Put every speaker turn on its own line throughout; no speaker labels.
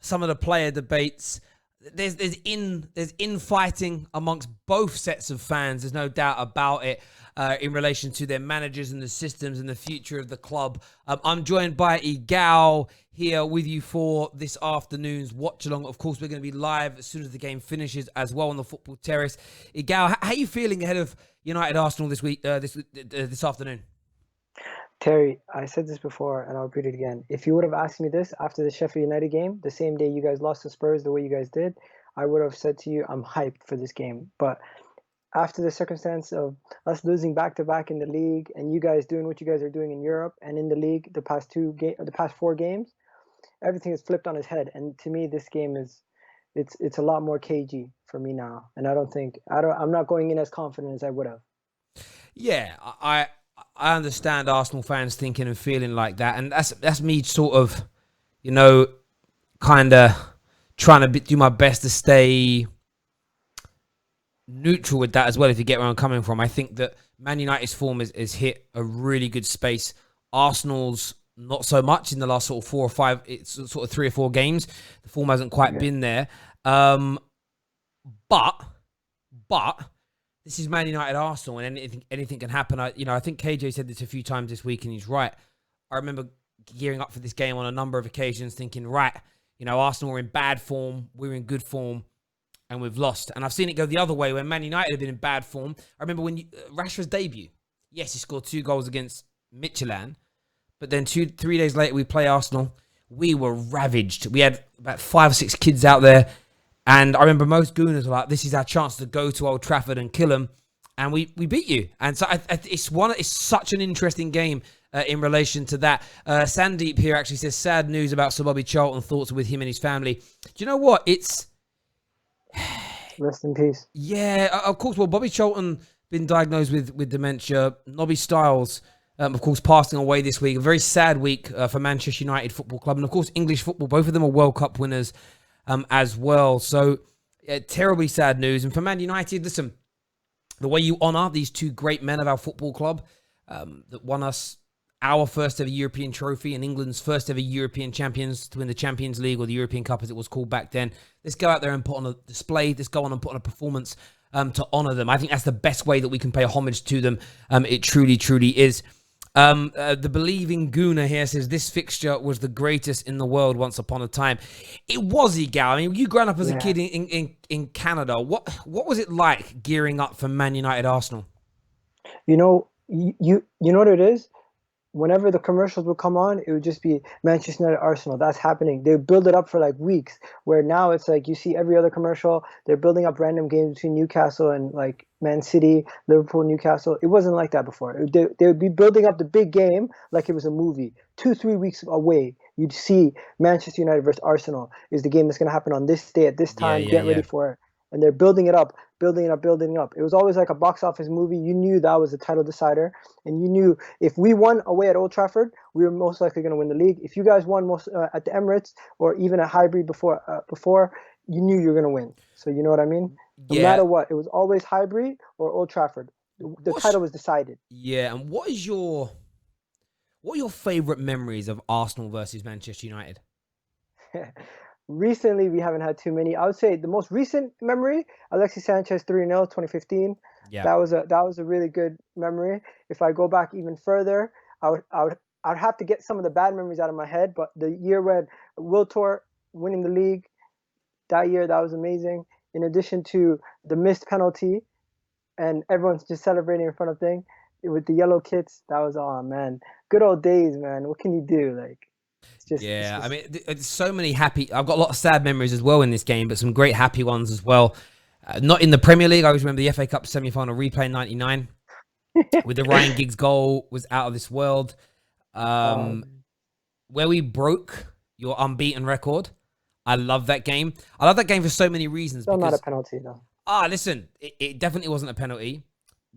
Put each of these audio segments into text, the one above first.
some of the player debates. There's infighting amongst both sets of fans. There's no doubt about it in relation to their managers and the systems and the future of the club. I'm joined by Igal here with you for this afternoon's watch-along. Of course, we're going to be live as soon as the game finishes as well on the Football Terrace. Igal, how are you feeling ahead of United Arsenal this week, this afternoon?
Terry, I said this before, and I'll repeat it again. If you would have asked me this after the Sheffield United game, the same day you guys lost to Spurs the way you guys did, I would have said to you, I'm hyped for this game. But after the circumstance of us losing back-to-back in the league and you guys doing what you guys are doing in Europe and in the league the past 4 games, everything is flipped on its head. And to me, this game it's a lot more cagey for me now. And I'm not going in as confident as I would have.
Yeah, I understand Arsenal fans thinking and feeling like that, and that's me sort of, kind of trying to do my best to stay neutral with that as well, if you get where I'm coming from. I think that Man United's form is hit a really good space. Arsenal's not so much in the last sort of 4 or 5, it's sort of 3 or 4 games. The form hasn't quite been there. But this is Man United Arsenal, and anything can happen. I think KJ said this a few times this week, and he's right. I remember gearing up for this game on a number of occasions, thinking, right, Arsenal are in bad form, we're in good form, and we've lost. And I've seen it go the other way when Man United have been in bad form. I remember when Rashford's debut. Yes, he scored 2 goals against Watchalong, but then 2-3 days later we play Arsenal. We were ravaged. We had about 5 or 6 kids out there. And I remember most Gooners were like, this is our chance to go to Old Trafford and kill them. And we beat you. And so it's such an interesting game in relation to that. Sandeep here actually says, sad news about Sir Bobby Charlton. Thoughts with him and his family. Do you know what? It's...
Rest in peace.
Yeah, of course. Well, Bobby Charlton been diagnosed with dementia. Nobby Stiles, of course, passing away this week. A very sad week for Manchester United Football Club. And of course, English football. Both of them are World Cup winners. As well. So, terribly sad news. And for Man United, listen, the way you honour these 2 great men of our football club that won us our first ever European trophy and England's first ever European champions to win the Champions League, or the European Cup as it was called back then. Let's go out there and put on a display. Let's go on and put on a performance to honour them. I think that's the best way that we can pay homage to them. It truly, truly is. The Believing Gooner here says, this fixture was the greatest in the world once upon a time. It was, Igal. I mean, you growing up as a kid in Canada. What was it like gearing up for Man United Arsenal?
You know what it is? Whenever the commercials would come on, it would just be Manchester United Arsenal. That's happening. They build it up for like weeks, where now it's like you see every other commercial. They're building up random games between Newcastle and like Man City, Liverpool, Newcastle. It wasn't like that before. They would be building up the big game like it was a movie. 2-3 weeks away, you'd see Manchester United versus Arsenal is the game that's going to happen on this day at this time. Get ready for it. And they're building it up. It was always like a box office movie. You knew that was the title decider. And you knew if we won away at Old Trafford, we were most likely going to win the league. If you guys won at the Emirates or even at Highbury before, you knew you were going to win. So you know what I mean? No matter what, it was always Highbury or Old Trafford. The title was decided.
Yeah, and what are your favourite memories of Arsenal versus Manchester United?
Recently, we haven't had too many. I would say the most recent memory, Alexis Sanchez 3-0, 2015. Yeah. That was a really good memory. If I go back even further, I'd have to get some of the bad memories out of my head. But the year when Wiltor winning the league, that year, that was amazing. In addition to the missed penalty, and everyone's just celebrating in front of thing with the yellow kits. That was, oh man, good old days, man. What can you do? Like.
I mean, there's so many happy... I've got a lot of sad memories as well in this game, but some great happy ones as well. Not in the Premier League. I always remember the FA Cup semi-final replay in 99 with the Ryan Giggs goal was out of this world. Where we broke your unbeaten record. I love that game. I love that game for so many reasons.
Still not a penalty, though.
Listen, it definitely wasn't a penalty.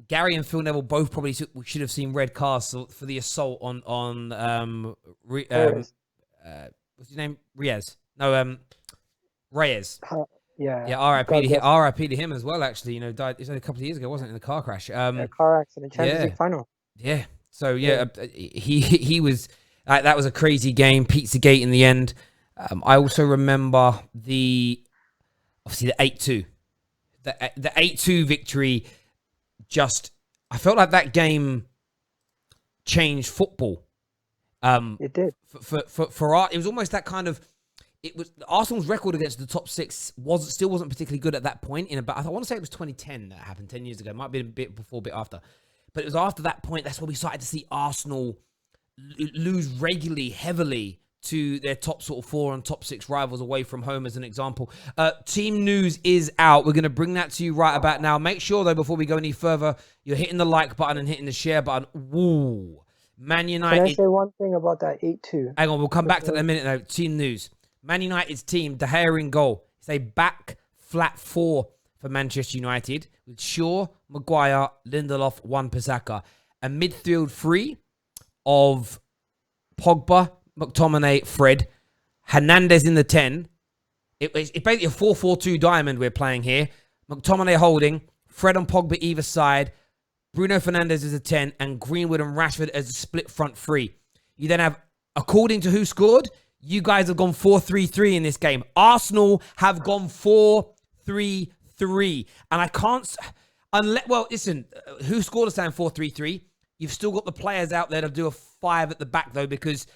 Gary and Phil Neville both probably should have seen red cards for the assault on what's his name? Reyes. No, Reyes.
Yeah.
R.I.P. to him as well. Actually, died. It was a couple of years ago, wasn't it? In a car crash.
Car accident, Champions League final.
Yeah. So he was. That was a crazy game. Pizzagate in the end. I also remember obviously the 8-2. The 8-2 victory I felt like that game changed football.
It did.
For our, it was almost that kind of. It was Arsenal's record against the top six still wasn't particularly good at that point. I want to say it was 2010 that happened 10 years ago. It might be a bit before, a bit after, but it was after that point. That's where we started to see Arsenal lose regularly, heavily to their top sort of four and top six rivals away from home, as an example. Team news is out. We're going to bring that to you right about now. Make sure though, before we go any further, you're hitting the like button and hitting the share button. Woo! Man United.
Can I say one thing about that 8-2?
Hang on, we'll come back to that in a minute though. Team news. Man United's team, De Gea in goal. It's a back flat four for Manchester United with Shaw, Maguire, Lindelof, Wan-Bissaka. A midfield three of Pogba, McTominay, Fred. Hernandez in the 10. It's basically a 4-4-2 diamond we're playing here. McTominay holding, Fred and Pogba either side, Bruno Fernandes as a 10, and Greenwood and Rashford as a split front three. You then have, according to who scored, you guys have gone 4-3-3 in this game. Arsenal have gone 4-3-3. And I can't... listen, who scored a stand 4-3-3? You've still got the players out there to do a 5 at the back, though, because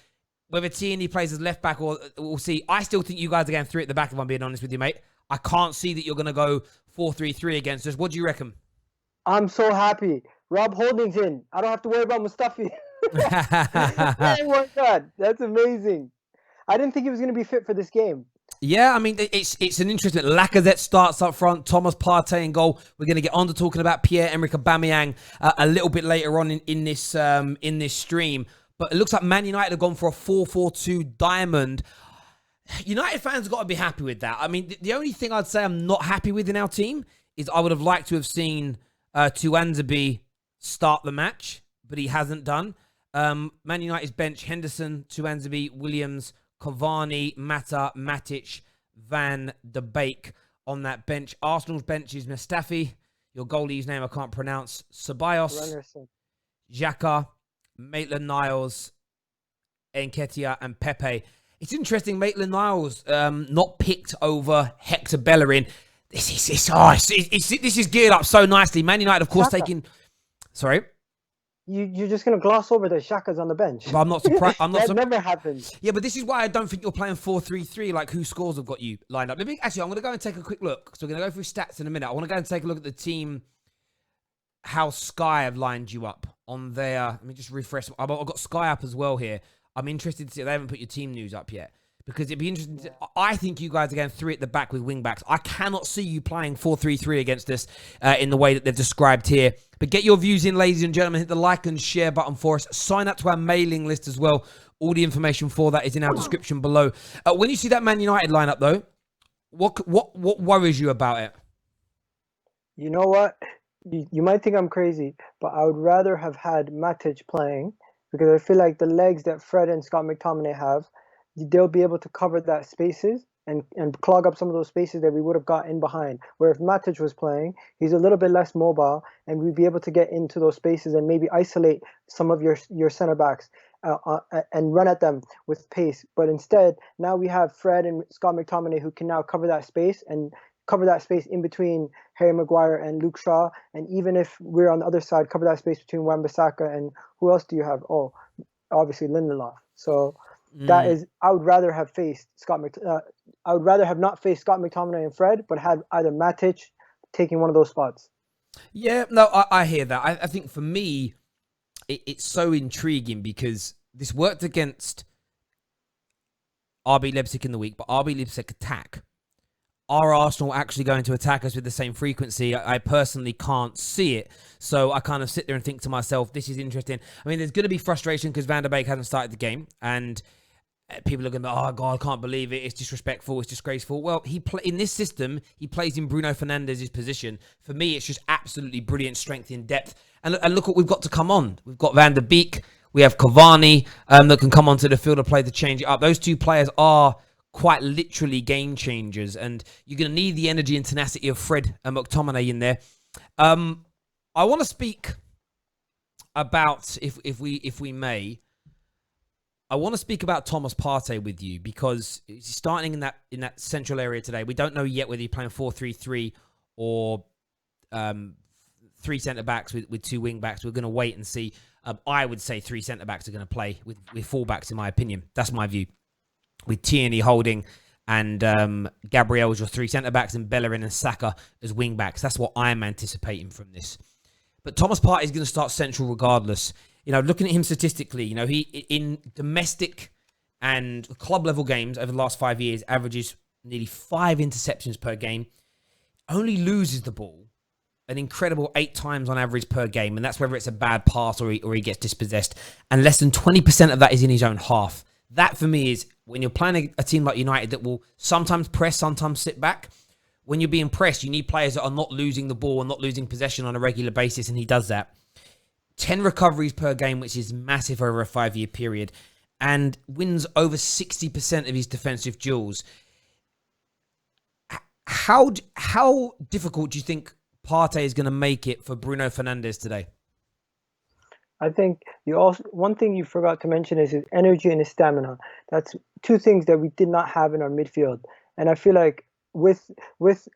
whether Tierney plays as left back or we'll see. I still think you guys are going 3 at the back, if I'm being honest with you, mate. I can't see that you're going to go 4-3-3 against us. What do you reckon?
I'm so happy. Rob Holding's in. I don't have to worry about Mustafi. Oh my God. That's amazing. I didn't think he was going to be fit for this game.
Yeah, I mean, it's an interesting... Lacazette starts up front. Thomas Partey in goal. We're going to get on to talking about Pierre-Emerick Aubameyang a little bit later on in this stream. But it looks like Man United have gone for a 4-4-2 diamond. United fans have got to be happy with that. I mean, the only thing I'd say I'm not happy with in our team is I would have liked to have seen Tuanzebe start the match, but he hasn't done. Man United's bench: Henderson, Tuanzebe, Williams, Cavani, Mata, Matic, Van de Beek on that bench. Arsenal's bench is Mustafi, your goalie's name I can't pronounce, Ceballos, Xhaka, Maitland-Niles, Nketiah, and Pepe. It's interesting, Maitland-Niles not picked over Hector Bellerin. This is geared up so nicely. Man United, of course, taking... Sorry?
You're just going to gloss over the Xhaka's on the bench.
But I'm not surprised.
That never happens.
Yeah, but this is why I don't think you're playing 4-3-3 like who scores have got you lined up. Actually, I'm going to go and take a quick look. So we're going to go through stats in a minute. I want to go and take a look at the team, how Sky have lined you up on their... Let me just refresh. I've got Sky up as well here. I'm interested to see... They haven't put your team news up yet. Because it'd be interesting to... I think you guys are going 3 at the back with wing-backs. I cannot see you playing 4-3-3 against us in the way that they've described here. But get your views in, ladies and gentlemen. Hit the like and share button for us. Sign up to our mailing list as well. All the information for that is in our description below. When you see that Man United lineup, though, what worries you about it?
You know what? You might think I'm crazy, but I would rather have had Matic playing, because I feel like the legs that Fred and Scott McTominay have, they'll be able to cover that spaces and clog up some of those spaces that we would have got in behind. Where if Matic was playing, he's a little bit less mobile, and we'd be able to get into those spaces and maybe isolate some of your center backs and run at them with pace. But instead, now we have Fred and Scott McTominay who can now cover that space in between Harry Maguire and Luke Shaw. And even if we're on the other side, cover that space between Wan-Bissaka and who else do you have? Oh, obviously Lindelof. So that is, I would rather have not faced Scott McTominay and Fred, but had either Matic taking one of those spots.
Yeah, no, I hear that. I think for me, it's so intriguing because this worked against RB Leipzig in the week, but RB Leipzig attack. Are Arsenal actually going to attack us with the same frequency? I personally can't see it. So I kind of sit there and think to myself, this is interesting. I mean, there's going to be frustration because Van der Beek hasn't started the game. And people are going to be, oh, God, I can't believe it. It's disrespectful. It's disgraceful. Well, in this system, he plays in Bruno Fernandes' position. For me, it's just absolutely brilliant strength in depth. And look what we've got to come on. We've got Van der Beek. We have Cavani that can come onto the field of play to change it up. Those two players are quite literally game changers, and you're going to need the energy and tenacity of Fred and McTominay in there. I want to speak about, if we may, I want to speak about Thomas Partey with you because he's starting in that central area today. We don't know yet whether he's playing 4-3-3 or three centre-backs with two wing-backs. We're going to wait and see. I would say three centre-backs are going to play with full-backs, in my opinion. That's my view. With Tierney, Holding, and Gabriel as your three centre-backs, and Bellerin and Saka as wing-backs. That's what I'm anticipating from this. But Thomas Partey is going to start central regardless. Looking at him statistically, he in domestic and club level games over the last 5 years averages nearly 5 interceptions per game. Only loses the ball an incredible 8 times on average per game, and that's whether it's a bad pass or he gets dispossessed. And less than 20% of that is in his own half. That for me is when you're playing a team like United that will sometimes press, sometimes sit back. When you're being pressed, you need players that are not losing the ball and not losing possession on a regular basis, and he does that. 10 recoveries per game, which is massive over a 5-year period, and wins over 60% of his defensive duels. How difficult do you think Partey is going to make it for Bruno Fernandes today?
I think one thing you forgot to mention is his energy and his stamina. That's two things that we did not have in our midfield. And I feel like with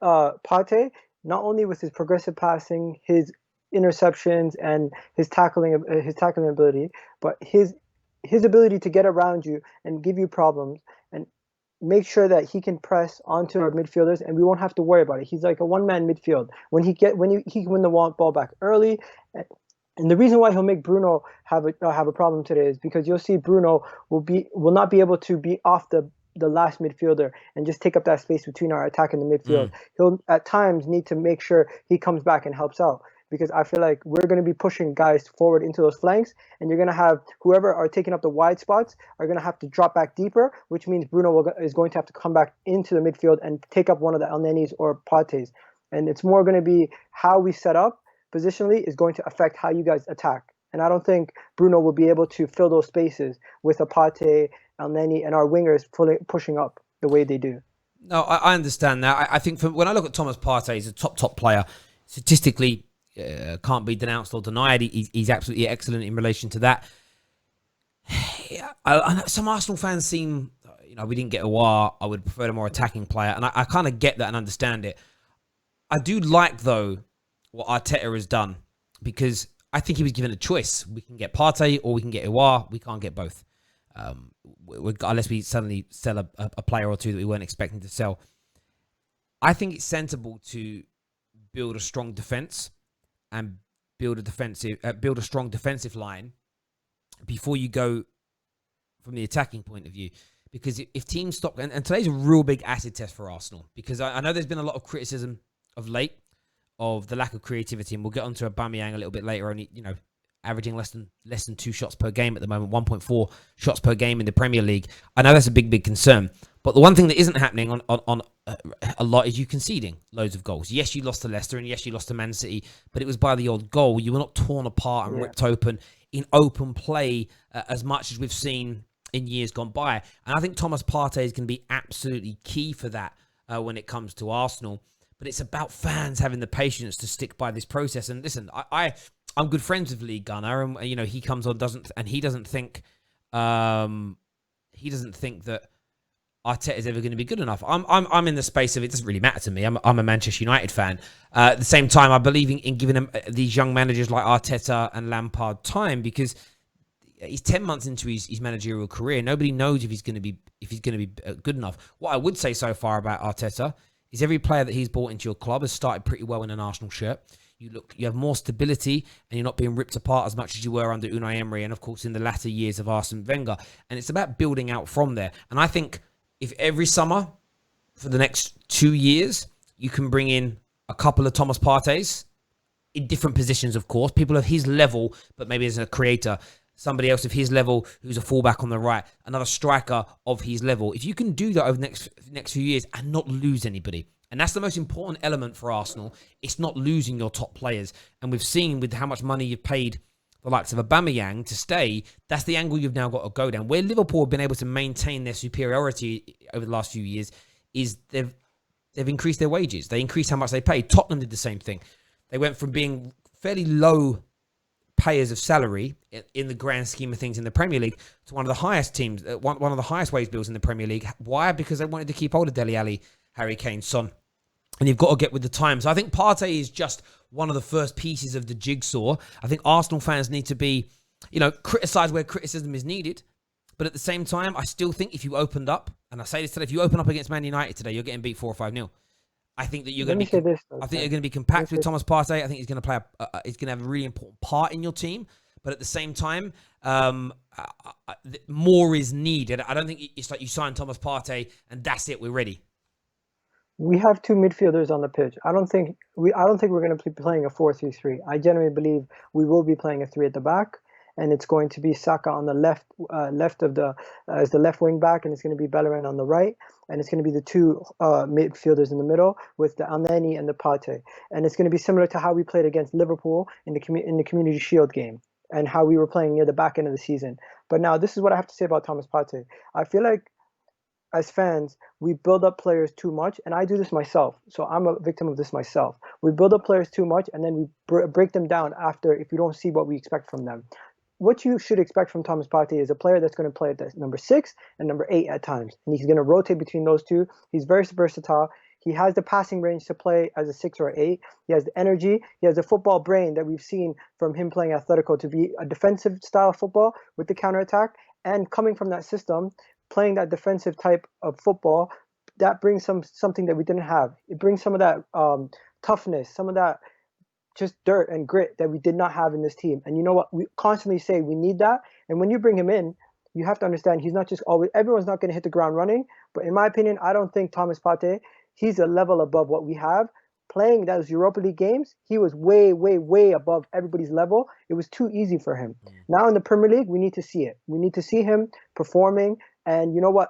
Partey, not only with his progressive passing, his interceptions, and his tackling ability, but his ability to get around you and give you problems and make sure that he can press onto our midfielders, and we won't have to worry about it. He's like a one-man midfield. He can win the ball back early. And the reason why he'll make Bruno have a problem today is because you'll see Bruno will not be able to be off the last midfielder and just take up that space between our attack and the midfield. He'll at times need to make sure he comes back and helps out, because I feel like we're going to be pushing guys forward into those flanks, and you're going to have whoever are taking up the wide spots are going to have to drop back deeper, which means Bruno is going to have to come back into the midfield and take up one of the El Nenis or Partey's. And it's more going to be how we set up positionally is going to affect how you guys attack. And I don't think Bruno will be able to fill those spaces with a Partey, El Neni, and our wingers pushing up the way they do.
No, I understand that. I think when I look at Thomas Partey, he's a top player. Statistically, can't be denounced or denied. He's absolutely excellent in relation to that. I know some Arsenal fans seem, we didn't get a war. I would prefer a more attacking player. And I kind of get that and understand it. I do like, though, what Arteta has done, because I think he was given a choice. We can get Partey or we can get Iwar. We can't get both. Unless we suddenly sell a player or two that we weren't expecting to sell. I think it's sensible to build a strong defense and build a strong defensive line before you go from the attacking point of view. Because if teams stop, and today's a real big acid test for Arsenal, because I know there's been a lot of criticism of late of the lack of creativity, and we'll get onto Aubameyang a little bit later. Only averaging less than 2 shots per game at the moment, 1.4 shots per game in the Premier League. I know that's a big concern, but the one thing that isn't happening on a lot is you conceding loads of goals. Yes, you lost to Leicester, and yes, you lost to Man City, but it was by the odd goal. You were not torn apart and ripped open in open play as much as we've seen in years gone by. And I think Thomas Partey is going to be absolutely key for that when it comes to Arsenal. But it's about fans having the patience to stick by this process. And listen, I'm good friends with Lee Gunner, and he comes on he doesn't think that Arteta is ever going to be good enough. I'm in the space of it doesn't really matter to me. I'm a Manchester United fan. At the same time, I believe in giving them these young managers like Arteta and Lampard time, because he's 10 months into his managerial career. Nobody knows if he's going to be good enough. What I would say so far about Arteta is every player that he's brought into your club has started pretty well in an Arsenal shirt. You have more stability, and you're not being ripped apart as much as you were under Unai Emery, and of course in the latter years of Arsene Wenger. And it's about building out from there. And I think if every summer for the next 2 years you can bring in a couple of Thomas Parteys in different positions, of course, people of his level, but maybe as a creator, somebody else of his level who's a fullback on the right, another striker of his level. If you can do that over the next few years and not lose anybody, and that's the most important element for Arsenal, it's not losing your top players. And we've seen with how much money you've paid the likes of Aubameyang to stay, that's the angle you've now got to go down. Where Liverpool have been able to maintain their superiority over the last few years is they've increased their wages. They increased how much they pay. Tottenham did the same thing. They went from being fairly low payers of salary in the grand scheme of things in the Premier League to one of the highest teams, one of the highest wage bills in the Premier League. Why? Because they wanted to keep hold of Dele Alli, Harry Kane, Son. And you've got to get with the times. So I think Partey is just one of the first pieces of the jigsaw. I think Arsenal fans need to be, criticise where criticism is needed. But at the same time, I still think if you opened up, and I say this today, if you open up against Man United today, you're getting beat 4 or 5-0. I think that you're going to be. I think you're going to be compact with Thomas Partey. I think he's going to play. He's going to have a really important part in your team. But at the same time, more is needed. I don't think it's like you sign Thomas Partey and that's it. We're ready.
We have two midfielders on the pitch. I don't think we're going to be playing a 4-3-3. I genuinely believe we will be playing a 3 at the back, and it's going to be Saka on the left of the as the left wing back, and it's going to be Bellerin on the right, and it's going to be the two midfielders in the middle with the Elneny and the Partey, and it's going to be similar to how we played against Liverpool in the Community Shield game, and how we were playing near the back end of the season. But now this is what I have to say about Thomas Partey. I feel like as fans, we build up players too much, and I do this myself, so I'm a victim of this myself. We build up players too much, and then we break them down after if we don't see what we expect from them. What you should expect from Thomas Partey is a player that's going to play at number 6 and number 8 at times, and he's going to rotate between those two. He's very versatile. He has the passing range to play as a 6 or 8. He has the energy. He has the football brain that we've seen from him playing Atletico to be a defensive style of football with the counterattack, and coming from that system, playing that defensive type of football, that brings something that we didn't have. It brings some of that toughness, some of that just dirt and grit that we did not have in this team. And you know what? We constantly say we need that. And when you bring him in, you have to understand he's not just always, everyone's not going to hit the ground running. But in my opinion, I don't think Thomas Partey, he's a level above what we have. Playing those Europa League games, he was way, way, way above everybody's level. It was too easy for him. Now in the Premier League, we need to see it. We need to see him performing. And you know what?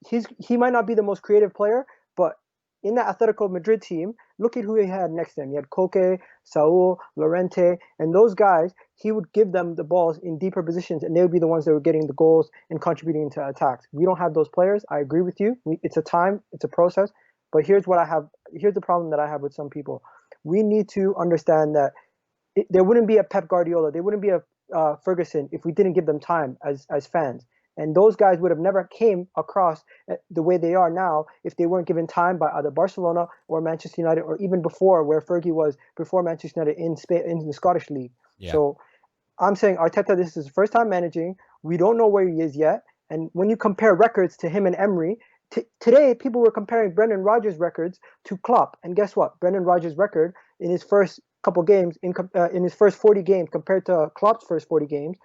He might not be the most creative player, but in that Atletico Madrid team, look at who he had next to him. He had Koke, Saul, Llorente, and those guys, he would give them the balls in deeper positions, and they would be the ones that were getting the goals and contributing to attacks. We don't have those players. I agree with you. It's a time, it's a process. But here's the problem that I have with some people. We need to understand that there wouldn't be a Pep Guardiola, there wouldn't be a Ferguson if we didn't give them time as fans. And those guys would have never came across the way they are now if they weren't given time by either Barcelona or Manchester United, or even before, where Fergie was before Manchester United in Spain, in the Scottish League. Yeah. So I'm saying Arteta, this is his first time managing. We don't know where he is yet. And when you compare records to him and Emery, today people were comparing Brendan Rodgers' records to Klopp. And guess what? Brendan Rodgers' record in his first couple games, in his first 40 games compared to Klopp's first 40 games,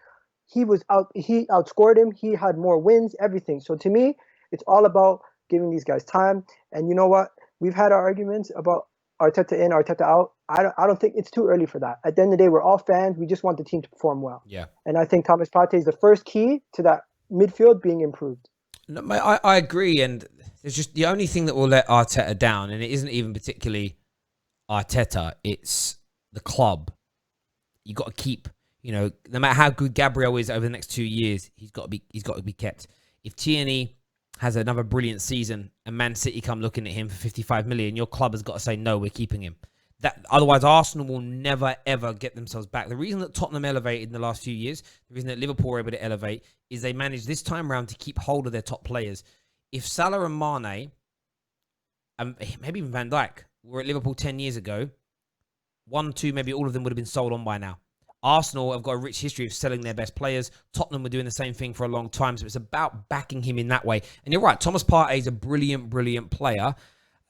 he outscored him. He had more wins, everything. So to me, it's all about giving these guys time. And you know what? We've had our arguments about Arteta in, Arteta out. I don't think it's too early for that. At the end of the day, we're all fans. We just want the team to perform well.
Yeah.
And I think Thomas Partey is the first key to that midfield being improved.
No, I agree. And it's just the only thing that will let Arteta down, and it isn't even particularly Arteta, it's the club. You got to keep, no matter how good Gabriel is over the next 2 years, he's got to be kept. If Tierney has another brilliant season and Man City come looking at him for 55 million, your club has got to say, no, we're keeping him. Otherwise, Arsenal will never, ever get themselves back. The reason that Tottenham elevated in the last few years, the reason that Liverpool were able to elevate, is they managed this time round to keep hold of their top players. If Salah and Mane, and maybe even Van Dijk, were at Liverpool 10 years ago, 1, 2, maybe all of them would have been sold on by now. Arsenal have got a rich history of selling their best players. Tottenham were doing the same thing for a long time. So it's about backing him in that way. And you're right, Thomas Partey is a brilliant, brilliant player.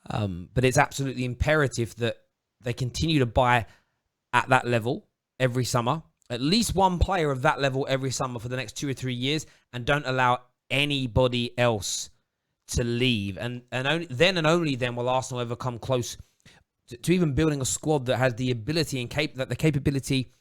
But it's absolutely imperative that they continue to buy at that level every summer. At least one player of that level every summer for the next 2 or 3 years. And don't allow anybody else to leave. And only then will Arsenal ever come close to even building a squad that has the ability and the capability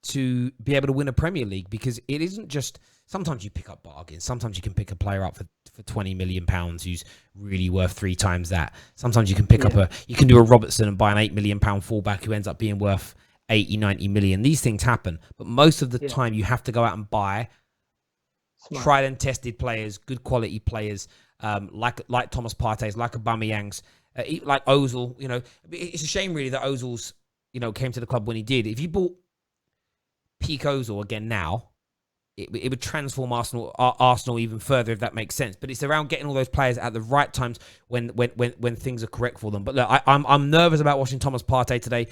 to be able to win a Premier League, because it isn't just, sometimes you pick up bargains. Sometimes you can pick a player up for 20 million pounds who's really worth 3 times that. Sometimes you can pick up you can do a Robertson and buy an 8 million pound fullback who ends up being worth 80, 90 million. These things happen, but most of the time you have to go out and buy tried and tested players, good quality players, like Thomas Partey's, like Aubameyangs, like Ozil. It's a shame really that Ozil's, came to the club when he did. If you bought peak Ozil again now, it would transform Arsenal even further, if that makes sense. But it's around getting all those players at the right times when things are correct for them. But look, I'm nervous about watching Thomas Partey today.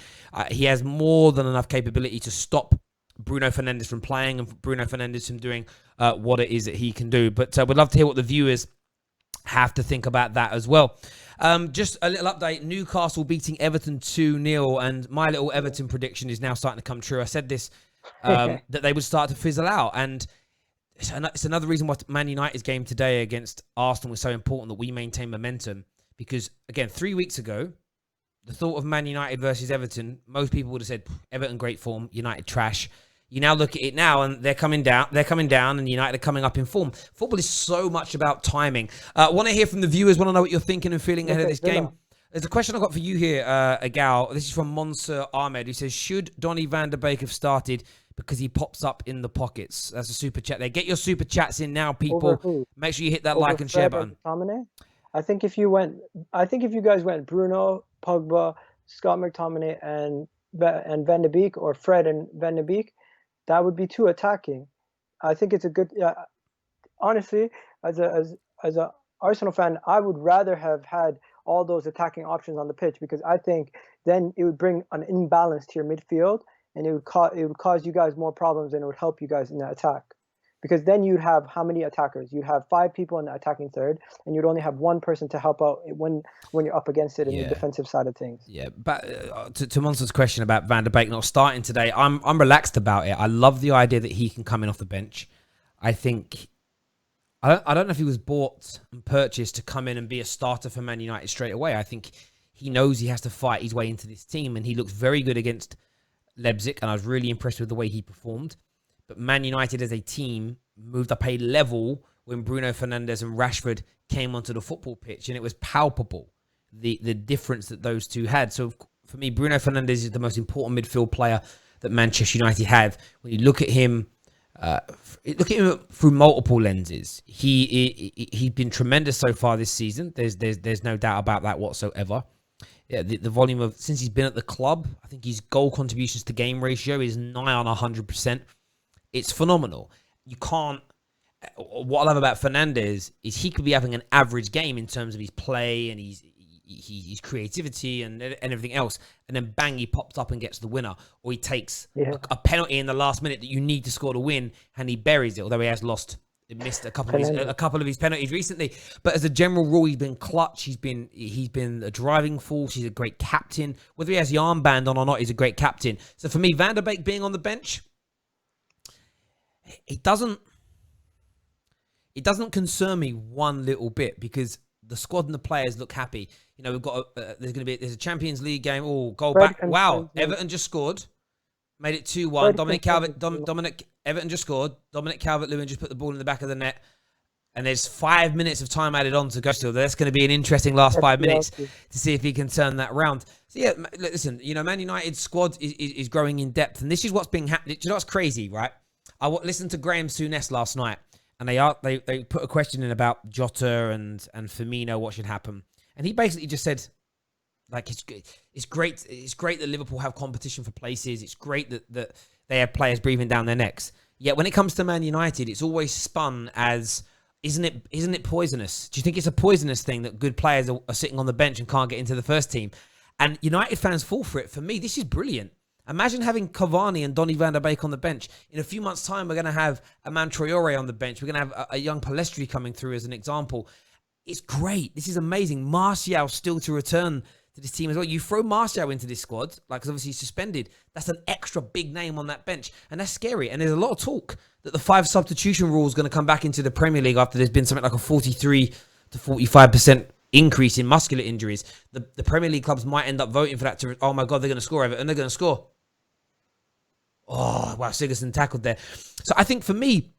He has more than enough capability to stop Bruno Fernandes from playing and Bruno Fernandes from doing what it is that he can do. But we'd love to hear what the viewers have to think about that as well. Just a little update. Newcastle beating Everton 2-0, and my little Everton prediction is now starting to come true. I said this, that they would start to fizzle out, and it's another reason why Man United's game today against Arsenal was so important, that we maintain momentum. Because, again, 3 weeks ago, the thought of Man United versus Everton, most people would have said, Everton great form, United trash. You now look at it now, and they're coming down, and United are coming up in form. Football is so much about timing. Want to hear from the viewers, want to know what you're thinking and feeling ahead of this game. There's a question I got for you here, Agal. This is from Monser Ahmed, who says, should Donny van de Beek have started because he pops up in the pockets? That's a super chat there. Get your super chats in now, people. Make sure you hit that like and share button.
I think if you guys went Bruno, Pogba, Scott McTominay, and Van de Beek, or Fred and Van de Beek, that would be too attacking. I think it's a good. Honestly, as a Arsenal fan, I would rather have had all those attacking options on the pitch, because I think then it would bring an imbalance to your midfield, and it would cause you guys more problems, and it would help you guys in the attack. Because then you'd have how many attackers? You'd have 5 people in the attacking third, and you'd only have one person to help out when you're up against it in the defensive side of things.
Yeah, but to Monster's question about Van de Beek not starting today, I'm relaxed about it. I love the idea that he can come in off the bench. I think I don't know if he was bought and purchased to come in and be a starter for Man United straight away. I think he knows he has to fight his way into this team, and he looks very good against Leipzig, and I was really impressed with the way he performed. But Man United as a team moved up a level when Bruno Fernandes and Rashford came onto the football pitch, and it was palpable, the difference that those two had. So for me, Bruno Fernandes is the most important midfield player that Manchester United have. When you look at him through multiple lenses, he's been tremendous so far this season. There's no doubt about that whatsoever. Yeah, the volume of, since he's been at the club, I think his goal contributions to game ratio is nigh on 100%. It's phenomenal. You can't. What I love about Fernandes is he could be having an average game in terms of his play and his creativity and everything else, and then bang, he pops up and gets the winner, or he takes a penalty in the last minute that you need to score to win, and he buries it. Although he has missed a couple of his penalties recently, but as a general rule, he's been clutch. He's been a driving force. He's a great captain. Whether he has the armband on or not, he's a great captain. So for me, Van de Beek being on the bench, it doesn't concern me one little bit, because the squad and the players look happy. You know, we've got there's a Champions League game. Oh, goal back! Wow, Everton just scored, made it 2-1. Everton just scored. Dominic Calvert-Lewin just put the ball in the back of the net, and there's 5 minutes of time added on to go. So that's going to be an interesting last 5 minutes to see if he can turn that around. So yeah, listen, you know, Man United's squad is growing in depth, and this is what's being happening. Do you know what's crazy, right? I listened to Graham Souness last night, and they put a question in about Jota and Firmino, what should happen, and he basically just said, like, it's great that Liverpool have competition for places. It's great that they have players breathing down their necks. Yet when it comes to Man United, it's always spun as, isn't it poisonous? Do you think it's a poisonous thing that good players are sitting on the bench and can't get into the first team? And United fans fall for it. For me, this is brilliant. Imagine having Cavani and Donny van der Beek on the bench. In a few months' time, we're going to have Aman Traore on the bench. We're going to have a young Palestri coming through as an example. It's great. This is amazing. Martial still to return to this team as well. You throw Martial into this squad, like, because obviously he's suspended. That's an extra big name on that bench, and that's scary. And there's a lot of talk that the 5 substitution rule is going to come back into the Premier League after there's been something like a 43 to 45% increase in muscular injuries. The Premier League clubs might end up voting for that to, oh my God, they're going to score Everton, they're going to score. Oh, wow, Sigurdsson tackled there. So I think for me,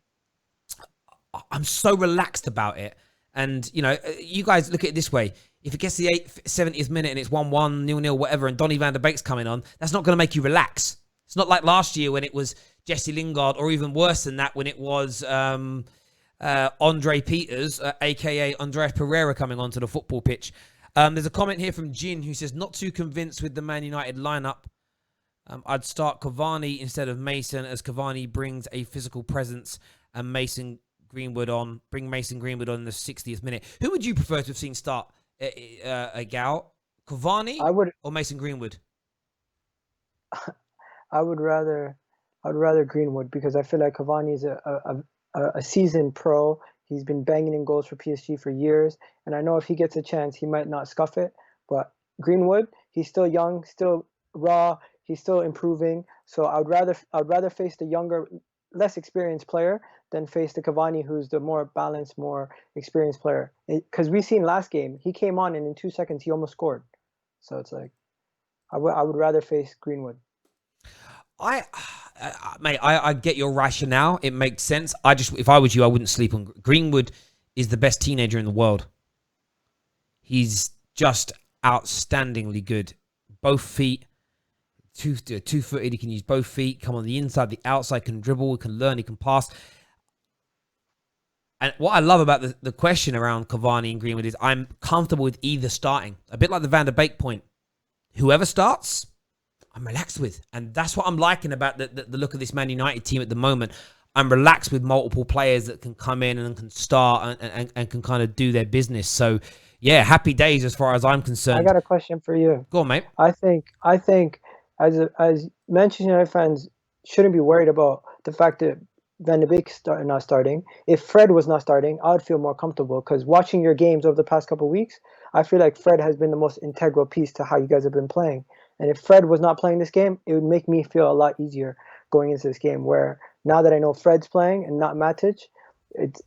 I'm so relaxed about it. And, you know, you guys look at it this way. If it gets the 70th minute and it's 1-1, 0-0, whatever, and Donny van der Beek's coming on, that's not going to make you relax. It's not like last year when it was Jesse Lingard, or even worse than that when it was Andre Peters, a.k.a. Andreas Pereira, coming onto the football pitch. There's a comment here from Jin who says, not too convinced with the Man United lineup. I'd start Cavani instead of Mason, as Cavani brings a physical presence, and bring Mason Greenwood on in the 60th minute. Who would you prefer to have seen start a Gal? Cavani
I would
or Mason Greenwood?
I would rather Greenwood, because I feel like Cavani is a seasoned pro. He's been banging in goals for PSG for years, and I know if he gets a chance, he might not scuff it. But Greenwood, he's still young, still raw, he's still improving. So I'd rather face the younger, less experienced player than face the Cavani, who's the more balanced, more experienced player. Because we seen last game, he came on and in 2 seconds he almost scored. So it's like I would rather face Greenwood.
Mate, I get your rationale. It makes sense. If I was you, I wouldn't sleep on Greenwood. Is the best teenager in the world. He's just outstandingly good. Both feet, two-footed. He can use both feet. Come on the inside, the outside. Can dribble. He can learn. He can pass. And what I love about the question around Cavani and Greenwood is I'm comfortable with either starting. A bit like the Van der Beek point. Whoever starts, I'm relaxed with. And that's what I'm liking about the look of this Man United team at the moment. I'm relaxed with multiple players that can come in and can start and can kind of do their business. So, yeah, happy days as far as I'm concerned.
I got a question for you.
Go on, mate.
I think as Manchester United fans shouldn't be worried about the fact that Van de Beek not starting. If Fred was not starting, I would feel more comfortable, because watching your games over the past couple of weeks, I feel like Fred has been the most integral piece to how you guys have been playing. And if Fred was not playing this game, it would make me feel a lot easier going into this game, where now that I know Fred's playing and not Matic,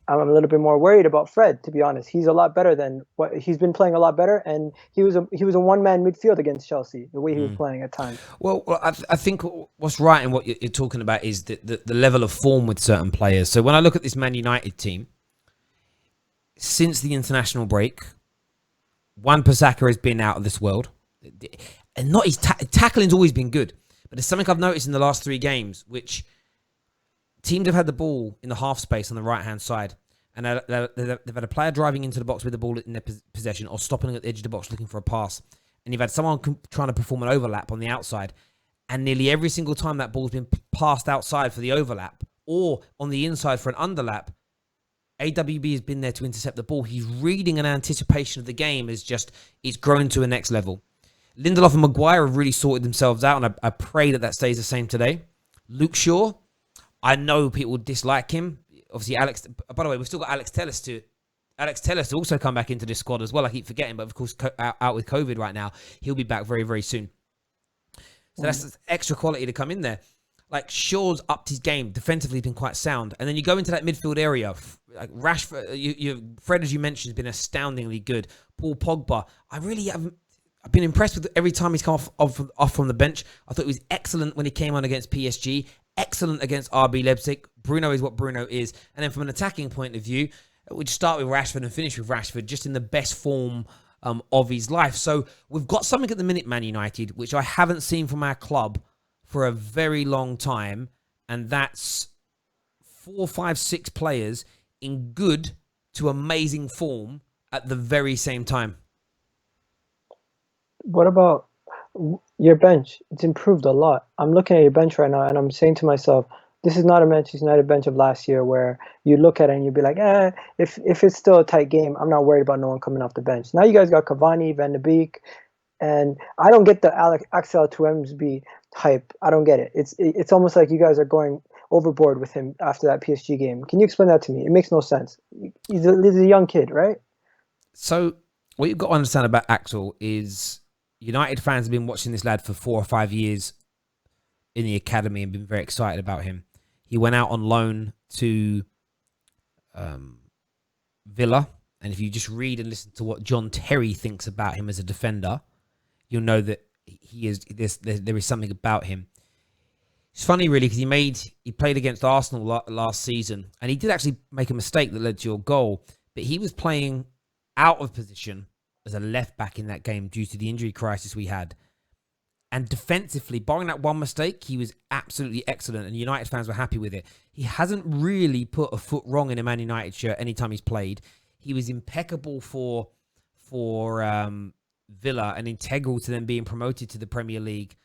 I'm a little bit more worried about Fred, to be honest. He's a lot better than what he's been playing, a lot better, and he was a one-man midfield against Chelsea, the way he was playing at times.
Well, I think what's right in what you're talking about is the level of form with certain players. So when I look at this Man United team, since the international break, Wan-Bissaka has been out of this world. And not his tackling's always been good. But there's something I've noticed in the last 3 games, which teams have had the ball in the half space on the right-hand side, and they've had a player driving into the box with the ball in their possession, or stopping at the edge of the box looking for a pass. And you've had someone trying to perform an overlap on the outside. And nearly every single time that ball's been passed outside for the overlap, or on the inside for an underlap, AWB has been there to intercept the ball. He's reading an anticipation of the game it's grown to a next level. Lindelof and Maguire have really sorted themselves out, and I pray that stays the same today. Luke Shaw, I know people dislike him. Obviously, Alex. By the way, we've still got Alex Telles to also come back into this squad as well. I keep forgetting, but of course, out with COVID right now. He'll be back very, very soon. So that's extra quality to come in there. Like, Shaw's upped his game. Defensively, he's been quite sound. And then you go into that midfield area. Like Rashford, Fred, as you mentioned, has been astoundingly good. Paul Pogba, I've been impressed with every time he's come off from the bench. I thought he was excellent when he came on against PSG. Excellent against RB Leipzig. Bruno is what Bruno is. And then from an attacking point of view, we'd start with Rashford and finish with Rashford, just in the best form of his life. So we've got something at the minute, Man United, which I haven't seen from our club for a very long time. And that's 4, 5, 6 players in good to amazing form at the very same time.
What about your bench? It's improved a lot. I'm looking at your bench right now, and I'm saying to myself, this is not a Manchester United bench of last year where you look at it and you'd be like, if it's still a tight game, I'm not worried about no one coming off the bench. Now you guys got Cavani, Van de Beek, and I don't get the Axel to Emsby hype. I don't get it. It's almost like you guys are going overboard with him after that PSG game. Can you explain that to me? It makes no sense. He's a young kid, right?
So what you've got to understand about Axel is United fans have been watching this lad for 4 or 5 years in the academy and been very excited about him. He went out on loan to Villa, and if you just read and listen to what John Terry thinks about him as a defender, you'll know that there is something about him. It's funny, really, because he played against Arsenal last season, and he did actually make a mistake that led to your goal, but he was playing out of position as a left back in that game due to the injury crisis we had. And defensively, barring that one mistake, he was absolutely excellent, and United fans were happy with it. He hasn't really put a foot wrong in a Man United shirt anytime he's played. He was impeccable for Villa and integral to them being promoted to the Premier League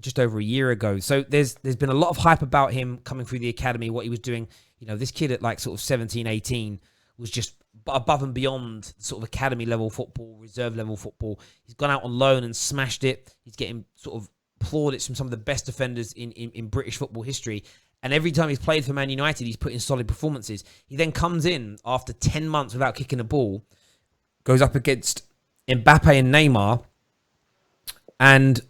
just over a year ago. So there's been a lot of hype about him coming through the academy, what he was doing. You know, this kid at like sort of 17, 18 was just above and beyond sort of academy level football, reserve level football. He's gone out on loan and smashed it. He's getting sort of plaudits from some of the best defenders in British football history. And every time he's played for Man United, he's put in solid performances. He then comes in after 10 months without kicking a ball, goes up against Mbappe and Neymar, and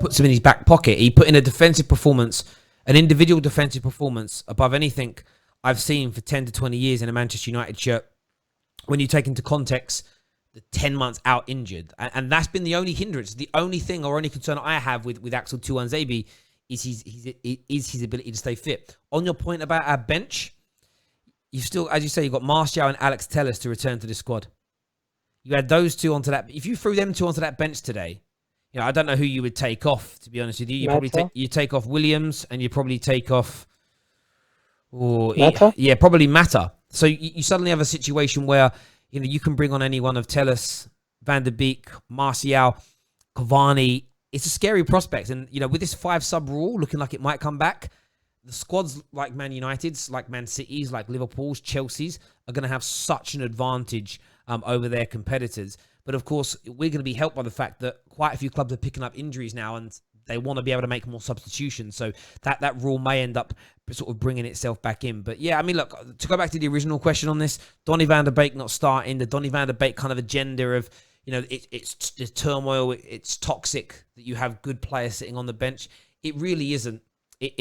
puts him in his back pocket. He put in a defensive performance, an individual defensive performance above anything I've seen for 10 to 20 years in a Manchester United shirt. When you take into context the 10 months out injured. And that's been the only hindrance. The only thing or only concern I have with Axel Tuanzebe is his ability to stay fit. On your point about our bench, you still, as you say, you've got Martial and Alex Telles to return to the squad. You add those two onto that. If you threw them two onto that bench today, you know, I don't know who you would take off, to be honest with you. You probably take off Williams, and you probably take off probably Mata. So you suddenly have a situation where, you know, you can bring on any one of Telles, Van der Beek, Martial, Cavani. It's a scary prospect. And, you know, with this 5-sub rule looking like it might come back, the squads like Man United's, like Man City's, like Liverpool's, Chelsea's are going to have such an advantage over their competitors. But, of course, we're going to be helped by the fact that quite a few clubs are picking up injuries now, and they want to be able to make more substitutions. So that rule may end up sort of bringing itself back in. But, yeah, I mean, look, to go back to the original question on this, Donny van der Beek not starting, the Donny van der Beek kind of agenda of, you know, it's the turmoil, it's toxic that you have good players sitting on the bench. It really isn't.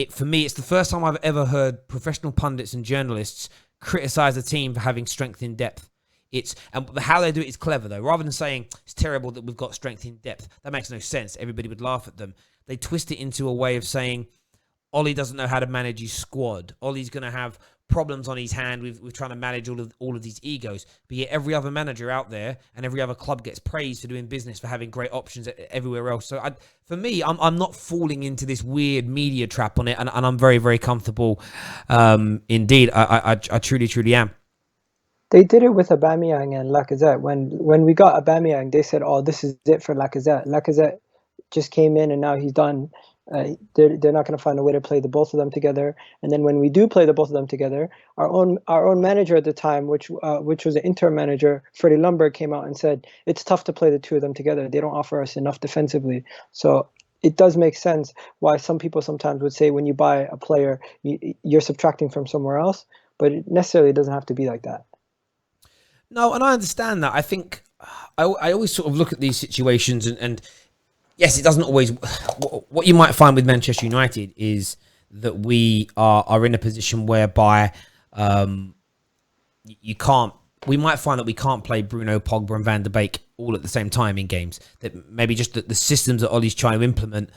For me, it's the first time I've ever heard professional pundits and journalists criticize a team for having strength in depth. And how they do it is clever, though. Rather than saying it's terrible that we've got strength in depth, that makes no sense. Everybody would laugh at them. They twist it into a way of saying Ollie doesn't know how to manage his squad. Ollie's going to have problems on his hand with trying to manage all of these egos. But yet every other manager out there and every other club gets praised for doing business, for having great options everywhere else. So for me, I'm not falling into this weird media trap on it, and I'm very, very comfortable. Indeed, I truly, truly am.
They did it with Aubameyang and Lacazette. When we got Aubameyang, they said, "Oh, this is it for Lacazette." Lacazette just came in and now he's done. They're not going to find a way to play the both of them together. And then when we do play the both of them together, our own manager at the time, which was an interim manager, Freddie Lumberg, came out and said it's tough to play the two of them together. They don't offer us enough defensively. So it does make sense why some people sometimes would say when you buy a player, you're subtracting from somewhere else, but it necessarily doesn't have to be like that.
No, and I understand that. I think I always sort of look at these situations and yes, it doesn't always. What you might find with Manchester United is that we are in a position whereby you can't. We might find that we can't play Bruno, Pogba, and Van der Beek all at the same time in games. That maybe just the systems that Ollie's trying to implement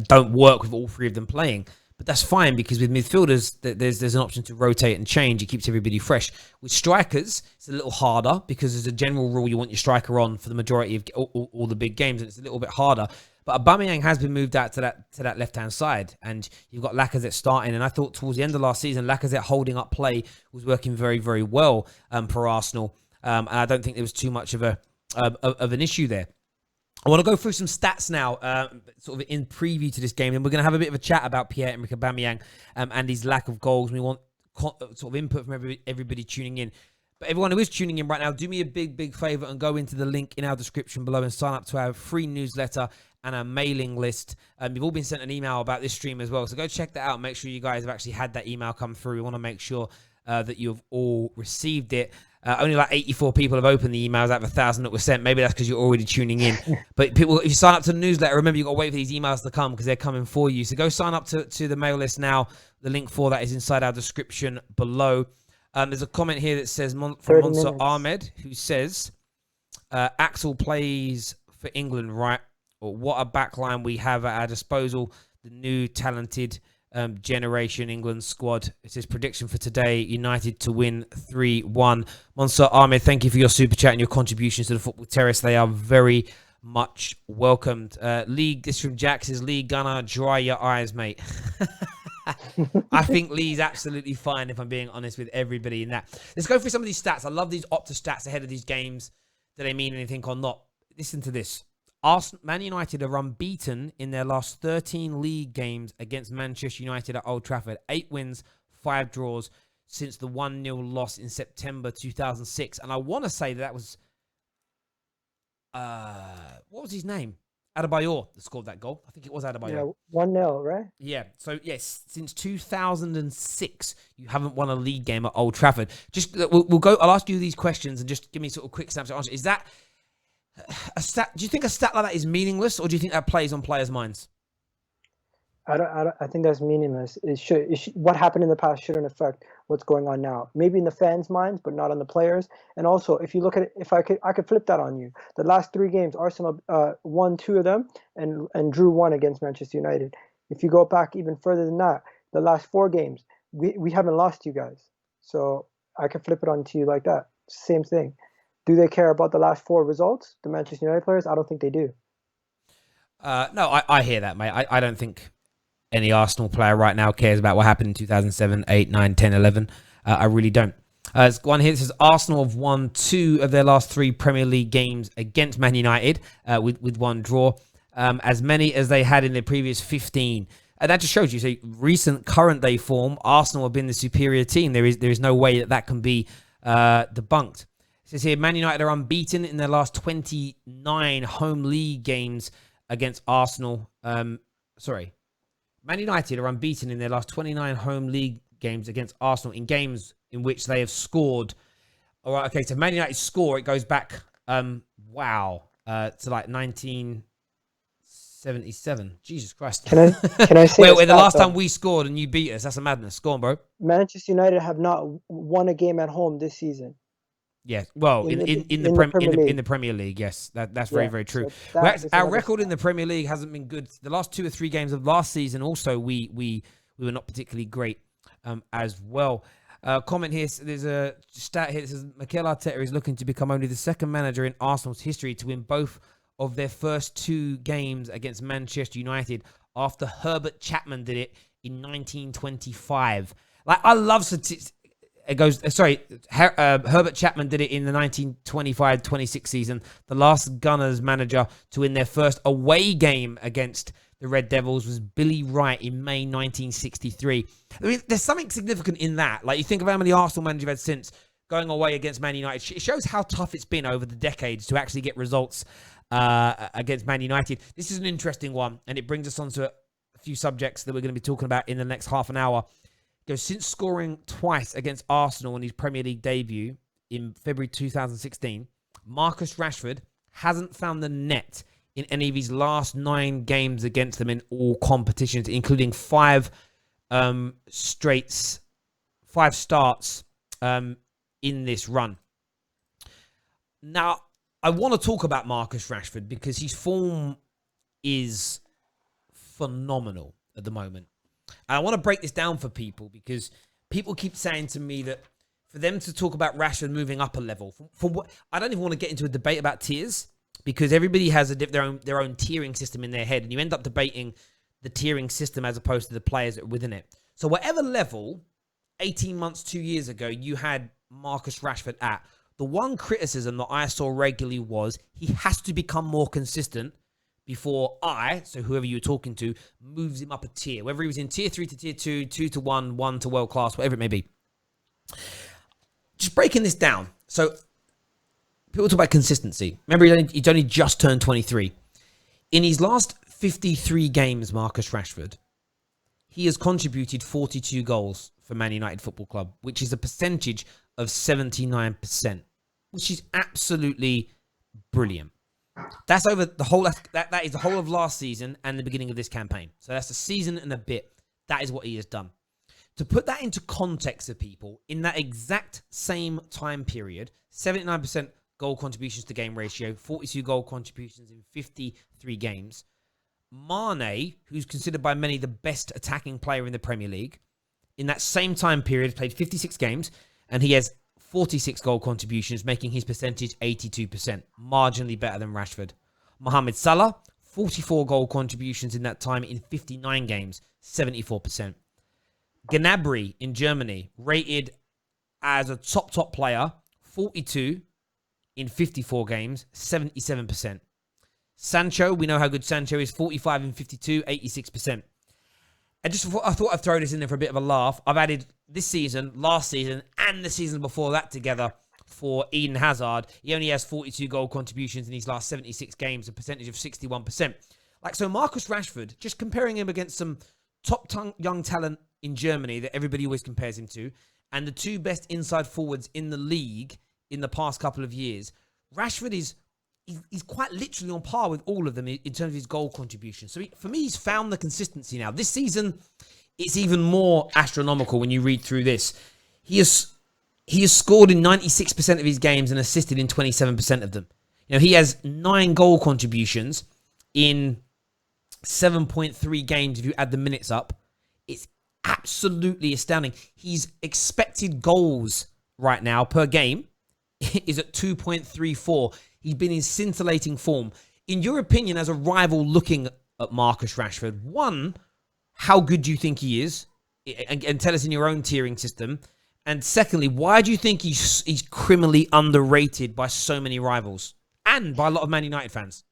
don't work with all three of them playing. But that's fine because with midfielders, there's an option to rotate and change. It keeps everybody fresh. With strikers, it's a little harder because as a general rule, you want your striker on for the majority of all the big games, and it's a little bit harder. But Aubameyang has been moved out to that left-hand side, and you've got Lacazette starting. And I thought towards the end of last season, Lacazette holding up play was working very, very well for Arsenal. And I don't think there was too much of an issue there. I want to go through some stats now, sort of in preview to this game, and we're going to have a bit of a chat about Pierre-Emerick Aubameyang and his lack of goals. We want sort of input from everybody tuning in. But everyone who is tuning in right now, do me a big, big favour and go into the link in our description below and sign up to our free newsletter and our mailing list. You've all been sent an email about this stream as well, so go check that out. Make sure you guys have actually had that email come through. We want to make sure that you've all received it. Only like 84 people have opened the emails out of 1,000 that were sent. Maybe that's because you're already tuning in. But people, if you sign up to the newsletter, remember you've got to wait for these emails to come because they're coming for you. So go sign up to the mail list now. The link for that is inside our description below. There's a comment here that says from Monsa Ahmed, who says, Axel plays for England, right? Or what a backline we have at our disposal. The new talented generation England squad. It says prediction for today, United to win 3-1. Monsa Ahmed, thank you for your super chat and your contributions to the Football Terrace. They are very much welcomed. This from Jack says, Lee Gunner, dry your eyes, mate. I think Lee's absolutely fine, if I'm being honest with everybody in that. Let's go through some of these stats. I love these Opta stats ahead of these games. Do they mean anything or not? Listen to this. Man United are unbeaten in their last 13 league games against Manchester United at Old Trafford. 8 wins, 5 draws since the 1-0 loss in September 2006. And I want to say that was... what was his name? Adebayor that scored that goal. I think it was Adebayor.
Yeah, 1-0, right?
Yeah. So, yes, since 2006, you haven't won a league game at Old Trafford. Just, we'll go... I'll ask you these questions and just give me sort of quick snapshot answer. Is that... a stat? Do you think a stat like that is meaningless, or do you think that plays on players' minds?
I think that's meaningless. What happened in the past shouldn't affect what's going on now. Maybe in the fans' minds, but not on the players. And also, if you look at it, I could flip that on you. The last 3 games, Arsenal won 2 of them and drew 1 against Manchester United. If you go back even further than that, the last 4 games, we haven't lost, you guys. So I could flip it on to you like that. Same thing. Do they care about the last 4 results, the Manchester United players? I don't think they do.
No, I hear that, mate. I don't think any Arsenal player right now cares about what happened in 2007, 8, 9, 10, 11. I really don't. There's one here that says Arsenal have won 2 of their last 3 Premier League games against Man United with 1 draw, as many as they had in their previous 15. And that just shows you, so recent current day form, Arsenal have been the superior team. There is no way that can be debunked. It says here, Man United are unbeaten in their last 29 home league games against Arsenal. Man United are unbeaten in their last 29 home league games against Arsenal in games in which they have scored. All right, okay, so Man United score, it goes back, to like 1977. Jesus Christ.
Can I say
wait, the last time we scored and you beat us, that's a madness. Go on, bro.
Manchester United have not won a game at home this season.
Yes, well, in the Premier League, yes, that's very, very true. So our record in the Premier League hasn't been good. The last 2 or 3 games of last season, also, we were not particularly great as well. Comment here, there's a stat here that says Mikel Arteta is looking to become only the 2nd manager in Arsenal's history to win both of their first 2 games against Manchester United after Herbert Chapman did it in 1925. Like, I love statistics. Herbert Chapman did it in the 1925-26 season. The last Gunners manager to win their first away game against the Red Devils was Billy Wright in May 1963. I mean, there's something significant in that. Like, you think of how many Arsenal managers you've had since going away against Man United. It shows how tough it's been over the decades to actually get results against Man United. This is an interesting one, and it brings us on to a few subjects that we're going to be talking about in the next half an hour. Since scoring twice against Arsenal in his Premier League debut in February 2016, Marcus Rashford hasn't found the net in any of his last 9 games against them in all competitions, including 5 starts in this run. Now, I want to talk about Marcus Rashford because his form is phenomenal at the moment. And I want to break this down for people because people keep saying to me that for them to talk about Rashford moving up a level, from what I don't even want to get into a debate about tiers because everybody has their own tiering system in their head, and you end up debating the tiering system as opposed to the players that are within it. So whatever level 18 months, 2 years ago, you had Marcus Rashford at, the one criticism that I saw regularly was he has to become more consistent before so whoever you're talking to, moves him up a tier. Whether he was in tier 3 to tier 2, 2 to 1, 1 to world class, whatever it may be. Just breaking this down. So, people talk about consistency. Remember, he's only just turned 23. In his last 53 games, Marcus Rashford, he has contributed 42 goals for Man United Football Club, which is a percentage of 79%, which is absolutely brilliant. That's over the whole. That is the whole of last season and the beginning of this campaign. So that's a season and a bit. That is what he has done. To put that into context of people, in that exact same time period, 79% goal contributions to game ratio, 42 goal contributions in 53 games. Mane, who's considered by many the best attacking player in the Premier League, in that same time period played 56 games, and he has 46 goal contributions, making his percentage 82%, marginally better than Rashford. Mohamed Salah, 44 goal contributions in that time in 59 games, 74%. Gnabry in Germany, rated as a top player, 42 in 54 games, 77%. Sancho, we know how good Sancho is. 45 and 52, 86%. And I thought I'd throw this in there for a bit of a laugh. I've added this season, last season, and the season before that together for Eden Hazard. He only has 42 goal contributions in his last 76 games, a percentage of 61%. So Marcus Rashford, just comparing him against some top young talent in Germany that everybody always compares him to, and the two best inside forwards in the league in the past couple of years, Rashford he's quite literally on par with all of them in terms of his goal contribution. So for me, he's found the consistency now. This season, it's even more astronomical when you read through this. He has scored in 96% of his games and assisted in 27% of them. He has 9 goal contributions in 7.3 games if you add the minutes up. It's absolutely astounding. His expected goals right now per game is at 2.34. He's been in scintillating form. In your opinion, as a rival looking at Marcus Rashford, one, how good do you think he is? And tell us in your own tiering system. And secondly, why do you think he's criminally underrated by so many rivals and by a lot of Man United fans?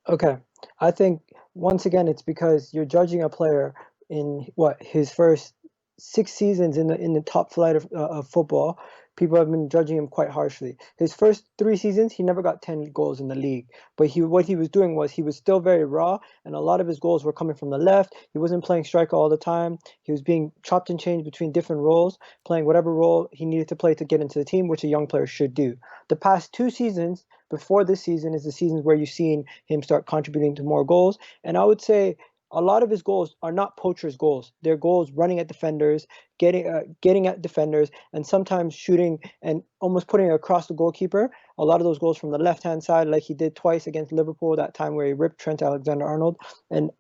Okay. I think, once again, it's because you're judging a player in his first 6 seasons in the top flight of football. People have been judging him quite harshly. His first 3 seasons, he never got 10 goals in the league. But what he was doing was he was still very raw, and a lot of his goals were coming from the left. He wasn't playing striker all the time. He was being chopped and changed between different roles, playing whatever role he needed to play to get into the team, which a young player should do. The past 2 seasons, before this season, is the seasons where you've seen him start contributing to more goals. And I would say a lot of his goals are not poachers' goals. They're goals running at defenders, getting at defenders, and sometimes shooting and almost putting it across the goalkeeper. A lot of those goals from the left-hand side, like he did twice against Liverpool, that time where he ripped Trent Alexander-Arnold. And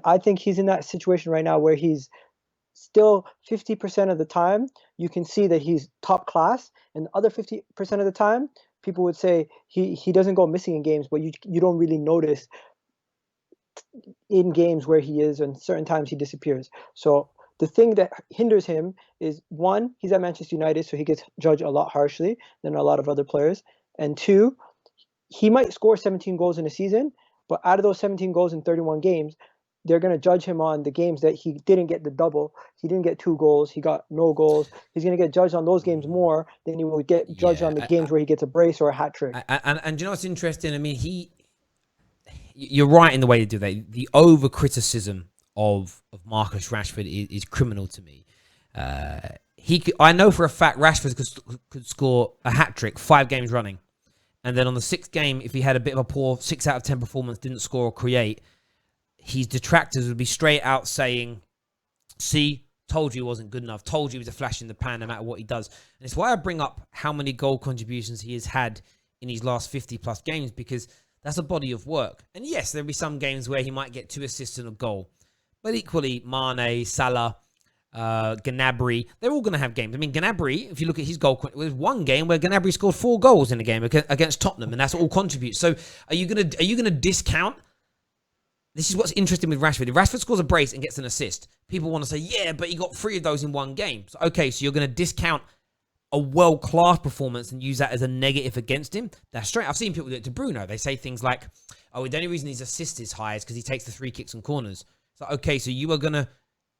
I think he's in that situation right now where he's still 50% of the time, you can see that he's top class, and the other 50% of the time, people would say he doesn't go missing in games, but you don't really notice in games where he is, and certain times he disappears. So the thing that hinders him is, one, he's at Manchester United, so he gets judged a lot harshly than a lot of other players. And two, he might score 17 goals in a season, but out of those 17 goals in 31 games, they're going to judge him on the games that he didn't get the double. He didn't get 2 goals. He got no goals. He's going to get judged on those games more than he will get judged on the games where he gets a brace or a hat trick.
And you know what's interesting? I mean, you're right in the way to do that. The over-criticism of Marcus Rashford is criminal to me. I know for a fact Rashford could score a hat-trick 5 games running. And then on the 6th game, if he had a bit of a poor 6 out of 10 performance, didn't score or create, his detractors would be straight out saying, see, told you he wasn't good enough, told you he was a flash in the pan no matter what he does. And it's why I bring up how many goal contributions he has had in his last 50-plus games, because that's a body of work. And yes, there'll be some games where he might get 2 assists and a goal. But equally, Mane, Salah, Gnabry, they're all going to have games. I mean, Gnabry, if you look at his goal, it was one game where Gnabry scored 4 goals in a game against Tottenham, and that's all contributes. So are you going to discount? This is what's interesting with Rashford. If Rashford scores a brace and gets an assist, people want to say, yeah, but he got 3 of those in one game. So, okay, so you're going to discount a world-class performance and use that as a negative against him? That's straight. I've seen people do it to Bruno. They say things like, oh, the only reason his assist is high is because he takes the 3 kicks and corners. So, okay, so you are going to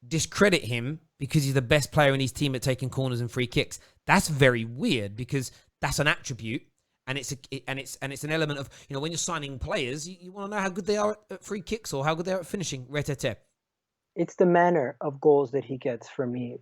discredit him because he's the best player in his team at taking corners and free kicks. That's very weird, because that's an attribute, and it's an element of, when you're signing players, you want to know how good they are at free kicks or how good they are at finishing.
It's the manner of goals that he gets for me,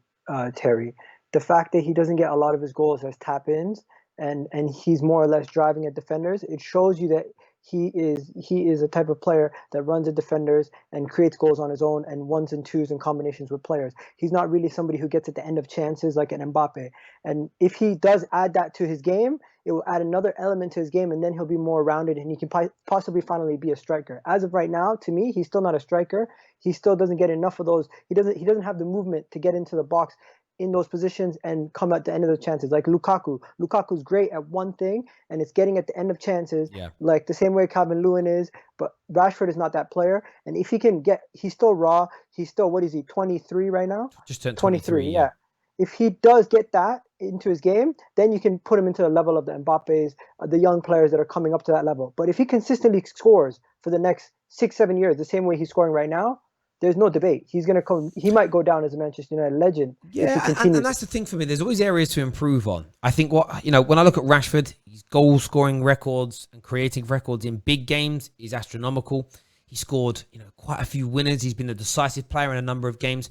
Terry. The fact that he doesn't get a lot of his goals as tap-ins, and he's more or less driving at defenders, it shows you that he is a type of player that runs at defenders and creates goals on his own and 1s and 2s and combinations with players. He's not really somebody who gets at the end of chances like an Mbappe. And if he does add that to his game, it will add another element to his game, and then he'll be more rounded, and he can possibly finally be a striker. As of right now, to me, he's still not a striker. He still doesn't get enough of those. He doesn't have the movement to get into the box in those positions and come at the end of the chances. Like Lukaku. Lukaku's great at one thing, and it's getting at the end of chances, like the same way Calvin Lewin is, but Rashford is not that player. And if he can he's still raw. He's still, what is he, 23 right now?
Just turned
23, yeah. If he does get that into his game, then you can put him into the level of the Mbappes, the young players that are coming up to that level. But if he consistently scores for the next 6-7 years, the same way he's scoring right now, there's no debate. He's going to come. He might go down as a Manchester United legend if he continues.
And that's the thing for me. There's always areas to improve on. I think when I look at Rashford, his goal scoring records and creating records in big games is astronomical. He scored, quite a few winners. He's been a decisive player in a number of games.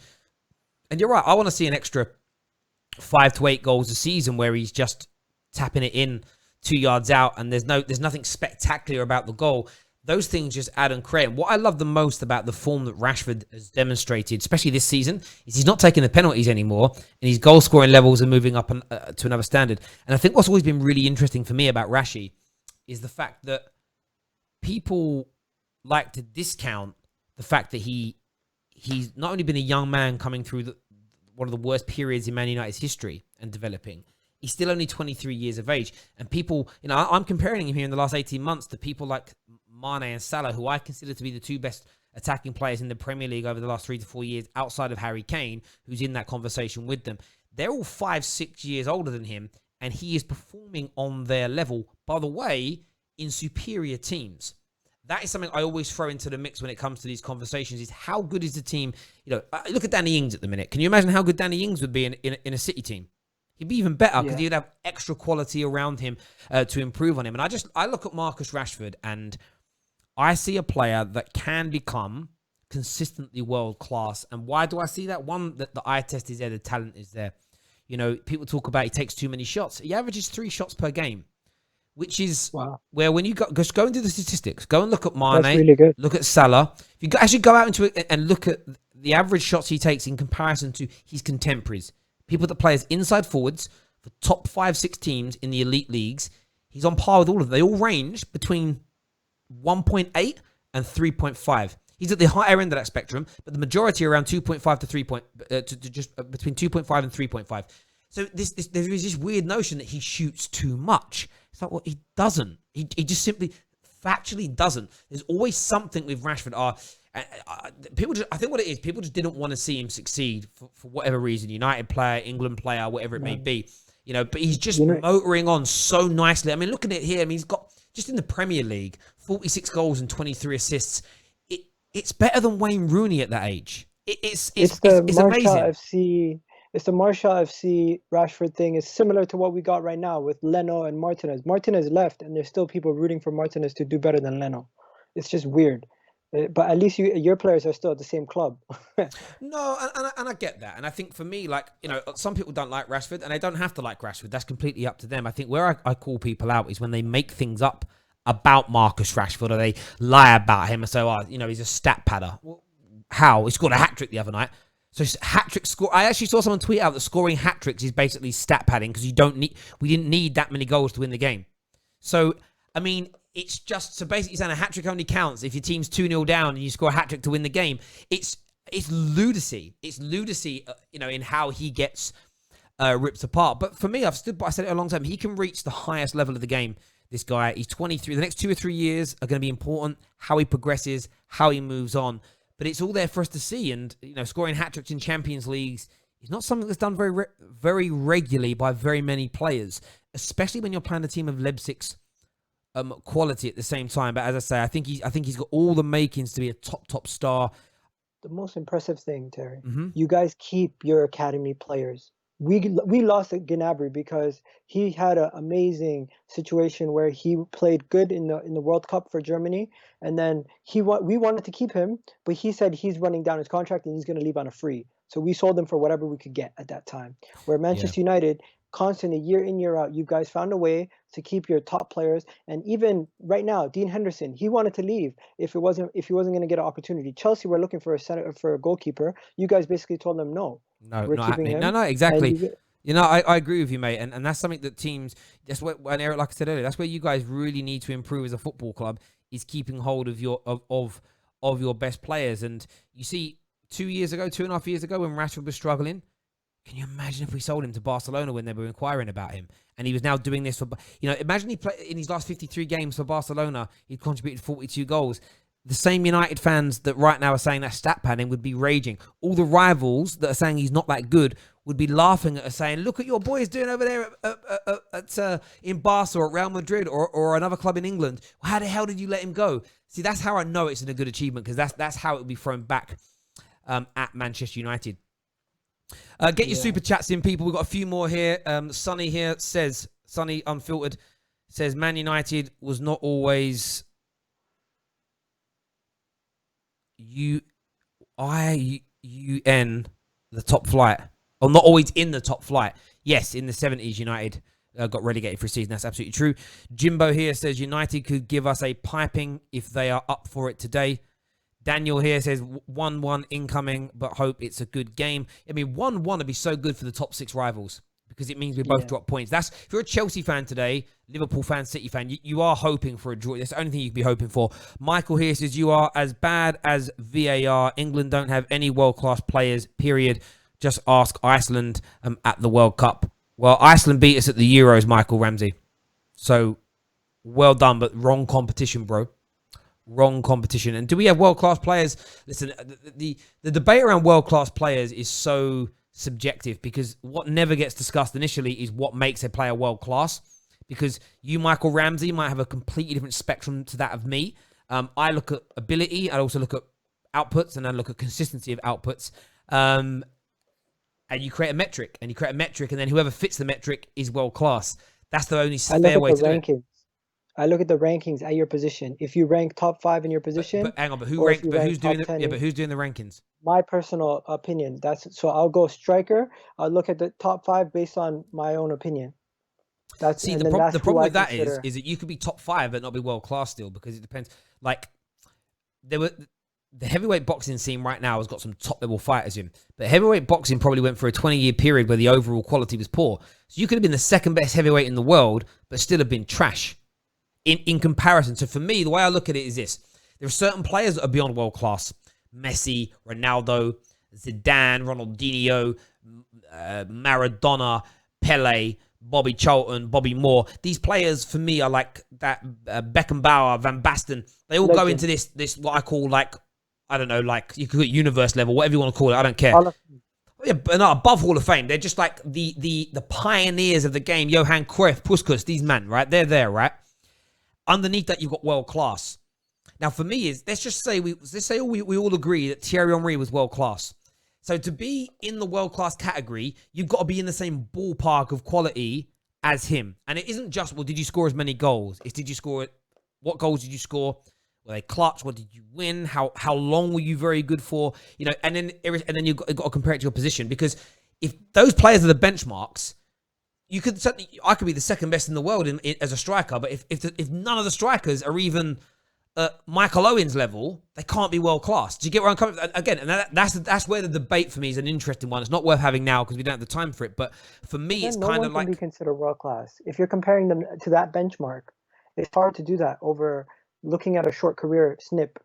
And you're right. I want to see an extra 5 to 8 goals a season where he's just tapping it in 2 yards out, and there's nothing spectacular about the goal. Those things just add and create. And what I love the most about the form that Rashford has demonstrated, especially this season, is he's not taking the penalties anymore, and his goal-scoring levels are moving up to another standard. And I think what's always been really interesting for me about Rashi is the fact that people like to discount the fact that he's not only been a young man coming through one of the worst periods in Man United's history and developing. He's still only 23 years of age. And people, I'm comparing him here in the last 18 months to people like Mane and Salah, who I consider to be the 2 best attacking players in the Premier League over the last 3 to 4 years, outside of Harry Kane, who's in that conversation with them. They're all 5-6 years older than him, and he is performing on their level, by the way, in superior teams. That is something I always throw into the mix when it comes to these conversations, is how good is the team? Look at Danny Ings at the minute. Can you imagine how good Danny Ings would be in a City team? He'd be even better because he'd have extra quality around him to improve on him. And I look at Marcus Rashford, and I see a player that can become consistently world-class. And why do I see that? One, that the eye test is there, the talent is there. People talk about he takes too many shots. He averages 3 shots per game, which is where when you just go into the statistics, go and look at Mane,
really good.
Look at Salah. If you actually go out into it and look at the average shots he takes in comparison to his contemporaries, people that play as inside forwards for top 5-6 teams in the elite leagues, he's on par with all of them. They all range between 1.8 and 3.5. He's at the higher end of that spectrum, but the majority are around 2.5 to 3. Just between 2.5 and 3.5. So there is this weird notion that he shoots too much. It's like, well, he doesn't. He just simply, factually doesn't. There's always something with Rashford. I think what it is, people just didn't want to see him succeed for whatever reason. United player, England player, whatever it may be. But he's just motoring on so nicely. I mean, look at it here. I mean, he's got, just in the Premier League, 46 goals and 23 assists. It's better than Wayne Rooney at that age. It's amazing.
It's the Martial FC Rashford thing. It's similar to what we got right now with Leno and Martinez. Martinez left, and there's still people rooting for Martinez to do better than Leno. It's just weird. But at least your players are still at the same club.
No, and I get that. And I think for me, some people don't like Rashford, and they don't have to like Rashford. That's completely up to them. I think where I call people out is when they make things up about Marcus Rashford, or they lie about him and say, he's a stat padder. Well, how? He scored a hat-trick the other night. So hat-trick score. I actually saw someone tweet out that scoring hat-tricks is basically stat padding because we didn't need that many goals to win the game. So, I mean, it's just, so basically saying a hat-trick only counts if your team's 2-0 down and you score a hat-trick to win the game. It's lunacy. It's lunacy, in how he gets ripped apart. But for me, I said it a long time. He can reach the highest level of the game. This guy, he's 23. The next 2 or 3 years are going to be important. How he progresses, how he moves on. But it's all there for us to see. And, scoring hat-tricks in Champions Leagues is not something that's done very, very regularly by very many players, especially when you're playing a team of Leipzig's quality at the same time. But as I say, I think he's got all the makings to be a top star.
The most impressive thing, Terry, you guys keep your academy players. We lost at Gnabry because he had an amazing situation where he played good in the World Cup for Germany, and then we wanted to keep him, but he said he's running down his contract and he's going to leave on a free. So we sold him for whatever we could get at that time. Where Manchester United, constantly year in year out, you guys found a way to keep your top players. And even right now, Dean Henderson, he wanted to leave if he wasn't going to get an opportunity. Chelsea were looking for a goalkeeper. You guys basically told them no.
No, we're keeping him. No, exactly. I agree with you, mate. And that's something that teams, that's what, and Eric, like I said earlier, that's where you guys really need to improve as a football club, is keeping hold of your best players. And you see, 2.5 years ago, when Rashford was struggling, can you imagine if we sold him to Barcelona when they were inquiring about him? And he was now doing this for, imagine he played in his last 53 games for Barcelona, he'd contributed 42 goals. The same United fans that right now are saying that stat padding would be raging. All the rivals that are saying he's not that good would be laughing at us saying, look at your boys doing over there in Barca or at Real Madrid or another club in England. How the hell did you let him go? See, that's how I know it's a good achievement, because that's how it would be thrown back at Manchester United. Get your super chats in, people. We've got a few more here. Sonny here says, Sonny Unfiltered says, Man United was not always the top flight. Or not always in the top flight. Yes, in the 70s, United got relegated for a season. That's absolutely true. Jimbo here says United could give us a piping if they are up for it today. Daniel here says 1-1 incoming, but hope it's a good game. I mean, 1-1 would be so good for the top 6 rivals, because it means we both drop points. That's, if you're a Chelsea fan today, Liverpool fan, City fan, you are hoping for a draw. That's the only thing you can be hoping for. Michael here says, you are as bad as VAR. England don't have any world-class players, period. Just ask Iceland at the World Cup. Well, Iceland beat us at the Euros, Michael Ramsey. So, well done, but wrong competition, bro. Wrong competition. And do we have world-class players? Listen, the debate around world-class players is so subjective, because what never gets discussed initially is what makes a player world-class. Because you, Michael Ramsey, might have a completely different spectrum to that of me. I look at ability. I also look at outputs, and I look at consistency of outputs. And you create a metric, and then whoever fits the metric is world class. That's the only fair way to do it.
I look at the rankings at your position. If you rank top 5 in your position,
but hang on, but who's doing the rankings? My
personal opinion. So I'll go striker. I'll look at the top 5 based on my own opinion.
The problem with that is that you could be top 5 but not be world class still, because it depends. Like the heavyweight boxing scene right now has got some top-level fighters in. But heavyweight boxing probably went for a 20-year period where the overall quality was poor. So you could have been the second best heavyweight in the world, but still have been trash in comparison. So for me, the way I look at it is this. There are certain players that are beyond world-class. Messi, Ronaldo, Zidane, Ronaldinho, Maradona, Pele, Bobby Charlton, Bobby Moore. These players, for me, are like that Beckenbauer, Van Basten. They all go into this what I call, like, I don't know, like, you could call it universe level, whatever you want to call it. I don't care. Yeah, but not above Hall of Fame. They're just like the pioneers of the game. Johan Cruyff, Puskas, these men, right? They're there, right? Underneath that, you've got world class. Now, for me, let's say we all agree that Thierry Henry was world class. So to be in the world class category, you've got to be in the same ballpark of quality as him. And it isn't just, well, did you score as many goals? It's what goals did you score? Were they clutch? What did you win? How long were you very good for? You know, and then you've got to compare it to your position, because if those players are the benchmarks, I could be the second best in the world as a striker, but if none of the strikers are even Michael Owen's level, they can't be world class. Do you get where I'm coming from? Again, and that's where the debate for me is an interesting one. It's not worth having now because we don't have the time for it. But for me, it's kind of like,
can be considered world class if you're comparing them to that benchmark. It's hard to do that over looking at a short career snip.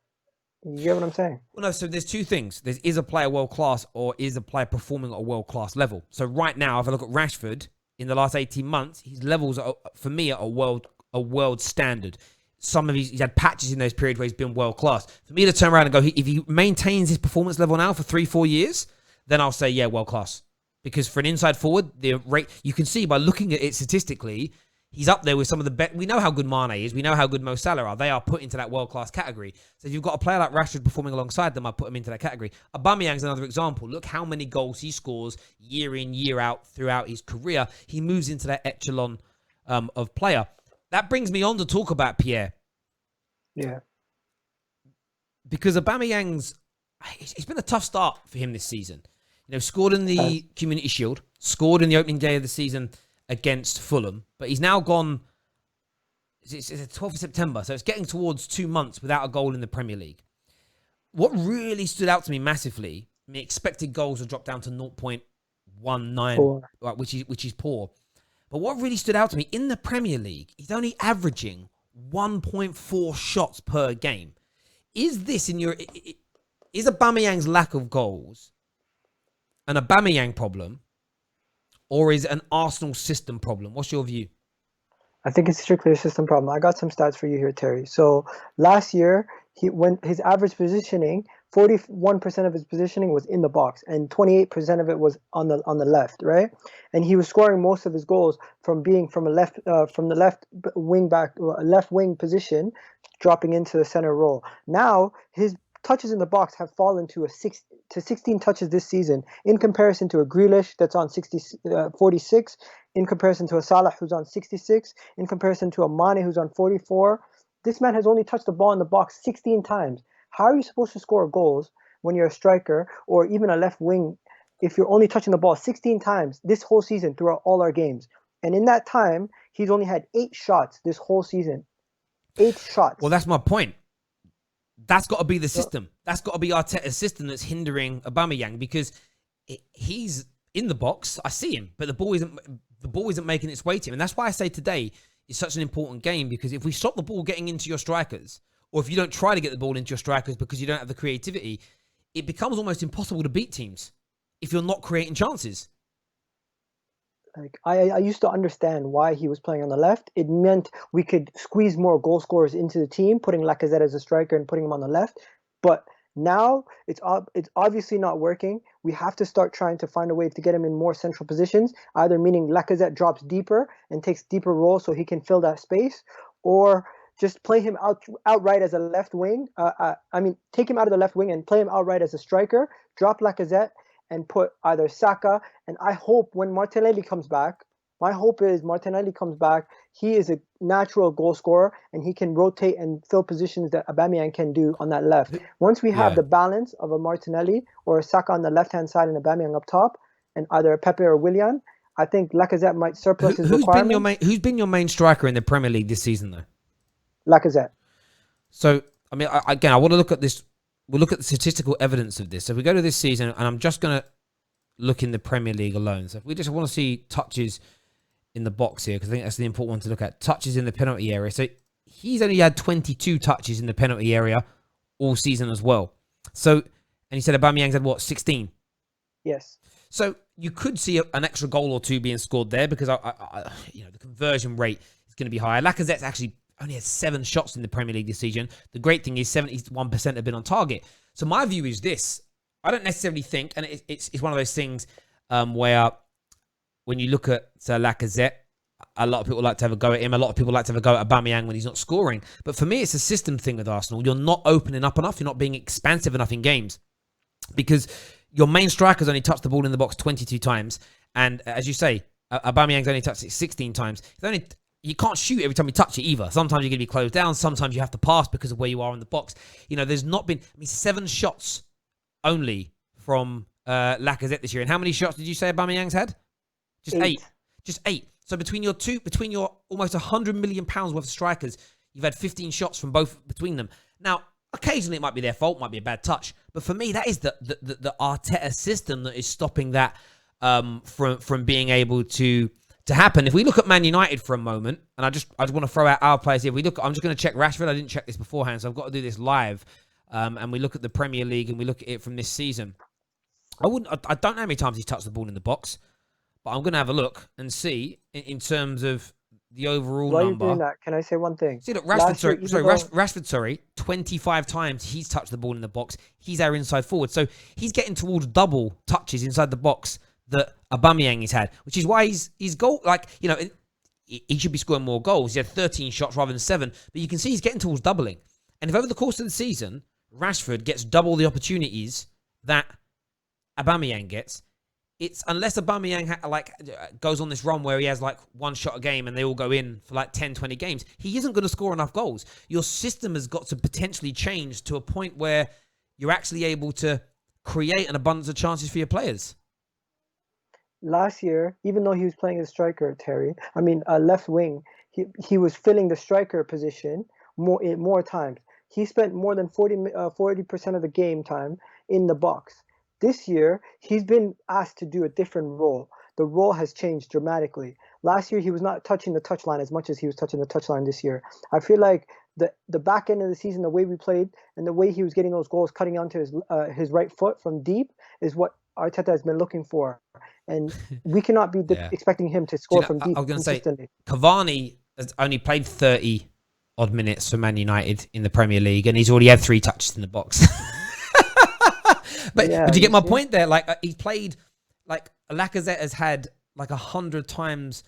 You get what I'm saying?
Well, no, so there's two things. Is a player world class, or is a player performing at a world class level? So right now, if I look at Rashford, in the last 18 months, his levels are, for me, are a world standard. He's had patches in those periods where he's been world class. For me to turn around and go, if he maintains his performance level now for 3-4 years, then I'll say, yeah, world class. Because for an inside forward, the rate, you can see by looking at it statistically, he's up there with some of the best. We know how good Mane is. We know how good Mo Salah are. They are put into that world-class category. So if you've got a player like Rashford performing alongside them, I put him into that category. Aubameyang's another example. Look how many goals he scores year in, year out throughout his career. He moves into that echelon of player. That brings me on to talk about Pierre.
Yeah.
Because Aubameyang's, it's been a tough start for him this season. You know, scored in the Community Shield, scored in the opening day of the season against Fulham, but he's now gone, it's the 12th of September, so it's getting towards 2 months without a goal in the Premier League. What really stood out to me massively, I mean, expected goals have dropped down to 0.19, right, which is poor. But what really stood out to me, in the Premier League, he's only averaging 1.4 shots per game. Is Aubameyang's lack of goals an Aubameyang problem, or is it an Arsenal system problem? What's your view?
I think it's strictly a system problem. I got some stats for you here, Terry. So last year, when his average positioning 41% of his positioning was in the box, and 28% of it was on the left, right? And he was scoring most of his goals from being from the left wing position, dropping into the center role. Now his touches in the box have fallen to 16 touches this season, in comparison to a Grealish that's on 46, in comparison to a Salah who's on 66, in comparison to a Mane who's on 44. This man has only touched the ball in the box 16 times. How are you supposed to score goals when you're a striker or even a left wing if you're only touching the ball 16 times this whole season throughout all our games? And in that time, he's only had 8 shots this whole season. 8 shots.
Well, that's my point. That's got to be the system. That's got to be Arteta's system that's hindering Aubameyang, because he's in the box. I see him, but the ball isn't making its way to him. And that's why I say today is such an important game, because if we stop the ball getting into your strikers, or if you don't try to get the ball into your strikers because you don't have the creativity, it becomes almost impossible to beat teams if you're not creating chances.
Like I used to understand why he was playing on the left. It meant we could squeeze more goal scorers into the team, putting Lacazette as a striker and putting him on the left. But now it's obviously not working. We have to start trying to find a way to get him in more central positions, either meaning Lacazette drops deeper and takes deeper roles so he can fill that space, or just play him outright as a left wing. Take him out of the left wing and play him outright as a striker, drop Lacazette, and put either Saka, and I hope when Martinelli comes back, my hope is Martinelli comes back, he is a natural goal scorer, and he can rotate and fill positions that Aubameyang can do on that left. Once we have the balance of a Martinelli or a Saka on the left-hand side and Aubameyang up top, and either a Pepe or Willian, I think Lacazette might surplus his requirements.
Who's been your main striker in the Premier League this season, though?
Lacazette.
So, I mean, I want to look at this. We'll look at the statistical evidence of this. So if we go to this season, and I'm just going to look in the Premier League alone. So if we just want to see touches in the box here, because I think that's the important one to look at. Touches in the penalty area. So he's only had 22 touches in the penalty area all season as well. So, and he said Aubameyang's had what, 16?
Yes.
So you could see an extra goal or two being scored there, because the conversion rate is going to be higher. Lacazette's actually only had 7 shots in the Premier League this season. The great thing is 71% have been on target. So my view is this. I don't necessarily think, and it's one of those things where when you look at Lacazette, a lot of people like to have a go at him. A lot of people like to have a go at Aubameyang when he's not scoring. But for me, it's a system thing with Arsenal. You're not opening up enough. You're not being expansive enough in games, because your main striker's only touched the ball in the box 22 times. And as you say, Aubameyang's only touched it 16 times. You can't shoot every time you touch it either. Sometimes you're going to be closed down. Sometimes you have to pass because of where you are in the box. There's not been, 7 shots only from Lacazette this year. And how many shots did you say Aubameyang's had? Just 8. Just 8. So between your almost £100 million worth of strikers, you've had 15 shots from both between them. Now, occasionally it might be their fault, might be a bad touch. But for me, that is the Arteta system that is stopping that from being able to happen. If we look at Man United for a moment, and I just want to throw out our players here. I'm just going to check Rashford. I didn't check this beforehand, so I've got to do this live. And we look at the Premier League and we look at it from this season. I don't know how many times he's touched the ball in the box, but I'm going to have a look and see in terms of the overall
While
number.
While you're doing that, can I say one thing?
See, look, Rashford, 25 times he's touched the ball in the box. He's our inside forward, so he's getting towards double touches inside the box that Aubameyang has had, which is why he's goal, he should be scoring more goals. He had 13 shots rather than 7, but you can see he's getting towards doubling. And if over the course of the season, Rashford gets double the opportunities that Aubameyang gets, it's unless Aubameyang goes on this run where he has 1 shot a game and they all go in for 10, 20 games, he isn't going to score enough goals. Your system has got to potentially change to a point where you're actually able to create an abundance of chances for your players.
Last year, even though he was playing as striker, left wing, he was filling the striker position more times. He spent more than 40% of the game time in the box. This year, he's been asked to do a different role. The role has changed dramatically. Last year, he was not touching the touchline as much as he was touching the touchline this year. I feel like the back end of the season, the way we played and the way he was getting those goals, cutting onto his right foot from deep, is what Arteta has been looking for. And we cannot be expecting him to score from deep consistently.
Cavani has only played 30-odd minutes for Man United in the Premier League, and he's already had 3 touches in the box.
Yeah,
But you get
you
my
see?
point there. Like he's played, like Lacazette has had like 100 times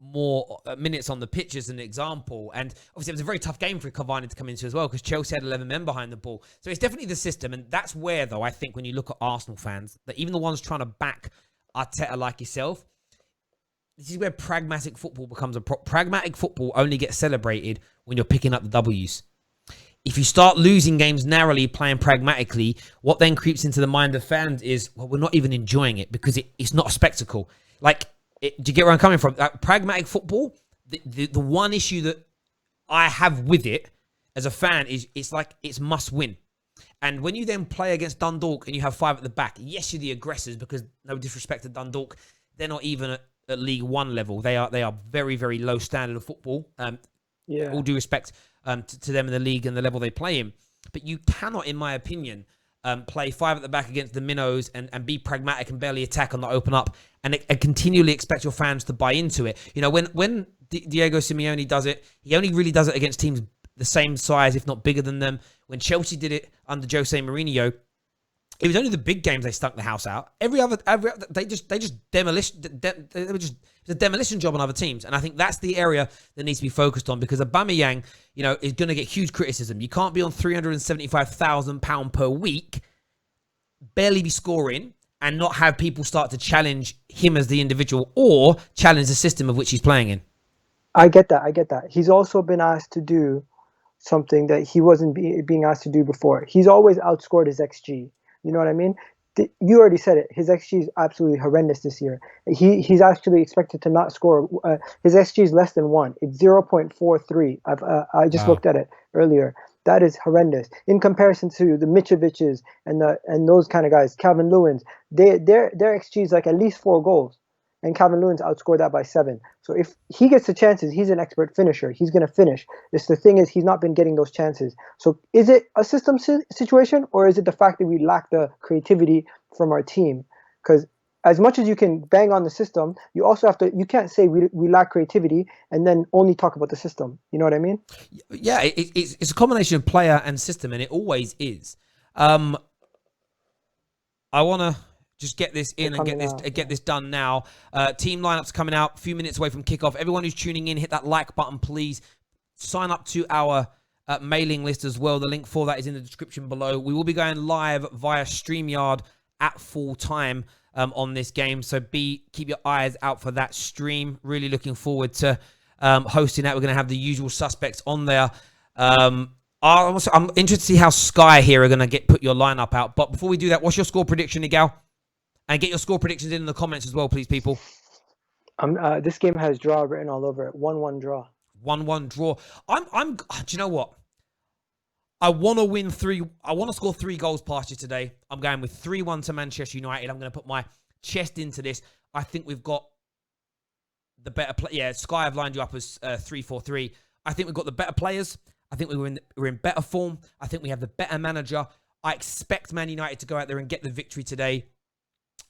more minutes on the pitch as an example. And obviously it was a very tough game for Cavani to come into as well because Chelsea had 11 men behind the ball. So it's definitely the system. And that's where, though, I think when you look at Arsenal fans, that even the ones trying to back Arteta like yourself, this is where pragmatic football becomes pragmatic football only gets celebrated when you're picking up the W's. If you start losing games narrowly, playing pragmatically, what then creeps into the mind of fans is, well, we're not even enjoying it because it's not a spectacle. Like, do you get where I'm coming from? Like, pragmatic football, the one issue that I have with it as a fan is it's must win. And when you then play against Dundalk and you have 5 at the back, yes, you're the aggressors because no disrespect to Dundalk, they're not even at League One level. They are very, very low standard of football. All
Yeah.
due respect to them in the league and the level they play in. But you cannot, in my opinion, play 5 at the back against the minnows and be pragmatic and barely attack and not open up and continually expect your fans to buy into it. You know, when Diego Simeone does it, he only really does it against teams the same size, if not bigger than them. When Chelsea did it under Jose Mourinho, it was only the big games they stunk the house out. Every other they just demolition. They were just it's a demolition job on other teams, and I think that's the area that needs to be focused on because Aubameyang, you know, is going to get huge criticism. You can't be on £375,000 per week, barely be scoring, and not have people start to challenge him as the individual or challenge the system of which he's playing in.
I get that. I get that. He's also been asked to do something that he wasn't being asked to do before. He's always outscored his XG. You know what I mean? You already said it. His XG is absolutely horrendous this year. He's actually expected to not score. His XG is less than 1. It's 0.43. I just
Wow.
looked at it earlier. That is horrendous in comparison to the Mitroviches and those kind of guys. Calvin Lewins, their XG is like at least 4 goals, and Calvin Lewins outscored that by 7. So if he gets the chances, he's an expert finisher. He's going to finish. The thing is, he's not been getting those chances. So is it a system situation, or is it the fact that we lack the creativity from our team? Because as much as you can bang on the system, you also have to. You can't say we lack creativity and then only talk about the system. You know what I mean?
Yeah, it's a combination of player and system, and it always is. I want to just get this
They're
in and
coming out.
get
Yeah.
this done now. Team lineups coming out. A few minutes away from kickoff. Everyone who's tuning in, hit that like button, please. Sign up to our mailing list as well. The link for that is in the description below. We will be going live via StreamYard at full time on this game. So keep your eyes out for that stream. Really looking forward to hosting that. We're going to have the usual suspects on there. I'm interested to see how Sky here are going to put your lineup out. But before we do that, what's your score prediction, Miguel? And get your score predictions in the comments as well, please, people.
This game has draw written all over it. 1-1 draw.
1-1 draw. Do you know what? I want to win 3. I want to score 3 goals past you today. I'm going with 3-1 to Manchester United. I'm going to put my chest into this. I think we've got the better play. Yeah, Sky have lined you up as 3-4-3. I think we've got the better players. I think we're in better form. I think we have the better manager. I expect Man United to go out there and get the victory today.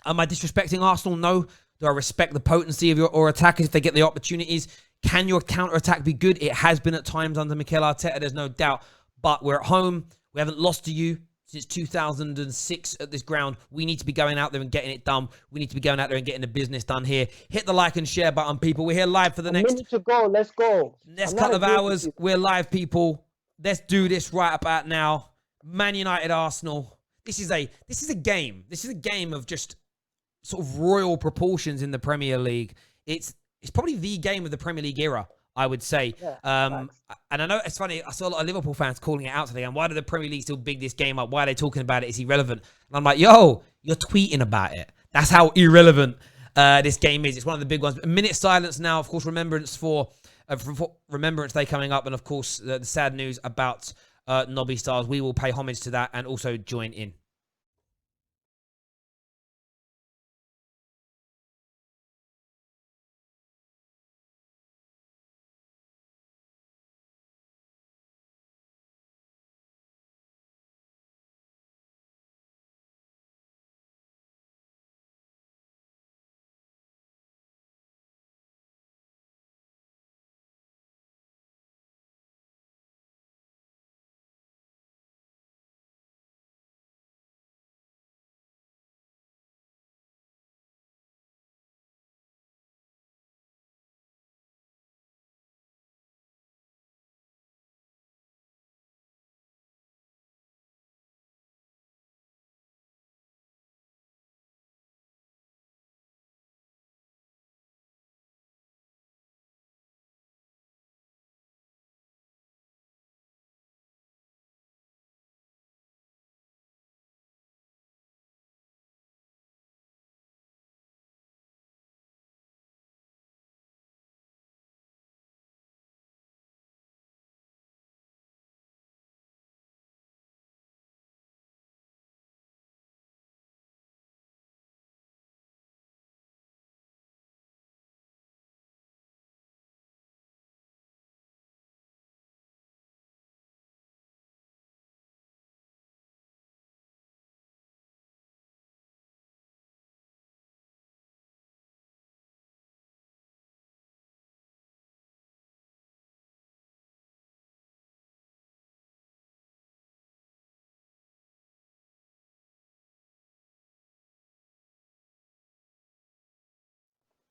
Am I disrespecting Arsenal? No. Do I respect the potency of your attackers if they get the opportunities? Can your counter-attack be good? It has been at times under Mikel Arteta, there's no doubt. But we're at home. We haven't lost to you since 2006 at this ground. We need to be going out there and getting it done. We need to be going out there and getting the business done here. Hit the like and share button, people. We're here live for the
A
next
minute to go. Let's go.
next
I'm not
couple of
agreeing with
hours.
you.
We're live, people. Let's do this right about now. Man United, Arsenal. This is a game. This is a game of just sort of royal proportions in the Premier League. It's probably the game of the Premier League era, I would say.
Yeah,
And
facts.
I know it's funny. I saw a lot of Liverpool fans calling it out today. And why did the Premier League still big this game up? Why are they talking about it? It's irrelevant. And I'm like, yo, you're tweeting about it. That's how irrelevant this game is. It's one of the big ones. A minute silence now. Of course, Remembrance Remembrance Day coming up. And of course, the sad news about Nobby Stars. We will pay homage to that and also join in.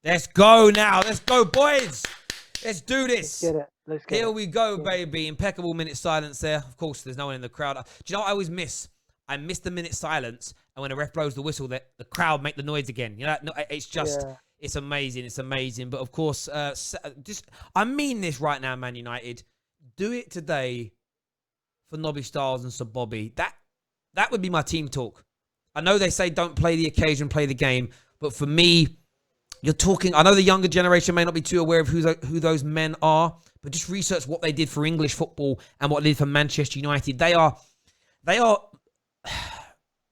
Let's go now. Let's go, boys. Let's do this.
Let's get it. Let's get
Here
it.
we go, baby. Impeccable minute silence there. Of course, there's no one in the crowd. Do you know what I always miss? I miss the minute silence, and when the ref blows the whistle, the crowd make the noise again. You know, it's just, it's amazing. It's amazing. But of course, I mean this right now, Man United. Do it today for Nobby Styles and Sir Bobby. That would be my team talk. I know they say don't play the occasion, play the game. But for me, you're talking, I know the younger generation may not be too aware of who those men are, but just research what they did for English football and what they did for Manchester United. They are,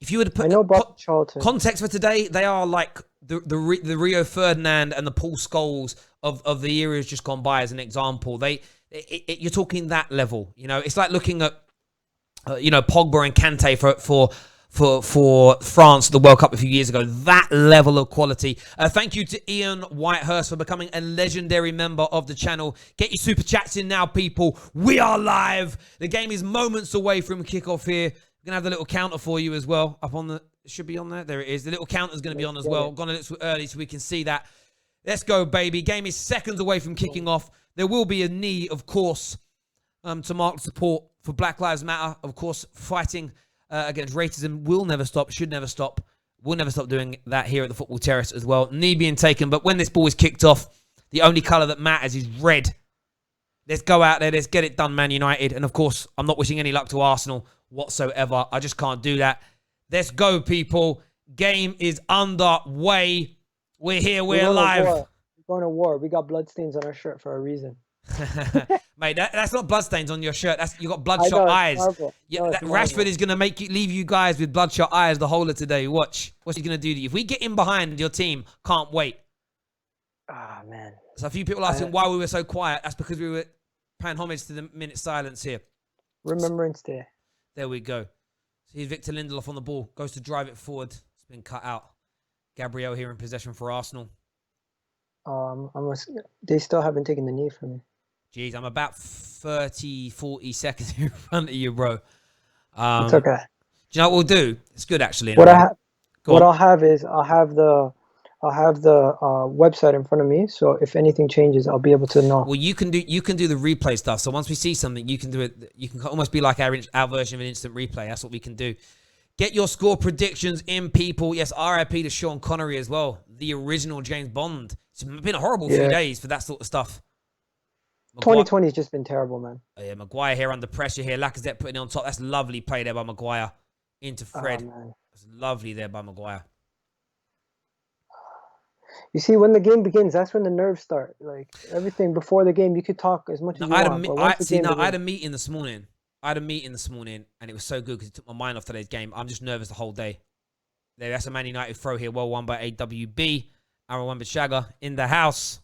if you were to put context for today, they are like the Rio Ferdinand and the Paul Scholes of the eras just gone by as an example. You're talking that level. You know, it's like looking at, Pogba and Kante for France, the World Cup a few years ago. That level of quality. Thank you to Ian Whitehurst for becoming a legendary member of the channel. Get your super chats in now, people. We are live. The game is moments away from kickoff here. We're going to have the little counter for you as well. Up on it should be on there. There it is. The little counter is going to be on as well. Gone a little early so we can see that. Let's go, baby. Game is seconds away from kicking off. There will be a knee, of course, to mark support for Black Lives Matter. Of course, fighting against racism will never stop, should never stop. We'll never stop doing that here at the Football Terrace as well. Knee being taken, but when this ball is kicked off, the only colour that matters is red. Let's go out there. Let's get it done, Man United. And, of course, I'm not wishing any luck to Arsenal whatsoever. I just can't do that. Let's go, people. Game is underway. We're here. We're live.
We're going to war. We got bloodstains on our shirt for a reason.
Mate, that's not bloodstains on your shirt. You got bloodshot eyes. Rashford is going to leave you guys with bloodshot eyes the whole of today. Watch. What's he going to do to you? If we get in behind your team, can't wait.
Ah, man.
So a few people asking why we were so quiet. That's because we were paying homage to the minute silence here.
Remembrance Day.
There we go. So here's Victor Lindelof on the ball. Goes to drive it forward. It's been cut out. Gabriel here in possession for Arsenal.
They still haven't taken the knee from me.
Jeez, I'm about 30, 40 seconds in front of you, bro.
It's okay.
Do you know what we'll do? It's good, actually.
I'll have the website in front of me, so if anything changes, I'll be able to know.
Well, you can do the replay stuff. So once we see something, you can do it. You can almost be like our version of an instant replay. That's what we can do. Get your score predictions in, people. Yes, RIP to Sean Connery as well, the original James Bond. It's been a horrible few days for that sort of stuff.
2020 has just been terrible, man.
Oh, yeah, Maguire here under pressure here. Lacazette putting it on top. That's lovely play there by Maguire. Into Fred. That's lovely there by Maguire.
You see, when the game begins, that's when the nerves start. Like, everything before the game, you could talk as much as you want.
I had a meeting this morning. And it was so good because it took my mind off today's game. I'm just nervous the whole day. That's a Man United throw here. Well won by AWB. Aaron Wan-Bissaka in the house.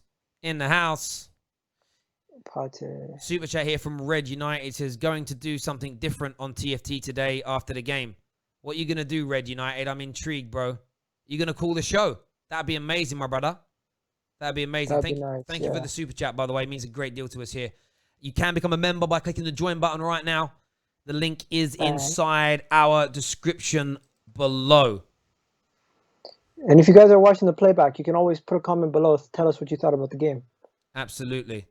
Partey.
Super chat here from Red United says, going to do something different on TFT today after the game. What are you going to do, Red United? I'm intrigued, bro. You going to call the show? That'd be amazing, my brother. That'd be amazing. Thank you for the super chat, by the way. It means a great deal to us here. You can become a member by clicking the join button right now. The link is inside our description below.
And if you guys are watching the playback, you can always put a comment below to tell us what you thought about the game.
Absolutely.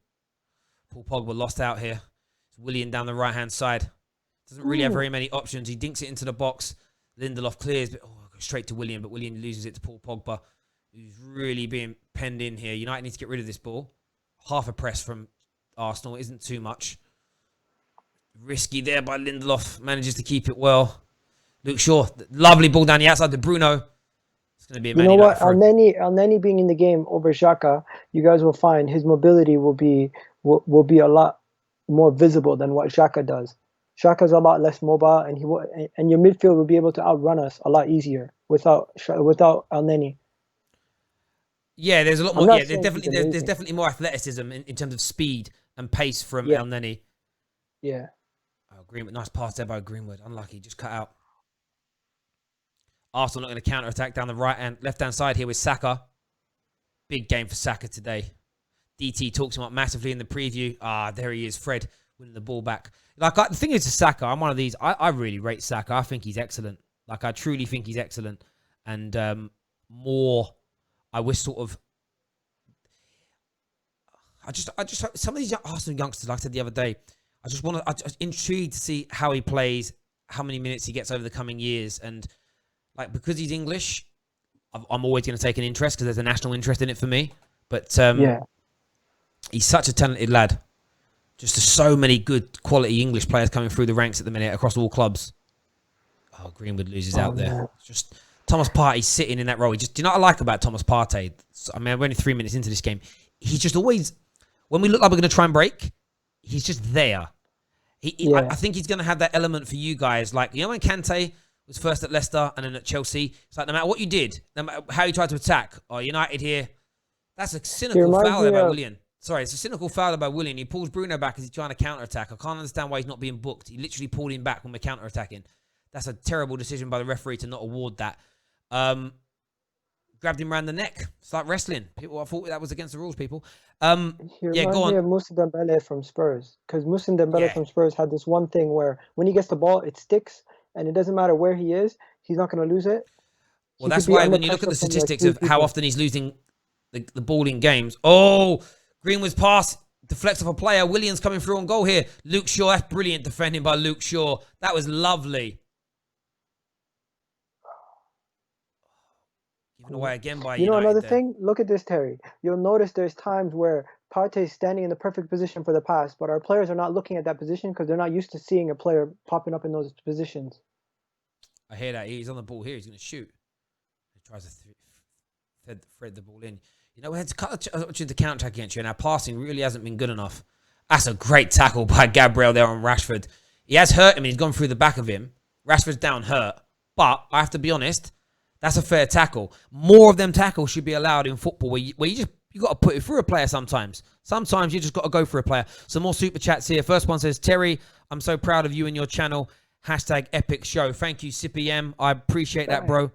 Paul Pogba lost out here. It's Willian down the right-hand side. Doesn't really have very many options. He dinks it into the box. Lindelof clears, but goes straight to Willian, but Willian loses it to Paul Pogba, who's really being penned in here. United needs to get rid of this ball. Half a press from Arsenal isn't too much. Risky there by Lindelof. Manages to keep it well. Luke Shaw, lovely ball down the outside to Bruno. It's going to be a Man United throw.
Elneny being in the game over Xhaka, you guys will find his mobility will be a lot more visible than what Xhaka does. Xhaka's a lot less mobile, and your midfield will be able to outrun us a lot easier without Elneny.
Yeah, there's a lot more. Yeah, there's definitely more athleticism in terms of speed and pace from Elneny.
Yeah.
Oh, Greenwood, nice pass there by Greenwood. Unlucky, just cut out. Arsenal not going to counter-attack down the left-hand side here with Saka. Big game for Saka today. DT talks him up massively in the preview. There he is, Fred, winning the ball back. The thing is to Saka, I'm one of these. I really rate Saka. I think he's excellent. I truly think he's excellent. And I wish sort of some of these Arsenal youngsters, like I said the other day, I'm just intrigued to see how he plays, how many minutes he gets over the coming years. And like, because he's English, I'm always going to take an interest because there's a national interest in it for me. But
Yeah.
he's such a talented lad. Just so many good quality English players coming through the ranks at the minute across all clubs. Oh, Greenwood loses out there.
Man.
Just Thomas Partey sitting in that role. Do you know what I like about Thomas Partey? I mean, we're only 3 minutes into this game. He's just always, when we look like we're going to try and break, he's just there. I think he's going to have that element for you guys. Like, you know when Kante was first at Leicester and then at Chelsea? It's like, no matter what you did, no matter how you tried to attack, or United here, that's a cynical foul there by Willian. Sorry, it's a cynical foul by Willian. He pulls Bruno back as he's trying to counter-attack. I can't understand why he's not being booked. He literally pulled him back when we're counter-attacking. That's a terrible decision by the referee to not award that. Grabbed him around the neck. It's like wrestling. People, I thought that was against the rules, people.
He reminds me of Moussa Dembele from Spurs. Because Moussa Dembele from Spurs had this one thing where when he gets the ball, it sticks. And it doesn't matter where he is. He's not going to lose it.
Well, that's why when you look at the statistics of how often he's losing the ball in games. Oh, Greenwood's pass deflects off a player. Williams coming through on goal here. Luke Shaw, that's brilliant defending by Luke Shaw. That was lovely. Given away again by
You know
United
another
there.
thing? Look at this, Terry. You'll notice there's times where Partey's standing in the perfect position for the pass, but our players are not looking at that position because they're not used to seeing a player popping up in those positions.
I hear that. He's on the ball here. He's going to shoot. He tries to thread the ball in. You know, we had to counter against you, and our passing really hasn't been good enough. That's a great tackle by Gabriel there on Rashford. He has hurt him, and he's gone through the back of him. Rashford's down hurt. But I have to be honest, that's a fair tackle. More of them tackles should be allowed in football where you got to put it through a player sometimes. Sometimes you just got to go for a player. Some more super chats here. First one says, Terry, I'm so proud of you and your channel. Hashtag epic show. Thank you, CPM. I appreciate that, bro.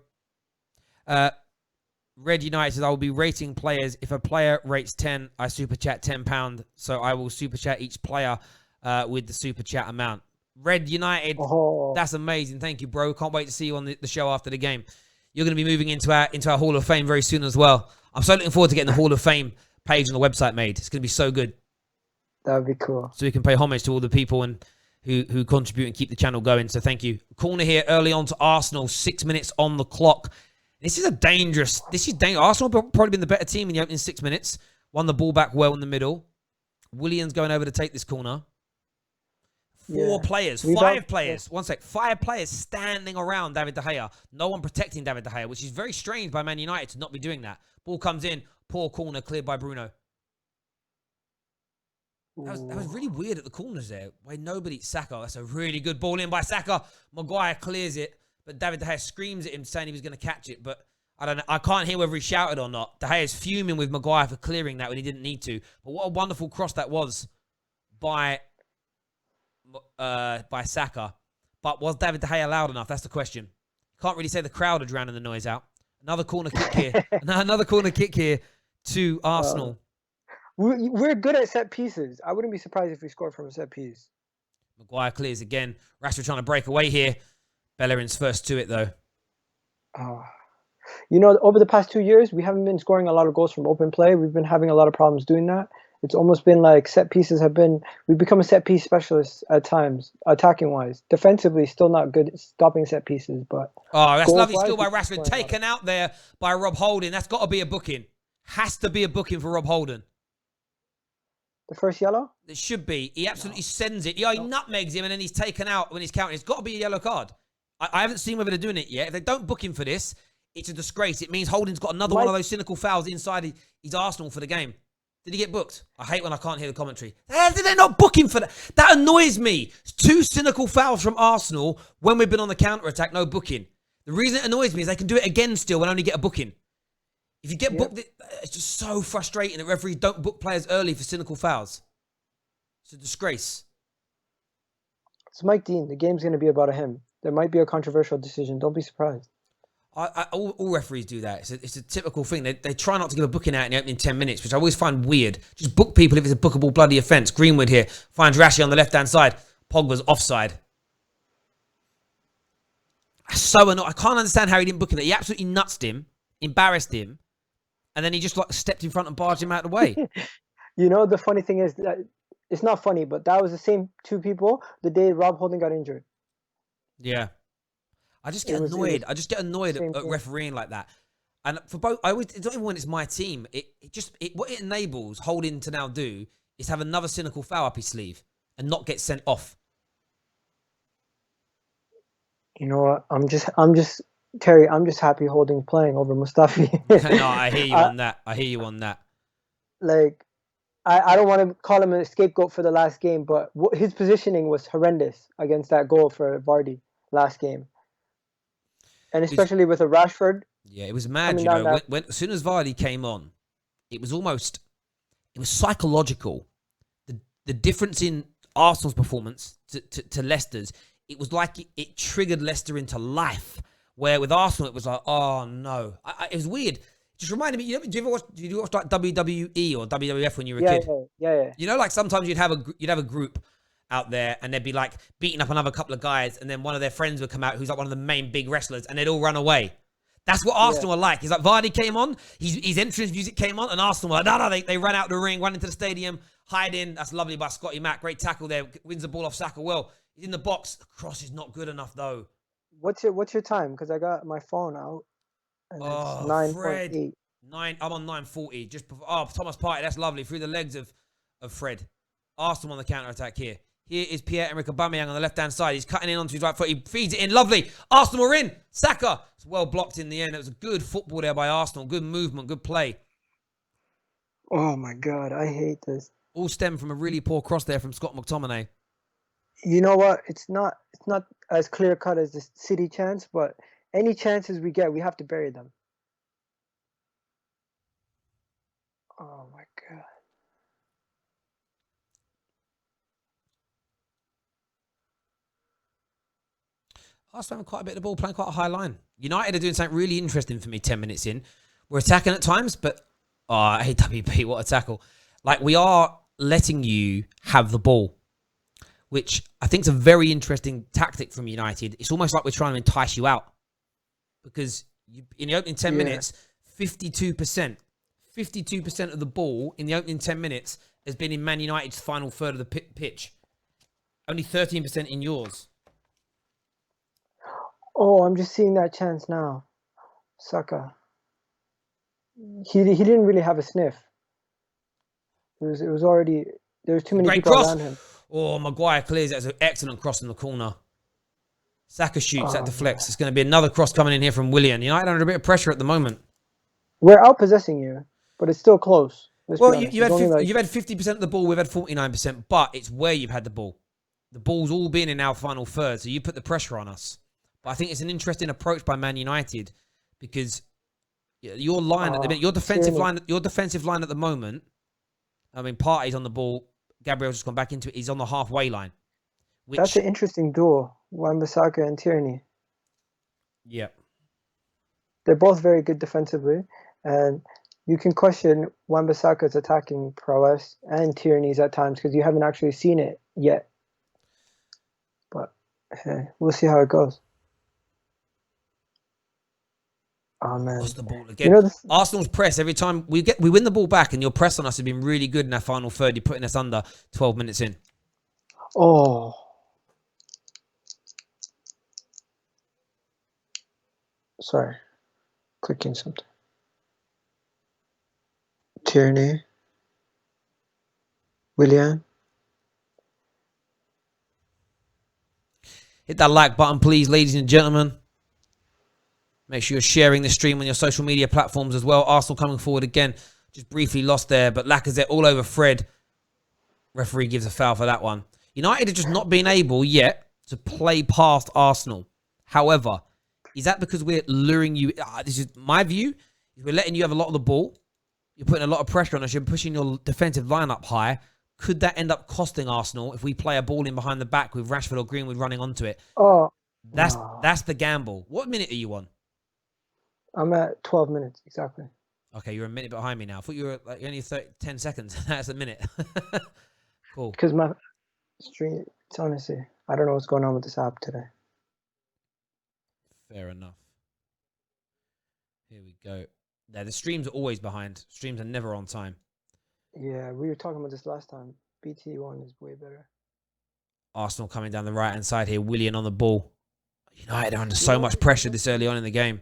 Red United says, I will be rating players. If a player rates 10, I super chat £10. So I will super chat each player with the super chat amount. Red United, that's amazing. Thank you, bro. Can't wait to see you on the show after the game. You're going to be moving into our Hall of Fame very soon as well. I'm so looking forward to getting the Hall of Fame page on the website made. It's going to be so good.
That would be cool.
So we can pay homage to all the people and who contribute and keep the channel going. So thank you. Corner here early on to Arsenal. 6 minutes on the clock. This is dangerous. Arsenal have probably been the better team in the opening 6 minutes. Won the ball back well in the middle. Williams going over to take this corner. Five players. One sec. 5 players standing around David De Gea. No one protecting David De Gea, which is very strange by Man United to not be doing that. Ball comes in. Poor corner cleared by Bruno. That was really weird at the corners there. Why nobody... Saka. That's a really good ball in by Saka. Maguire clears it. But David De Gea screams at him saying he was going to catch it. But I don't know. I can't hear whether he shouted or not. De Gea is fuming with Maguire for clearing that when he didn't need to. But what a wonderful cross that was by Saka. But was David De Gea loud enough? That's the question. Can't really say the crowd are drowning the noise out. Another corner kick here. Another corner kick here to Arsenal.
We're good at set pieces. I wouldn't be surprised if we scored from a set piece.
Maguire clears again. Rashford trying to break away here. Bellerin's first to it, though.
You know, over the past 2 years, we haven't been scoring a lot of goals from open play. We've been having a lot of problems doing that. It's almost been like set pieces we've become a set piece specialist at times, attacking wise. Defensively, still not good at stopping set pieces, but...
Oh, that's lovely skill by Rashford. Taken out there by Rob Holding. That's got to be a booking. Has to be a booking for Rob Holding.
The first yellow?
It should be. He absolutely sends it. He nutmegs him and then he's taken out when he's counting. It's got to be a yellow card. I haven't seen whether they're doing it yet. If they don't book him for this, it's a disgrace. It means Holding's got another one of those cynical fouls inside his Arsenal for the game. Did he get booked? I hate when I can't hear the commentary. Did they not book him for that? That annoys me. It's 2 cynical fouls from Arsenal when we've been on the counter-attack, no booking. The reason it annoys me is they can do it again still and only get a booking. If you get booked, it's just so frustrating that referees don't book players early for cynical fouls. It's a disgrace.
It's Mike Dean. The game's going to be about him. There might be a controversial decision. Don't be surprised.
All referees do that. It's a typical thing. They try not to give a booking out in the opening 10 minutes, which I always find weird. Just book people if it's a bookable bloody offence. Greenwood here finds Rashi on the left-hand side. Pogba's offside. So annoying. I can't understand how he didn't book him. He absolutely nutsed him, embarrassed him, and then he just stepped in front and barged him out of the way.
You know, the funny thing is that it's not funny, but that was the same two people the day Rob Holding got injured.
Yeah. I just
It
get
was
annoyed. I just get annoyed
same
at
thing.
refereeing like that. And for both, it's not even when it's my team. What it enables Holding to now do is have another cynical foul up his sleeve and not get sent off.
You know what? I'm just Terry. I'm just happy Holding playing over Mustafi.
No, I hear you
I,
on that. I hear you on that.
like I don't want to call him a scapegoat for the last game, but his positioning was horrendous against that goal for Vardy last game, and
It was,
especially with a Rashford
yeah, it was mad.
coming
You
down
know,
that.
when as soon as Vardy came on, it was almost it was psychological. The difference in Arsenal's performance to Leicester's, it was like it triggered Leicester into life. Where with Arsenal, it was like, oh no, it was weird. Just reminded me. Do you ever watch like WWE or WWF when you were a
Yeah,
kid?
yeah.
You know, like sometimes you'd have a group out there and they'd be like beating up another couple of guys, and then one of their friends would come out who's like one of the main big wrestlers, and they'd all run away. That's what
Yeah.
Arsenal are like. He's like Vardy came on, his entrance music came on, and Arsenal were like, no, they ran out the ring, ran into the stadium, hide in. That's lovely by Scotty Mack. Great tackle there. Wins the ball off Saka well. He's in the box. The cross is not good enough though.
What's your time? Because I got my phone out and it's
Oh, Fred.
9:8.
I'm on 9:40. Just before, Thomas Partey. That's lovely through the legs of Fred. Arsenal on the counter attack here. Here is Pierre-Emerick Aubameyang on the left hand side. He's cutting in onto his right foot. He feeds it in. Lovely. Arsenal are in. Saka. It's well blocked in the end. It was a good football there by Arsenal. Good movement. Good play.
Oh my God, I hate this.
All stemmed from a really poor cross there from Scott McTominay.
You know what? It's not as clear cut as the City chance, but any chances we get, we have to bury them. Oh my God.
Arsenal having quite a bit of the ball, playing quite a high line. United are doing something really interesting for me 10 minutes in. We're attacking at times, but AWP, what a tackle. Like, we are letting you have the ball, which I think is a very interesting tactic from United. It's almost like we're trying to entice you out. Because in the opening 10 minutes, 52% of the ball in the opening 10 minutes has been in Man United's final third of the pitch. Only 13% in yours.
Oh, I'm just seeing that chance now. Saka. He didn't really have a sniff. It was already there was too many
Great
people
cross.
around him.
Oh, Maguire clears. That's an excellent cross in the corner. Saka shoots, that deflects.
Man.
It's going to be another cross coming in here from Willian. United under a bit of pressure at the moment.
We're out possessing you, but it's still close. Let's
Well,
be honest.
you've
It's only like
had 50% of the ball. We've had 49%, but it's where you've had the ball. The ball's all been in our final third, so you put the pressure on us. But I think it's an interesting approach by Man United because your line at the minute, your defensive line at the moment. I mean, Partey's on the ball. Gabriel's just gone back into it. He's on the halfway line.
that's an interesting duel, Wan-Bissaka and Tierney.
Yeah.
They're both very good defensively, and you can question Wan-Bissaka's attacking prowess and Tierney's at times because you haven't actually seen it yet. But hey, we'll see how it goes. Oh man,
Lost the ball again. Arsenal's press every time we win the ball back, and your press on us has been really good in our final third. You're putting us under 12 minutes in.
Oh, sorry, clicking something. Tierney, Willian.
Hit that like button, please, ladies and gentlemen. Make sure you're sharing the stream on your social media platforms as well. Arsenal coming forward again. Just briefly lost there, but Lacazette all over Fred. Referee gives a foul for that one. United have just not been able yet to play past Arsenal. However, is that because we're luring you? This is my view. We're letting you have a lot of the ball. You're putting a lot of pressure on us. You're pushing your defensive line up high. Could that end up costing Arsenal if we play a ball in behind the back with Rashford or Greenwood running onto it?
Oh,
That's the gamble. What minute are you on?
I'm at 12 minutes exactly.
Okay, you're a minute behind me now. I thought you were like only 10 seconds. That's a minute. Cool.
Because my stream, it's honestly, I don't know what's going on with this app today.
Fair enough. Here we go. Yeah, the streams are always behind. Streams are never on time.
Yeah, we were talking about this last time. BT1 is way better.
Arsenal coming down the right-hand side here. Willian on the ball. United are under
You
so
know
much
what?
pressure this early on in the game.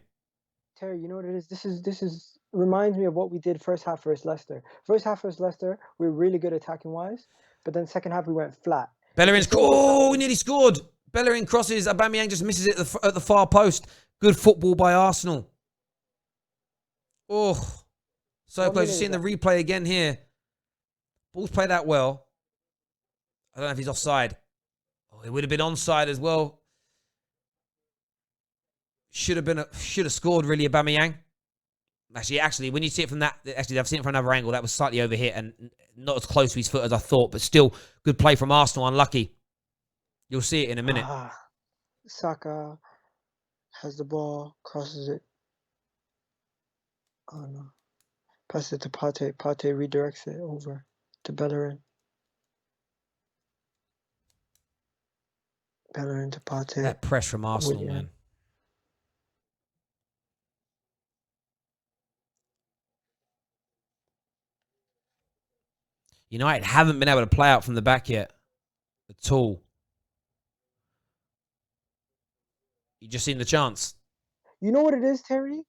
Terry, you know what it is? This is reminds me of what we did first half versus Leicester. First half versus Leicester, we were really good attacking wise, but then second half we went flat. It's the
Bellerin's...
same with
Oh, we
Saturday.
nearly scored. Bellerin crosses. Aubameyang just misses it at the far post. Good football by Arsenal. Oh, so
What
close. You're
minute is
seeing the
that?
replay again here. Ball's played out well. I don't know if he's offside. Oh, it would have been onside as well. Should have scored really, Aubameyang. Actually, when you see it from that, actually, I've seen it from another angle. That was slightly overhit and not as close to his foot as I thought, but still good play from Arsenal. Unlucky. You'll see it in a minute.
Saka has the ball, crosses it. Oh no. Passes it to Partey. Partey redirects it over to Bellerin. Bellerin to Partey.
That press from Arsenal,
Willian.
man. United haven't been able to play out from the back yet at all. You just seen the chance.
You know what it is, Terry?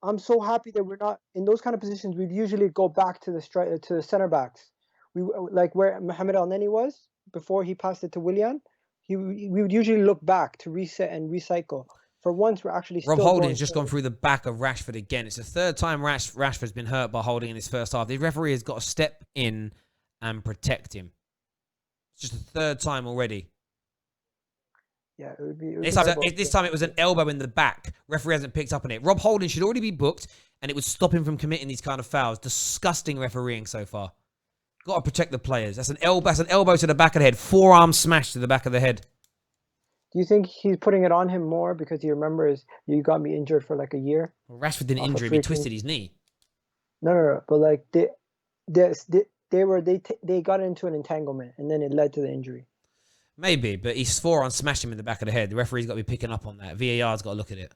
I'm so happy that we're not in those kind of positions. We'd usually go back to the center backs. We like where Mohamed El Neni was before he passed it to Willian. We would usually look back to reset and recycle. For once, we're actually
Rob
still
Holding's
going
just
forward.
gone through the back of Rashford again. It's the third time Rashford's been hurt by Holding in his first half. The referee has got to step in and protect him. It's just the third time already.
Yeah, it would be.
This time it was an elbow in the back. Referee hasn't picked up on it. Rob Holding should already be booked, and it would stop him from committing these kind of fouls. Disgusting refereeing so far. Got to protect the players. That's an elbow to the back of the head. Forearm smash to the back of the head.
Do you think he's putting it on him more because he remembers you got me injured for like a year?
Well, Rashford didn't
Off a
injure him.
free
He
kick.
twisted his knee.
No. But like they got into an entanglement and then it led to the injury.
Maybe, but his forearm smashed him in the back of the head. The referee's got to be picking up on that. VAR's got to look at it.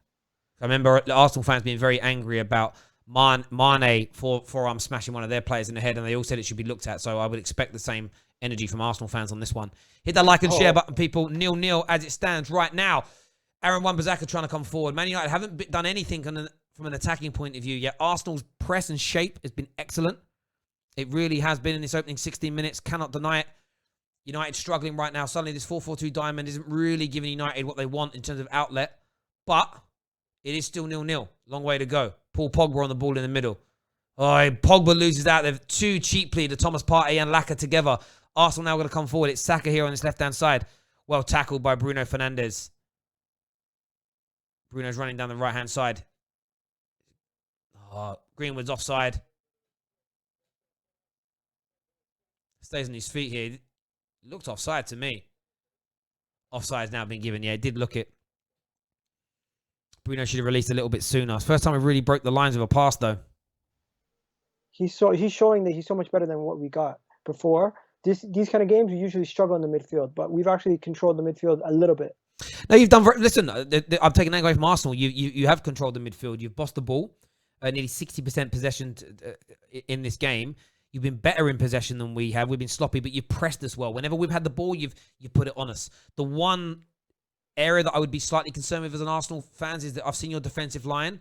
I remember the Arsenal fans being very angry about Mane forearm smashing one of their players in the head, and they all said it should be looked at. So I would expect the same energy from Arsenal fans on this one. Hit that like and share button, people. 0-0 as it stands right now. Aaron Wan-Bissaka trying to come forward. Man United haven't done anything from an attacking point of view yet. Arsenal's press and shape has been excellent. It really has been in this opening 16 minutes. Cannot deny it. United struggling right now. Suddenly this 4-4-2 diamond isn't really giving United what they want in terms of outlet. But it is still 0-0. Long way to go. Paul Pogba on the ball in the middle. Oh, Pogba loses out there too cheaply to Thomas Partey and Laka together. Arsenal now going to come forward. It's Saka here on his left-hand side. Well tackled by Bruno Fernandes. Bruno's running down the right-hand side. Oh, Greenwood's offside. Stays on his feet here. Looked offside to me. Offside's now been given. Yeah, it did look it. Bruno should have released a little bit sooner. It's the first time we really broke the lines of a pass, though.
He's showing that he's so much better than what we got before. These kind of games, we usually struggle in the midfield, but we've actually controlled the midfield a little bit.
No, you've done... Listen, I've taken that away from Arsenal. You have controlled the midfield. You've bossed the ball. Nearly 60% possession in this game. You've been better in possession than we have. We've been sloppy, but you've pressed us well. Whenever we've had the ball, you've put it on us. The one area that I would be slightly concerned with as an Arsenal fans is that I've seen your defensive line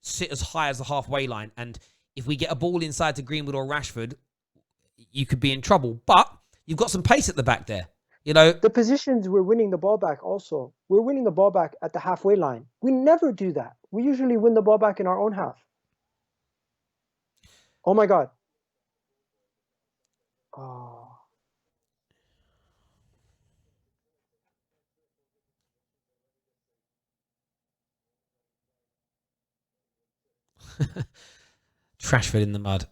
sit as high as the halfway line. And if we get a ball inside to Greenwood or Rashford, you could be in trouble. But you've got some pace at the back there. You know,
the positions we're winning the ball back also. We're winning the ball back at the halfway line. We never do that. We usually win the ball back in our own half. Oh my God. Oh.
Rashford in the mud.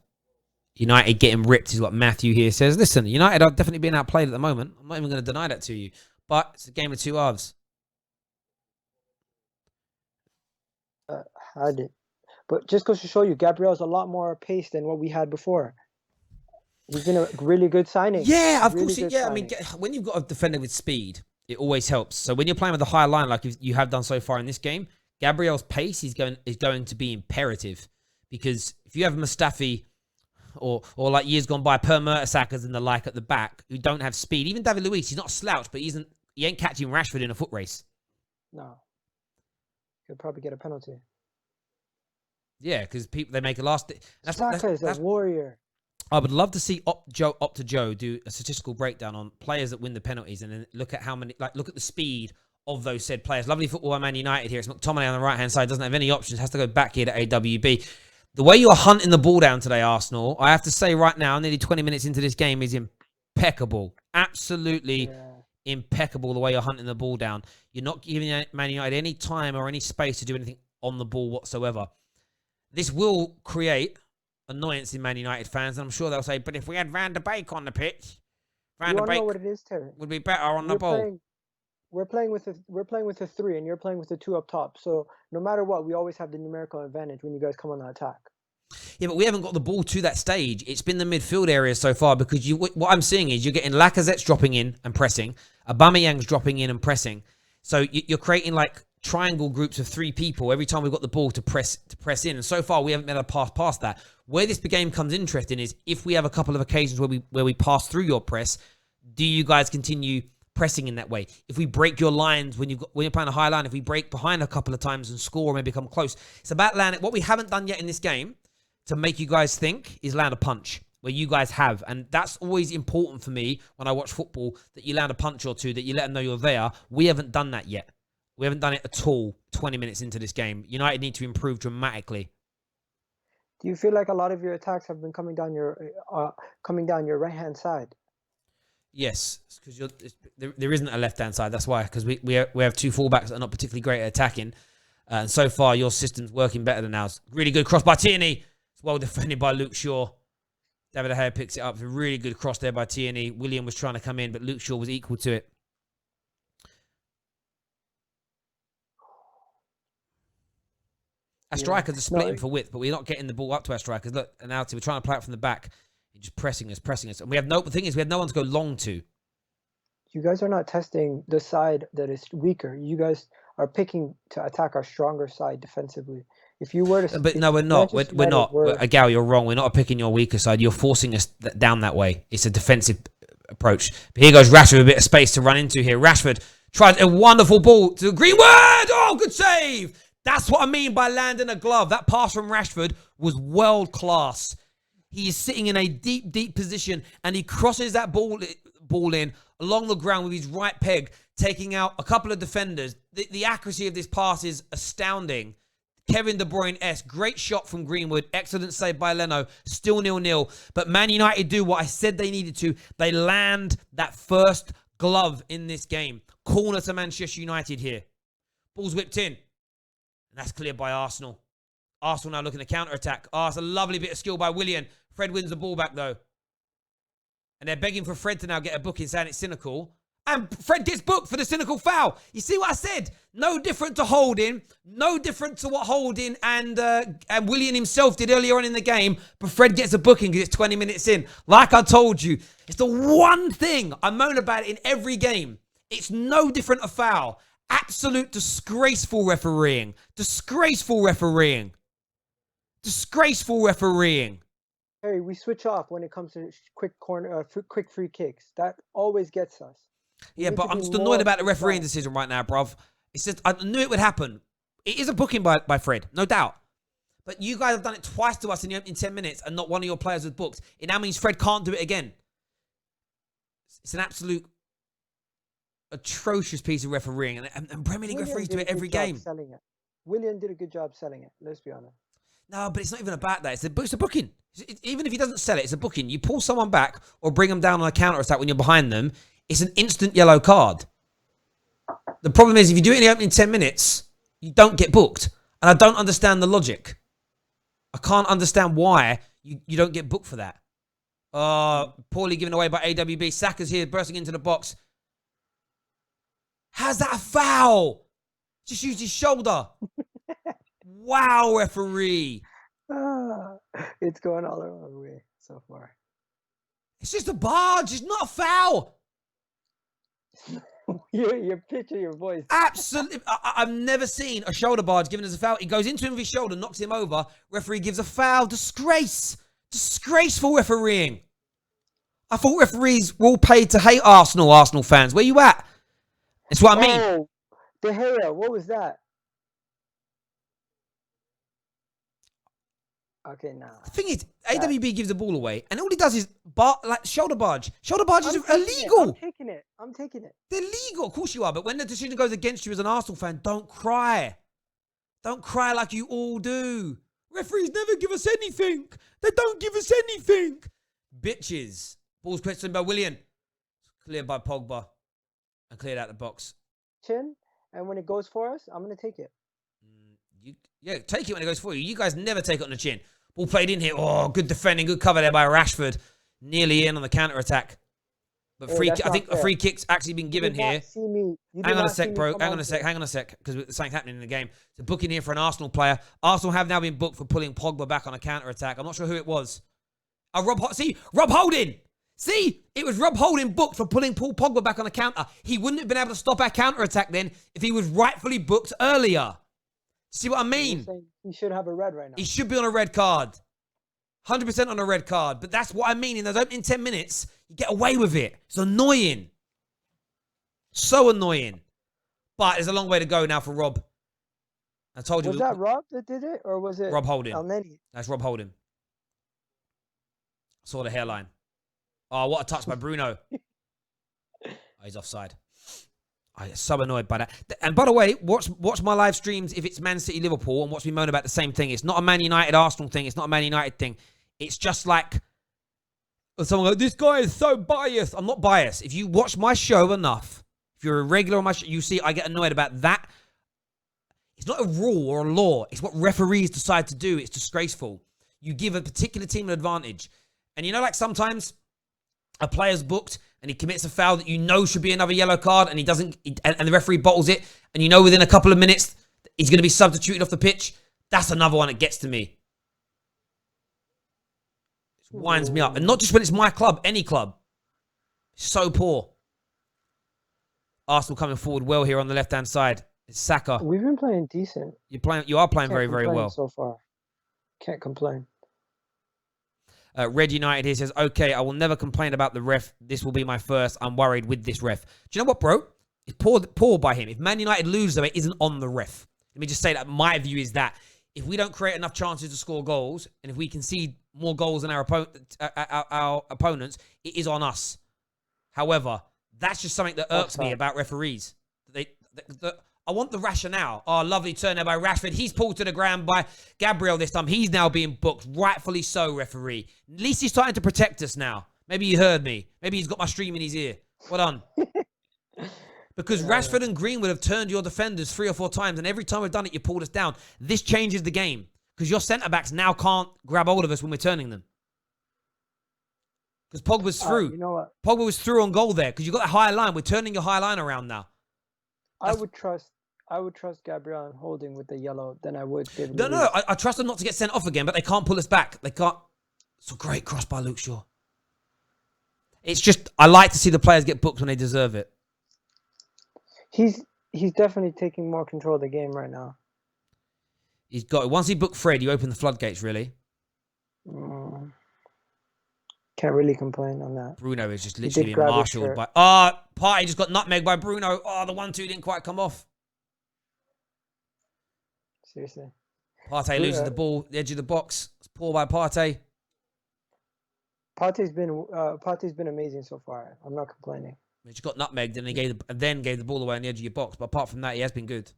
United getting ripped is what Matthew here says. Listen, United are definitely being outplayed at the moment. I'm not even going to deny that to you. But it's a game of two halves.
Had it. But just goes to show you, Gabriel's a lot more pace than what we had before. He's been a really good signing.
Yeah, of
really
course. Yeah, I mean, when you've got a defender with speed, it always helps. So when you're playing with a higher line like you have done so far in this game, Gabriel's pace is going to be imperative. Because if you have Mustafi, or like years gone by, Per Mertesackers and the like at the back who don't have speed. Even David Luiz, he's not a slouch, but he ain't catching Rashford in a foot race.
No. He'll probably get a penalty.
Yeah, because they make a last.
Saka is a warrior.
I would love to see Opta Joe do a statistical breakdown on players that win the penalties and then look at how many, look at the speed of those said players. Lovely football by Man United here. It's McTominay on the right-hand side. Doesn't have any options. Has to go back here to AWB. The way you are hunting the ball down today, Arsenal, I have to say right now, nearly 20 minutes into this game, is impeccable. Absolutely impeccable the way you're hunting the ball down. You're not giving Man United any time or any space to do anything on the ball whatsoever. This will create annoyance in Man United fans, and I'm sure they'll say, but if we had Van der Beek on the pitch, Van der Beek
know what it is, Terry?
Would be better on the ball.
We're playing with a 3, and you're playing with the 2 up top. So no matter what, we always have the numerical advantage when you guys come on the attack.
Yeah, but we haven't got the ball to that stage. It's been the midfield area so far because what I'm seeing is you're getting Lacazette's dropping in and pressing, Aubameyang's dropping in and pressing. So you're creating like triangle groups of 3 people every time we've got the ball to press in. And so far we haven't been able to pass past that. Where this game comes interesting is if we have a couple of occasions where we pass through your press, do you guys continue pressing in that way? If we break your lines when you're playing a high line, if we break behind a couple of times and score or maybe come close, it's about landing. What we haven't done yet in this game to make you guys think is land a punch where you guys have. And that's always important for me when I watch football, that you land a punch or two, that you let them know you're there. We haven't done that yet. We haven't done it at all 20 minutes into this game. United need to improve dramatically.
Do you feel like a lot of your attacks have been coming down your right-hand side?
Yes, because there isn't a left-hand side. That's why, because we have 2 fullbacks that are not particularly great at attacking. And so far, your system's working better than ours. Really good cross by Tierney. It's well defended by Luke Shaw. David De Gea picks it up. It's a really good cross there by Tierney. William was trying to come in, but Luke Shaw was equal to it. Our strikers are splitting for width, but we're not getting the ball up to our strikers. Look, and now we're trying to play it from the back. You're just pressing us. And the thing is, we have no one to go long to.
You guys are not testing the side that is weaker. You guys are picking to attack our stronger side defensively. If you were to...
But no, we're not. We're not. Agal, you're wrong. We're not picking your weaker side. You're forcing us down that way. It's a defensive approach. But here goes Rashford with a bit of space to run into here. Rashford tries a wonderful ball to Greenwood. Oh, good save. That's what I mean by landing a glove. That pass from Rashford was world class. He is sitting in a deep, deep position, and he crosses that ball in along the ground with his right peg, taking out a couple of defenders. The accuracy of this pass is astounding. Kevin De Bruyne-esque. Great shot from Greenwood. Excellent save by Leno. Still 0-0. But Man United do what I said they needed to. They land that first glove in this game. Corner to Manchester United here. Ball's whipped in. And that's cleared by Arsenal. Arsenal now looking to counter-attack. Oh, it's a lovely bit of skill by Willian. Fred wins the ball back, though. And they're begging for Fred to now get a booking, saying it's cynical. And Fred gets booked for the cynical foul. You see what I said? No different to Holding. No different to what Holding and Willian himself did earlier on in the game. But Fred gets a booking because it's 20 minutes in. Like I told you, it's the one thing I moan about it in every game. It's no different a foul. Absolute disgraceful refereeing. Disgraceful refereeing. Disgraceful refereeing.
Harry, we switch off when it comes to quick free kicks. That always gets us.
Yeah, but I'm just annoyed about the refereeing decision right now, bruv. It's just, I knew it would happen. It is a booking by Fred, no doubt. But you guys have done it twice to us in 10 minutes and not one of your players was booked. It now means Fred can't do it again. It's an absolute atrocious piece of refereeing. And Premier League referees do it every game.
Willian did a good job selling it, let's be honest.
No, but it's not even about that. It's a booking. Even if he doesn't sell it, it's a booking. You pull someone back or bring them down on a counter-attack when you're behind them, it's an instant yellow card. The problem is, if you do it in the opening 10 minutes, you don't get booked. And I don't understand the logic. I can't understand why you don't get booked for that. Poorly given away by AWB. Saka's here, bursting into the box. How's that a foul? Just used his shoulder. Wow, referee.
It's going all the wrong way so far.
It's just a barge. It's not a foul.
Your pitch of your voice.
Absolutely. I've never seen a shoulder barge given as a foul. He goes into him with his shoulder, knocks him over. Referee gives a foul. Disgrace. Disgraceful refereeing. I thought referees were all paid to hate Arsenal fans. Where you at? That's what I mean.
Oh, De Gea, what was that? Okay, nah.
The thing is, AWB gives the ball away, and all he does is shoulder barge. Shoulder barge is illegal.
I'm taking it.
They're legal. Of course you are. But when the decision goes against you as an Arsenal fan, don't cry. Don't cry like you all do. Referees never give us anything. They don't give us anything. Bitches. Ball's questioned by Willian. Cleared by Pogba. And cleared out the box.
Chin, and when it goes for us, I'm going to take it.
Yeah, take it when it goes for you. You guys never take it on the chin. Ball played in here. Oh, good defending. Good cover there by Rashford. Nearly in on the counter-attack. But I think a free kick's actually been given here. Hang on a sec, bro. Hang on a sec. Because something's happening in the game. It's a booking here for an Arsenal player. Arsenal have now been booked for pulling Pogba back on a counter-attack. I'm not sure who it was. Rob Holding. See, it was Rob Holding booked for pulling Paul Pogba back on a counter. He wouldn't have been able to stop our counter-attack then if he was rightfully booked earlier. See what I mean?
He should have a red right now.
He should be on a red card. 100% on a red card. But that's what I mean. In those opening 10 minutes, you get away with it. It's annoying. So annoying. But there's a long way to go now for Rob. I told you.
Was that Rob that did it? Or was it
Rob Holding?
Elneny?
That's Rob Holding. Saw the hairline. Oh, what a touch by Bruno. Oh, he's offside. I'm so annoyed by that. And by the way, watch my live streams if it's Man City Liverpool and watch me moan about the same thing. It's not a Man United Arsenal thing. It's not a Man United thing. It's just like someone goes, this guy is so biased. I'm not biased. If you watch my show enough, if you're a regular on my show, you see I get annoyed about that. It's not a rule or a law. It's what referees decide to do. It's disgraceful. You give a particular team an advantage. And you know, like sometimes a player's booked and he commits a foul that you know should be another yellow card and he doesn't, and the referee bottles it, and you know within a couple of minutes he's going to be substituted off the pitch. That's another one that gets to me. It winds me up. And not just when it's my club, any club. So poor. Arsenal coming forward well here on the left-hand side. It's Saka.
We've been playing decent.
You are playing very, very well.
So far. Can't complain.
Red United here says, okay, I will never complain about the ref. This will be my first. I'm worried with this ref. Do you know what, bro? It's poor by him. If Man United lose, though, it isn't on the ref. Let me just say that my view is that if we don't create enough chances to score goals, and if we concede more goals than our opponents, it is on us. However, that's just something that irks me about referees. I want the rationale. Oh, lovely turn there by Rashford. He's pulled to the ground by Gabriel this time. He's now being booked. Rightfully so, referee. At least he's starting to protect us now. Maybe he heard me. Maybe he's got my stream in his ear. Well done. Because Rashford and Greenwood have turned your defenders 3 or 4 times, and every time we've done it, you pulled us down. This changes the game. Because your centre-backs now can't grab hold of us when we're turning them. Because Pogba's through.
You know what?
Pogba was through on goal there. Because you've got a high line. We're turning your high line around now.
I would trust Gabriel and Holding with the yellow than I would David.
No. I trust them not to get sent off again, but they can't pull us back. They can't. It's a great cross by Luke Shaw. It's just, I like to see the players get booked when they deserve it.
He's definitely taking more control of the game right now.
He's got it. Once he booked Fred, you open the floodgates, really.
Can't really complain on that.
Bruno is just literally being marshaled by... Partey just got nutmegged by Bruno. The 1-2 didn't quite come off.
Seriously.
Partey loses the ball, the edge of the box. It's poor by Partey.
Partey's been amazing so far. I'm not complaining.
He just got nutmegged and he gave the ball away on the edge of your box. But apart from that, he has been good.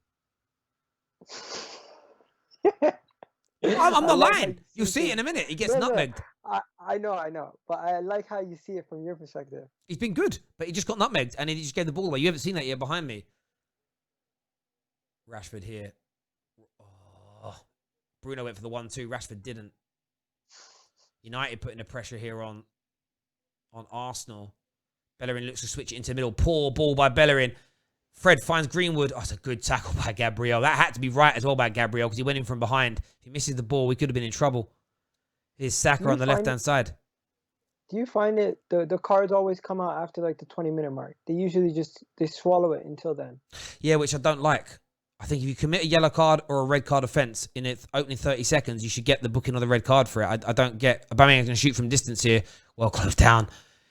I'm not lying. You'll see it in a minute. He gets nutmegged.
I know. But I like how you see it from your perspective.
He's been good, but he just got nutmegged and he just gave the ball away. You haven't seen that yet behind me. Rashford here. Bruno went for the 1-2. Rashford didn't. United putting the pressure here on Arsenal. Bellerin looks to switch it into the middle. Poor ball by Bellerin. Fred finds Greenwood. It's a good tackle by Gabriel. That had to be right as well by Gabriel because he went in from behind. If he misses the ball, we could have been in trouble. Here's Saka on the left-hand side.
Do you find it, the cards always come out after like the 20-minute mark? They usually they swallow it until then.
Yeah, which I don't like. I think if you commit a yellow card or a red card offence in its opening 30 seconds, you should get the booking of the red card for it. I don't get... Aubameyang's going to shoot from distance here. Well closed down.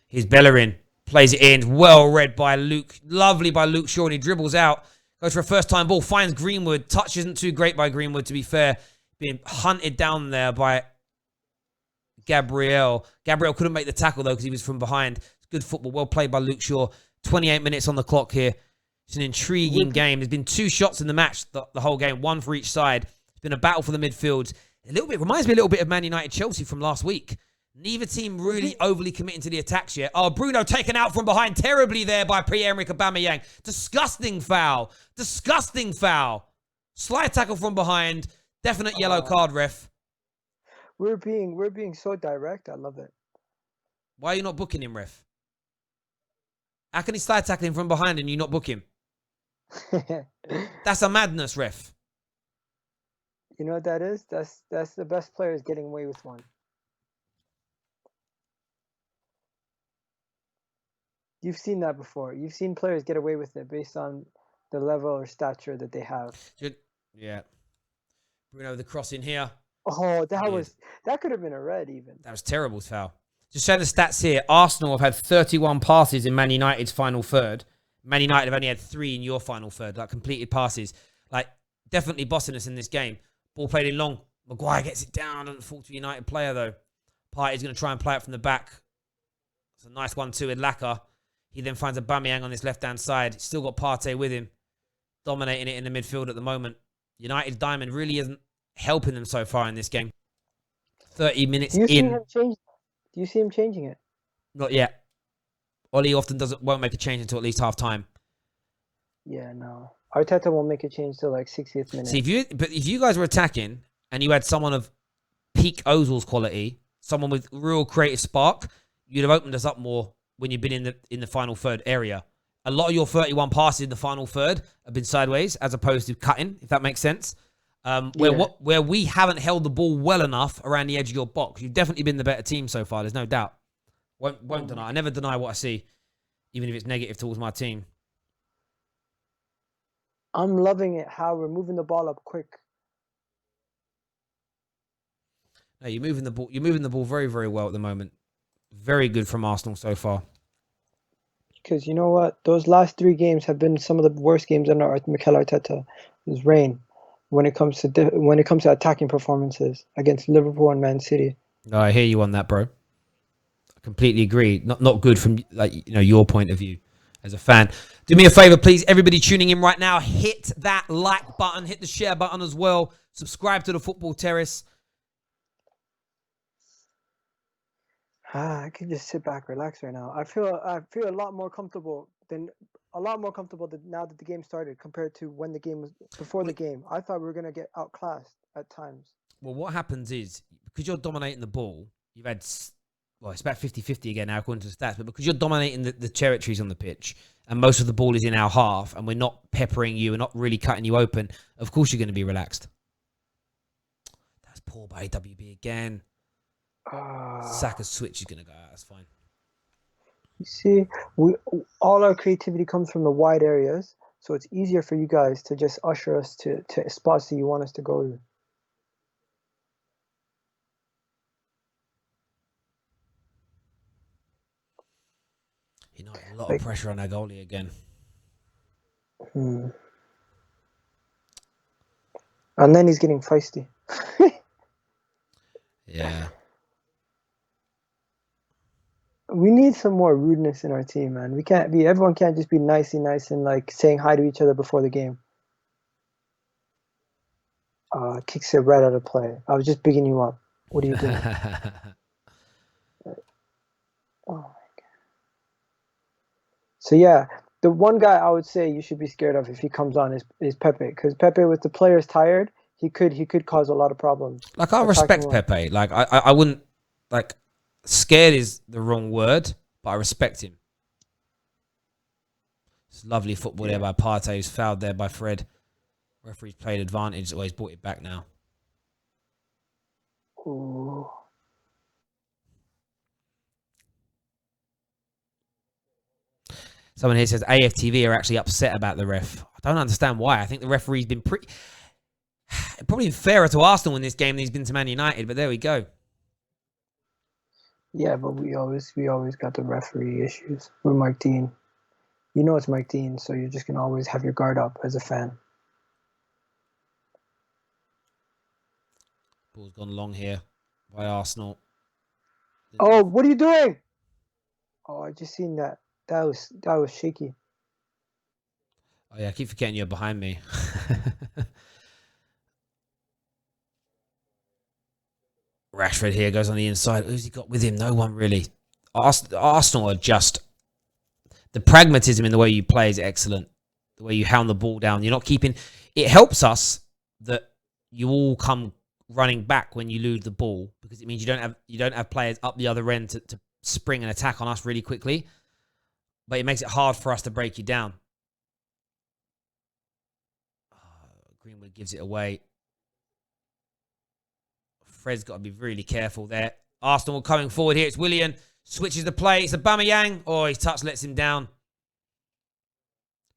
Here's Bellerin. Plays it in. Well read by Luke. Lovely by Luke Shaw. And he dribbles out. Goes for a first-time ball. Finds Greenwood. Touch isn't too great by Greenwood, to be fair. Being hunted down there by Gabriel. Gabriel couldn't make the tackle, though, because he was from behind. It's good football. Well played by Luke Shaw. 28 minutes on the clock here. It's an intriguing game. There's been 2 shots in the match, the whole game, 1 for each side. It's been a battle for the midfield. Reminds me a little bit of Man United Chelsea from last week. Neither team really overly committing to the attacks yet. Oh, Bruno taken out from behind terribly there by Pierre-Emerick Aubameyang. Disgusting foul. Disgusting foul. Slide tackle from behind. Definite yellow card, ref.
We're being so direct. I love it.
Why are you not booking him, ref? How can he slide tackle him from behind and you not book him? That's a madness, ref.
You know what that is? That's the best players getting away with one. You've seen that before. You've seen players get away with it based on the level or stature that they have.
Yeah. Bruno, the cross in here.
Oh, that could have been a red even.
That was terrible foul. Just showing the stats here. Arsenal have had 31 passes in Man United's final third. Man United have only had 3 in your final third, like completed passes. Like, definitely bossing us in this game. Ball played in long. Maguire gets it down. Doesn't fall to a United player, though. Partey's going to try and play it from the back. It's a nice 1-2 with Laka. He then finds Aubameyang on this left-hand side. Still got Partey with him. Dominating it in the midfield at the moment. United's diamond really isn't helping them so far in this game. 30 minutes in.
Do you see him changing it?
Not yet. Oli often won't make a change until at least half time.
Yeah, no. Arteta won't make a change till like 60th minute.
See, if you guys were attacking and you had someone of peak Ozil's quality, someone with real creative spark, you'd have opened us up more when you've been in the final third area. A lot of your 31 passes in the final third have been sideways as opposed to cutting, if that makes sense. Where we haven't held the ball well enough around the edge of your box. You've definitely been the better team so far. There's no doubt. Won't deny. I never deny what I see, even if it's negative towards my team.
I'm loving it how we're moving the ball up quick.
No, you're moving the ball. You're moving the ball very, very well at the moment. Very good from Arsenal so far.
Because you know what, those last 3 games have been some of the worst games under Mikel Arteta. His reign, when it comes to attacking performances against Liverpool and Man City.
No, I hear you on that, bro. I completely agree. Not good from your point of view as a fan. Do me a favor, please. Everybody tuning in right now, hit that like button, hit the share button as well. Subscribe to the Football Terrace.
I can just sit back, relax right now. I feel a lot more comfortable now that the game started compared to when the game was before the game. I thought we were gonna get outclassed at times.
Well, what happens is because you're dominating the ball, you've had it's about 50-50 again now according to the stats, but because you're dominating the territories on the pitch and most of the ball is in our half and we're not peppering you and not really cutting you open, of course you're going to be relaxed. That's poor by AWB again. Saka's switch is going to go out. That's fine.
You see, all our creativity comes from the wide areas, so it's easier for you guys to just usher us to spots that you want us to go to.
A lot of pressure on our goalie again.
And then he's getting feisty.
Yeah.
We need some more rudeness in our team, man. Everyone can't just be nice and like saying hi to each other before the game. Kicks it right out of play. I was just bigging you up. What are you doing? Oh my god. So yeah, the one guy I would say you should be scared of if he comes on is Pepe, because Pepe, with the players tired, he could cause a lot of problems.
Like, I respect Pepe. Like I wouldn't, like, scared is the wrong word, but I respect him. It's lovely football there by Partey, who's fouled there by Fred. Referee's played advantage. He's brought it back now.
Ooh.
Someone here says AFTV are actually upset about the ref. I Don't understand why. I think the referee's been probably fairer to Arsenal in this game than he's been to Man United, but there we go.
Yeah, but we always got the referee issues with Mike Dean. You know it's Mike Dean, so you're just gonna always have your guard up as a fan.
Ball's gone long here by Arsenal.
Oh, what are you doing? Oh, I just seen that. That was shaky.
Oh yeah, I keep forgetting you're behind me. Rashford here goes on the inside. Who's he got with him? No one really. Arsenal are just... The pragmatism in the way you play is excellent. The way you hound the ball down. You're not keeping... It helps us that you all come running back when you lose the ball, because it means you don't have players up the other end to spring an attack on us really quickly. But it makes it hard for us to break you down. Greenwood gives it away. Fred's got to be really careful there. Arsenal coming forward here. It's Willian. Switches the play. It's Aubameyang. Oh, his touch lets him down.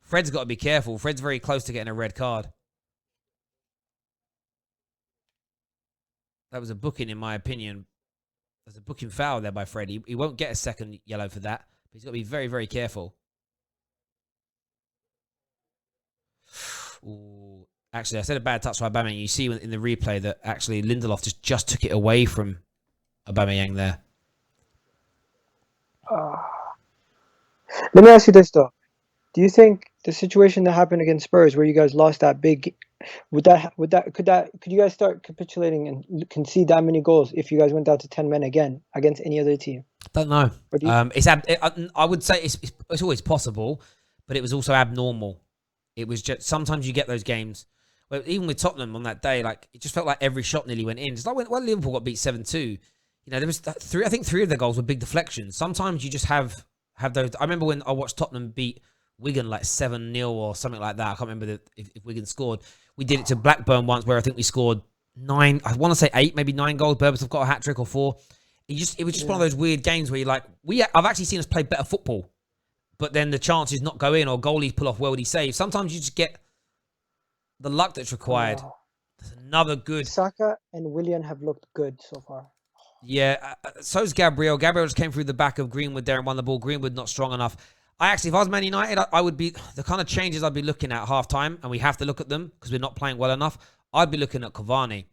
Fred's got to be careful. Fred's very close to getting a red card. That was a booking, in my opinion. There's a booking foul there by Fred. He won't get a second yellow for that. But he's got to be very, very careful. Ooh. Actually, I said a bad touch by Aubameyang. You see in the replay that actually Lindelof just took it away from Aubameyang there.
Let me ask you this though: do you think the situation that happened against Spurs, where you guys lost that big, could you guys start capitulating and concede that many goals if you guys went down to 10 men again against any other team?
Don't know. I would say it's always possible, but it was also abnormal. It was just sometimes you get those games. Well, even with Tottenham on that day, like it just felt like every shot nearly went in. It's like when Liverpool got beat 7-2. You know, there was three. I think 3 of their goals were big deflections. Sometimes you just have those. I remember when I watched Tottenham beat Wigan like 7-0 or something like that. I can't remember if Wigan scored. We did it to Blackburn once, where I think we scored 9. I want to say 8, maybe 9 goals. Berbatov got a hat trick or 4. It was just one of those weird games where you're like, I've actually seen us play better football, but then the chances not go in or goalies pull off worldy saves. Sometimes you just get the luck that's required. There's another good...
Saka and Willian have looked good so far.
Yeah, so's Gabriel. Gabriel just came through the back of Greenwood there and won the ball. Greenwood not strong enough. If I was Man United, I would be... The kind of changes I'd be looking at half-time, and we have to look at them because we're not playing well enough, I'd be looking at Cavani.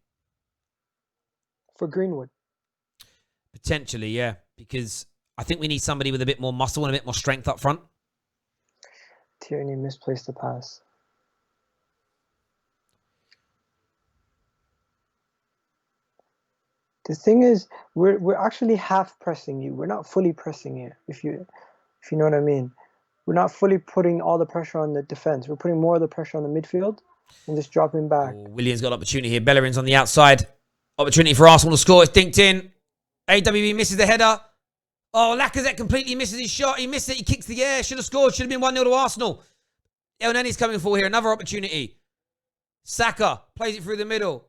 For Greenwood?
Potentially, yeah. Because I think we need somebody with a bit more muscle and a bit more strength up front.
Tierney misplaced the pass. The thing is, we're actually half pressing you. We're not fully pressing you, if you know what I mean. We're not fully putting all the pressure on the defense. We're putting more of the pressure on the midfield and just dropping back.
Oh, Willian's got an opportunity here. Bellerin's on the outside. Opportunity for Arsenal to score. It's dinked in. AWB misses the header. Oh, Lacazette completely misses his shot. He missed it. He kicks the air. Should have scored. Should have been 1-0 to Arsenal. El Nenny's coming forward here. Another opportunity. Saka plays it through the middle.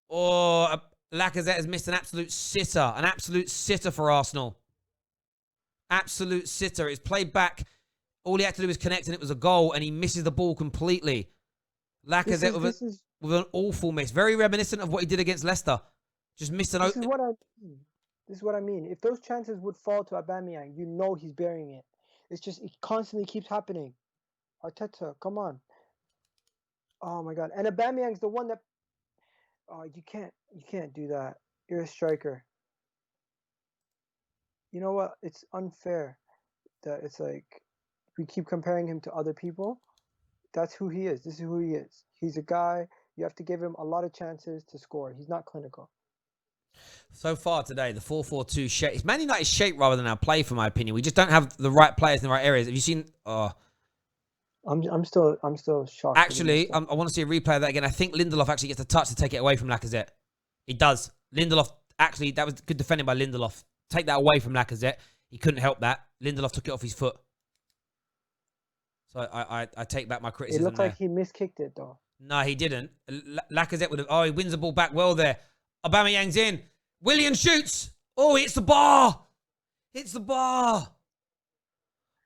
Oh, Lacazette has missed an absolute sitter. An absolute sitter for Arsenal. Absolute sitter. It's played back. All he had to do was connect and it was a goal, and he misses the ball completely. Lacazette with an awful miss. Very reminiscent of what he did against Leicester. Just missed an...
This is what I mean. If those chances would fall to Aubameyang, you know he's burying it. It's just, it constantly keeps happening. Arteta, come on. Oh my God. And Aubameyang's the one that... Oh, you can't do that. You're a striker. You know what? It's unfair that it's like we keep comparing him to other people. That's who he is. This is who he is. He's a guy. You have to give him a lot of chances to score. He's not clinical.
So far today, the 4-4-2 shape. It's Man United's shape rather than our play, for my opinion. We just don't have the right players in the right areas. Have you seen?
I'm still shocked.
Actually, I want to see a replay of that again. I think Lindelof actually gets a touch to take it away from Lacazette. He does. Lindelof, actually, that was good defending by Lindelof. Take that away from Lacazette. He couldn't help that. Lindelof took it off his foot. So I take back my criticism.
It looked like he miskicked it, though.
No, he didn't. Lacazette would have... Oh, he wins the ball back well there. Aubameyang's in. Willian shoots. Oh, he hits the bar. Hits the bar.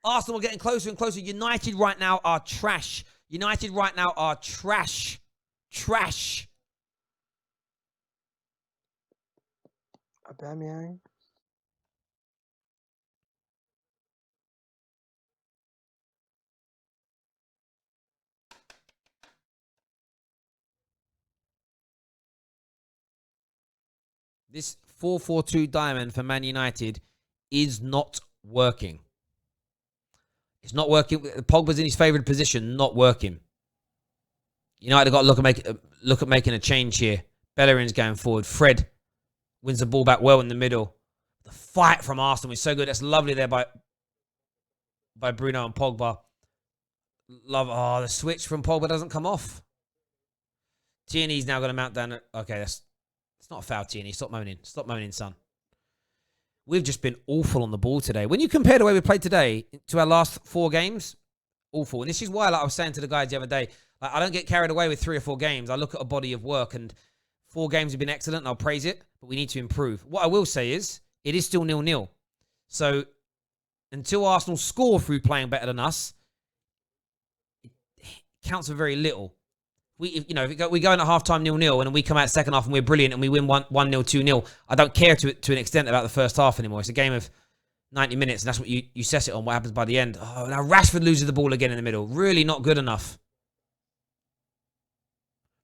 Arsenal are getting closer and closer. United right now are trash. United right now are trash. Trash.
Aubameyang.
This 4-4-2 diamond for Man United is not working. It's not working. Pogba's in his favoured position, not working. United have got to look at making a change here. Bellerin's going forward. Fred wins the ball back well in the middle. The fight from Arsenal is so good. That's lovely there by Bruno and Pogba. The switch from Pogba doesn't come off. Tierney's now going to mount down. Okay, it's not a foul, Tierney. Stop moaning. Stop moaning, son. We've just been awful on the ball today. When you compare the way we played today to our last 4 games, awful. And this is why, like I was saying to the guys the other day, like, I don't get carried away with 3 or 4 games. I look at a body of work, and 4 games have been excellent, and I'll praise it, but we need to improve. What I will say is, it is still 0-0. So, until Arsenal score through playing better than us, it counts for very little. If we go in at half-time 0-0, and then we come out second half and we're brilliant and we win 1-0, 2-0, I don't care to an extent about the first half anymore. It's a game of 90 minutes, and that's what you set it on, what happens by the end. Oh, now Rashford loses the ball again in the middle. Really not good enough.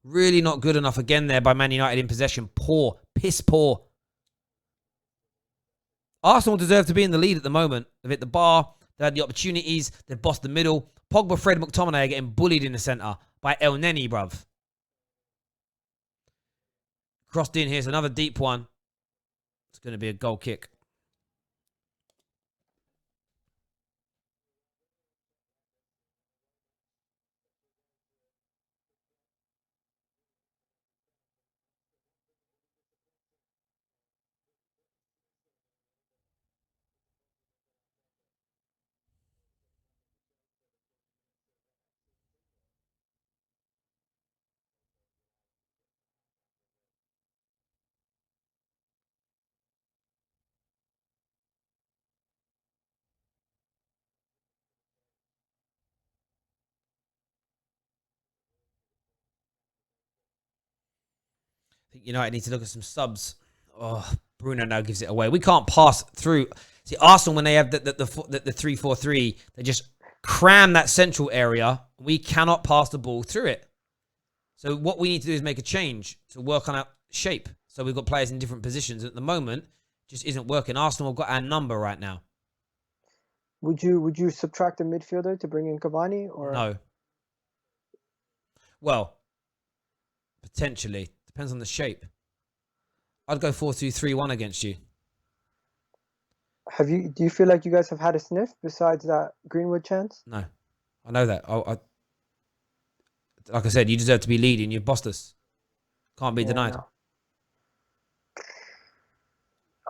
Really not good enough again there by Man United in possession. Poor. Piss poor. Arsenal deserve to be in the lead at the moment. They've hit the bar. They had the opportunities. They've bossed the middle. Pogba, Fred, McTominay are getting bullied in the centre by El Neni, bruv. Crossed in. Here's another deep one. It's going to be a goal kick. I think United need to look at some subs. Oh, Bruno now gives it away. We can't pass through. See, Arsenal, when they have the 3-4-3, they just cram that central area. We cannot pass the ball through it. So what we need to do is make a change to work on our shape. So we've got players in different positions. At the moment, just isn't working. Arsenal have got our number right now.
Would you subtract a midfielder to bring in Cavani, or
no? Well, potentially. Depends on the shape. I'd go 4-2-3-1 against you.
Do you feel like you guys have had a sniff besides that Greenwood chance?
No. I know that. Like I said, you deserve to be leading. You've bossed us. Can't be denied.
No.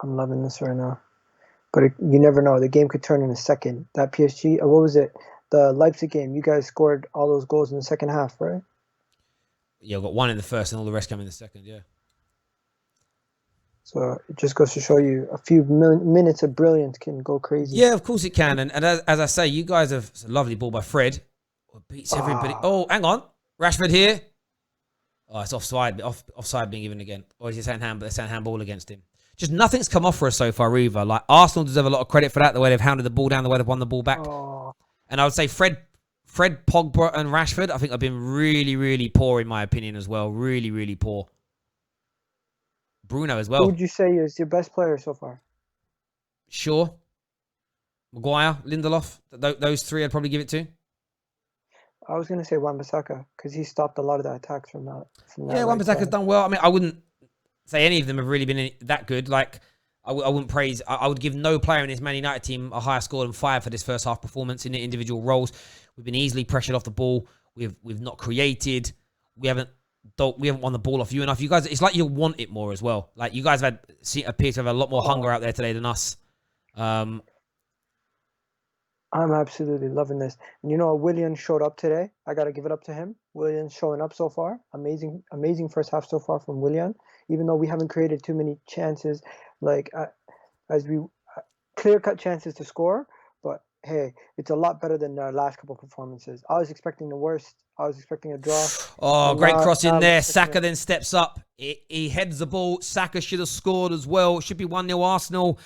I'm loving this right now. But you never know. The game could turn in a second. That PSG, what was it? The Leipzig game. You guys scored all those goals in the second half, right?
Yeah, I got 1 in the first and all the rest came in the second, yeah.
So it just goes to show you a few minutes of brilliance can go crazy.
Yeah, of course it can. And as I say, you guys have... It's a lovely ball by Fred. Beats everybody. Oh, hang on. Rashford here. Oh, it's offside. Offside being given again. Or is he saying handball against him? Just nothing's come off for us so far either. Like, Arsenal deserve a lot of credit for that, the way they've hounded the ball down, the way they've won the ball back.
Oh.
And I would say Fred, Pogba, and Rashford, I think have been really, really poor in my opinion as well. Really, really poor. Bruno as well.
Who would you say is your best player so far?
Shaw, Maguire, Lindelof. Those 3 I'd probably give it to.
I was going to say Wan-Bissaka because he stopped a lot of the attacks from that.
Yeah, Wan-Bissaka's done well. I mean, I wouldn't say any of them have really been that good. Like, I wouldn't praise... I would give no player in this Man United team a higher score than 5 for this first half performance in the individual roles. We've been easily pressured off the ball. We've not created. We haven't won the ball off you enough. You guys, it's like you want it more as well. Like, you guys appear to have a lot more hunger out there today than us.
I'm absolutely loving this. And you know, Willian showed up today. I got to give it up to him. Willian's showing up so far. Amazing first half so far from Willian. Even though we haven't created too many chances, like as we clear-cut chances to score, but hey, it's a lot better than our last couple performances. I was expecting the worst. I was expecting a draw,
Oh,
and
great
now
cross in
I'm
there.
expecting
Saka
it.
then steps up. He heads the ball. Saka should have scored as well. It should be 1-0 Arsenal.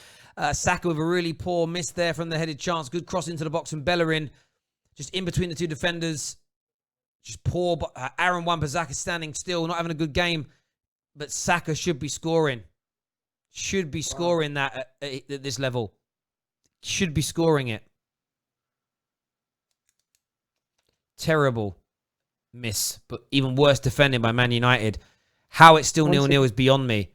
Saka with a really poor miss there from the headed chance. Good cross into the box from Bellerin. Just in between the two defenders. Just poor. But Aaron Wan-Bissaka standing still, not having a good game. But Saka should be scoring. Should be
Wow.
scoring that at this level. Should be scoring it. Terrible miss, but even worse defending by Man United. How it's still
Once
0-0
again,
is beyond me.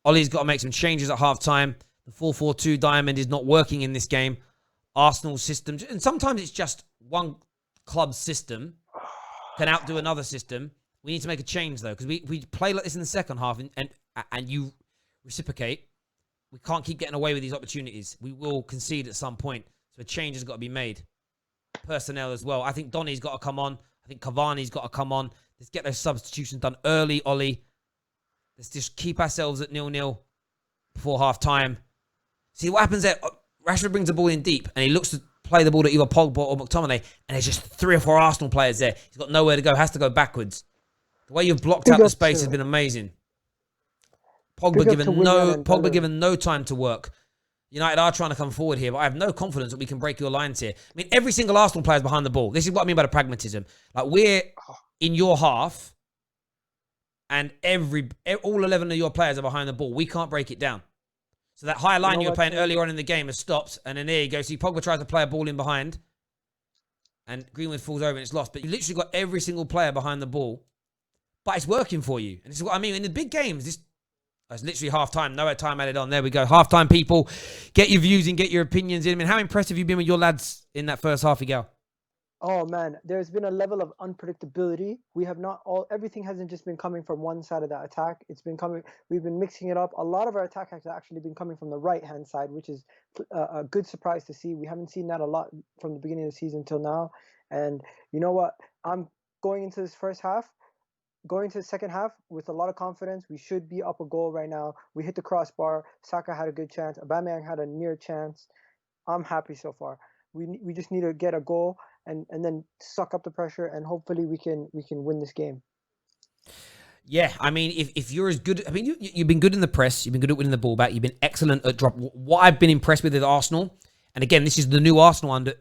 Ollie's got to make some changes at half-time. The 4-4-2 diamond is not working in this game. Arsenal's system, and sometimes it's just one club's system can outdo another system. We need to make a change, though, because we play like this in the second half, and you reciprocate. We can't keep getting away with these opportunities. We will concede at some point. So a change has got to be made. Personnel as well. I think Donny's got to come on. I think Cavani's got to come on. Let's get those substitutions done early, Ollie. Let's just keep ourselves at 0-0 before half-time. See what happens there? Rashford brings the ball in deep, and he looks to play the ball to either Pogba or McTominay, and there's just 3 or 4 Arsenal players there. He's got nowhere to go. Has to go backwards. The way you've blocked
big
out the
up
space has
to
been amazing.
big up to Willian and
Pogba
Bellerin.
given no time to work. United are trying to come forward here, but I have no confidence that we can break your lines here. I mean, every single Arsenal player is behind the ball. This is what I mean by the pragmatism. Like, we're in your half, and all 11 of your players are behind the ball. We can't break it down. So that high line you were playing earlier on in the game has stopped, and then there you go. See, Pogba tries to play a ball in behind, and Greenwood falls over and it's lost. But you literally got every single player behind the ball, but it's working for you. And this is what I mean. In the big games, it's literally half-time. No time added on. There we go. Half-time, people. Get your views in, get your opinions in. I mean, how impressed have you been with your lads in that first half, Miguel?
Oh man, there's been a level of unpredictability. We have not everything hasn't just been coming from one side of that attack. It's been coming. We've been mixing it up. A lot of our attack has actually been coming from the right hand side, which is a good surprise to see. We haven't seen that a lot from the beginning of the season till now. And you know what? I'm going into this first half, going to the second half with a lot of confidence. We should be up a goal right now. We hit the crossbar. Saka had a good chance. Aubameyang had a near chance. I'm happy so far. We just need to get a goal and then suck up the pressure, and hopefully we can win this game.
Yeah, I mean, if you're as good, I mean, you've been good in the press, you've been good at winning the ball back, you've been excellent at drop. What I've been impressed with Arsenal, and again, this is the new Arsenal under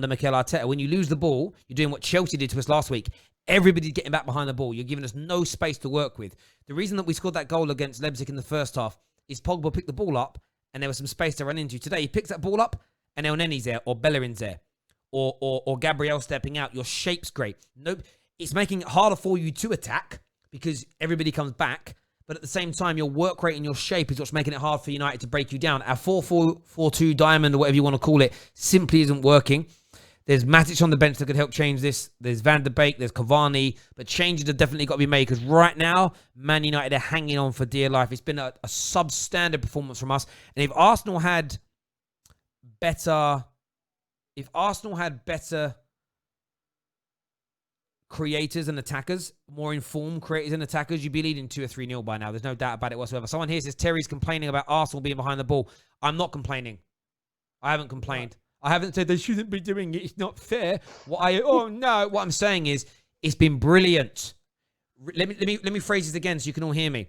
Mikel Arteta. When you lose the ball, you're doing what Chelsea did to us last week. Everybody's getting back behind the ball. You're giving us no space to work with. The reason that we scored that goal against Leipzig in the first half is Pogba picked the ball up, and there was some space to run into. Today, he picks that ball up, and El Nenny's there, or Bellerin's there, or Gabriel stepping out. Your shape's great. Nope, it's making it harder for you to attack because everybody comes back. But at the same time, your work rate and your shape is what's making it hard for United to break you down. Our 4-4-2 diamond, or whatever you want to call it, simply isn't working. There's Matic on the bench that could help change this. There's Van der Beek, there's Cavani, but changes have definitely got to be made because right now, Man United are hanging on for dear life. It's been a substandard performance from us. And if Arsenal had better creators and attackers, more informed creators and attackers, you'd be leading 2 or 3-0 by now. There's no doubt about it whatsoever. Someone here says Terry's complaining about Arsenal being behind the ball. I'm not complaining. I haven't complained. I haven't said they shouldn't be doing it. It's not fair. What I'm saying is it's been brilliant. Let me phrase this again so you can all hear me.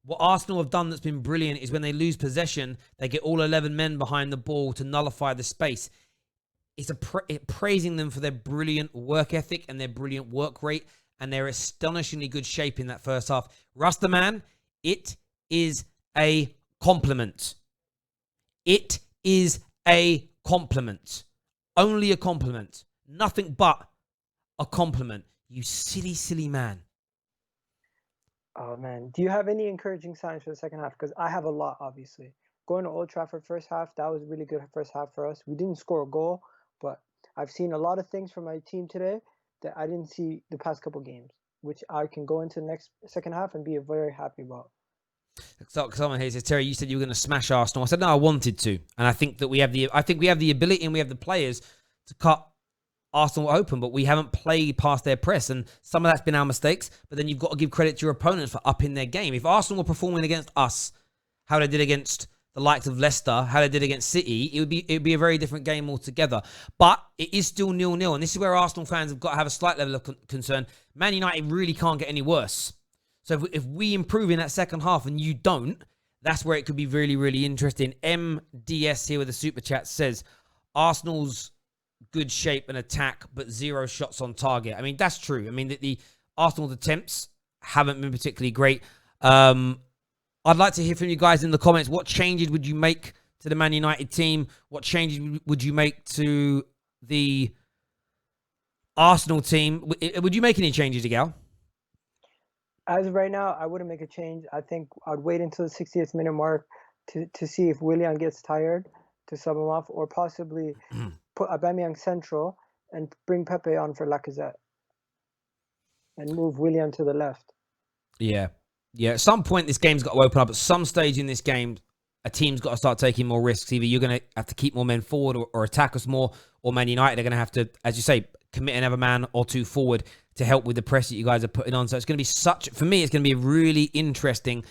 What Arsenal have done that's been brilliant is when they lose possession, they get all 11 men behind the ball to nullify the space. It's praising them for their brilliant work ethic and their brilliant work rate and their astonishingly good shape in that first half. Rastaman, it is a compliment. It is a compliment. Only a compliment. Nothing but a compliment. You silly, silly man.
Oh man, do you have any encouraging signs for the second half? Because I have a lot, obviously. Going to Old Trafford first half, that was a really good first half for us. We didn't score a goal, but I've seen a lot of things from my team today that I didn't see the past couple games, which I can go into the next second half and be very happy about.
So someone here says, Terry, you said you were going to smash Arsenal. I said, no, I wanted to. And I think that we have the ability and we have the players to cut Arsenal open, but we haven't played past their press. And some of that's been our mistakes, but then you've got to give credit to your opponents for upping their game. If Arsenal were performing against us, how they did against the likes of Leicester, how they did against City, it'd be a very different game altogether. But it is still 0-0, and this is where Arsenal fans have got to have a slight level of concern. Man United really can't get any worse. So if we improve in that second half and you don't, that's where it could be really, really interesting. MDS here with a super chat says, Arsenal's good shape and attack, but 0 shots on target. I mean, that's true. I mean, the Arsenal's attempts haven't been particularly great. I'd like to hear from you guys in the comments. What changes would you make to the Man United team? What changes would you make to the Arsenal team? Would you make any changes, Gal?
As of right now, I wouldn't make a change. I think I'd wait until the 60th minute mark to see if Willian gets tired to sub him off, or possibly put Aubameyang central and bring Pepe on for Lacazette and move Willian to the left.
Yeah. At some point, this game's got to open up. At some stage in this game, a team's got to start taking more risks. Either you're going to have to keep more men forward or attack us more, or Man United are going to have to, as you say, commit another man or two forward to help with the press that you guys are putting on. So it's going to be for me, it's going to be a really interesting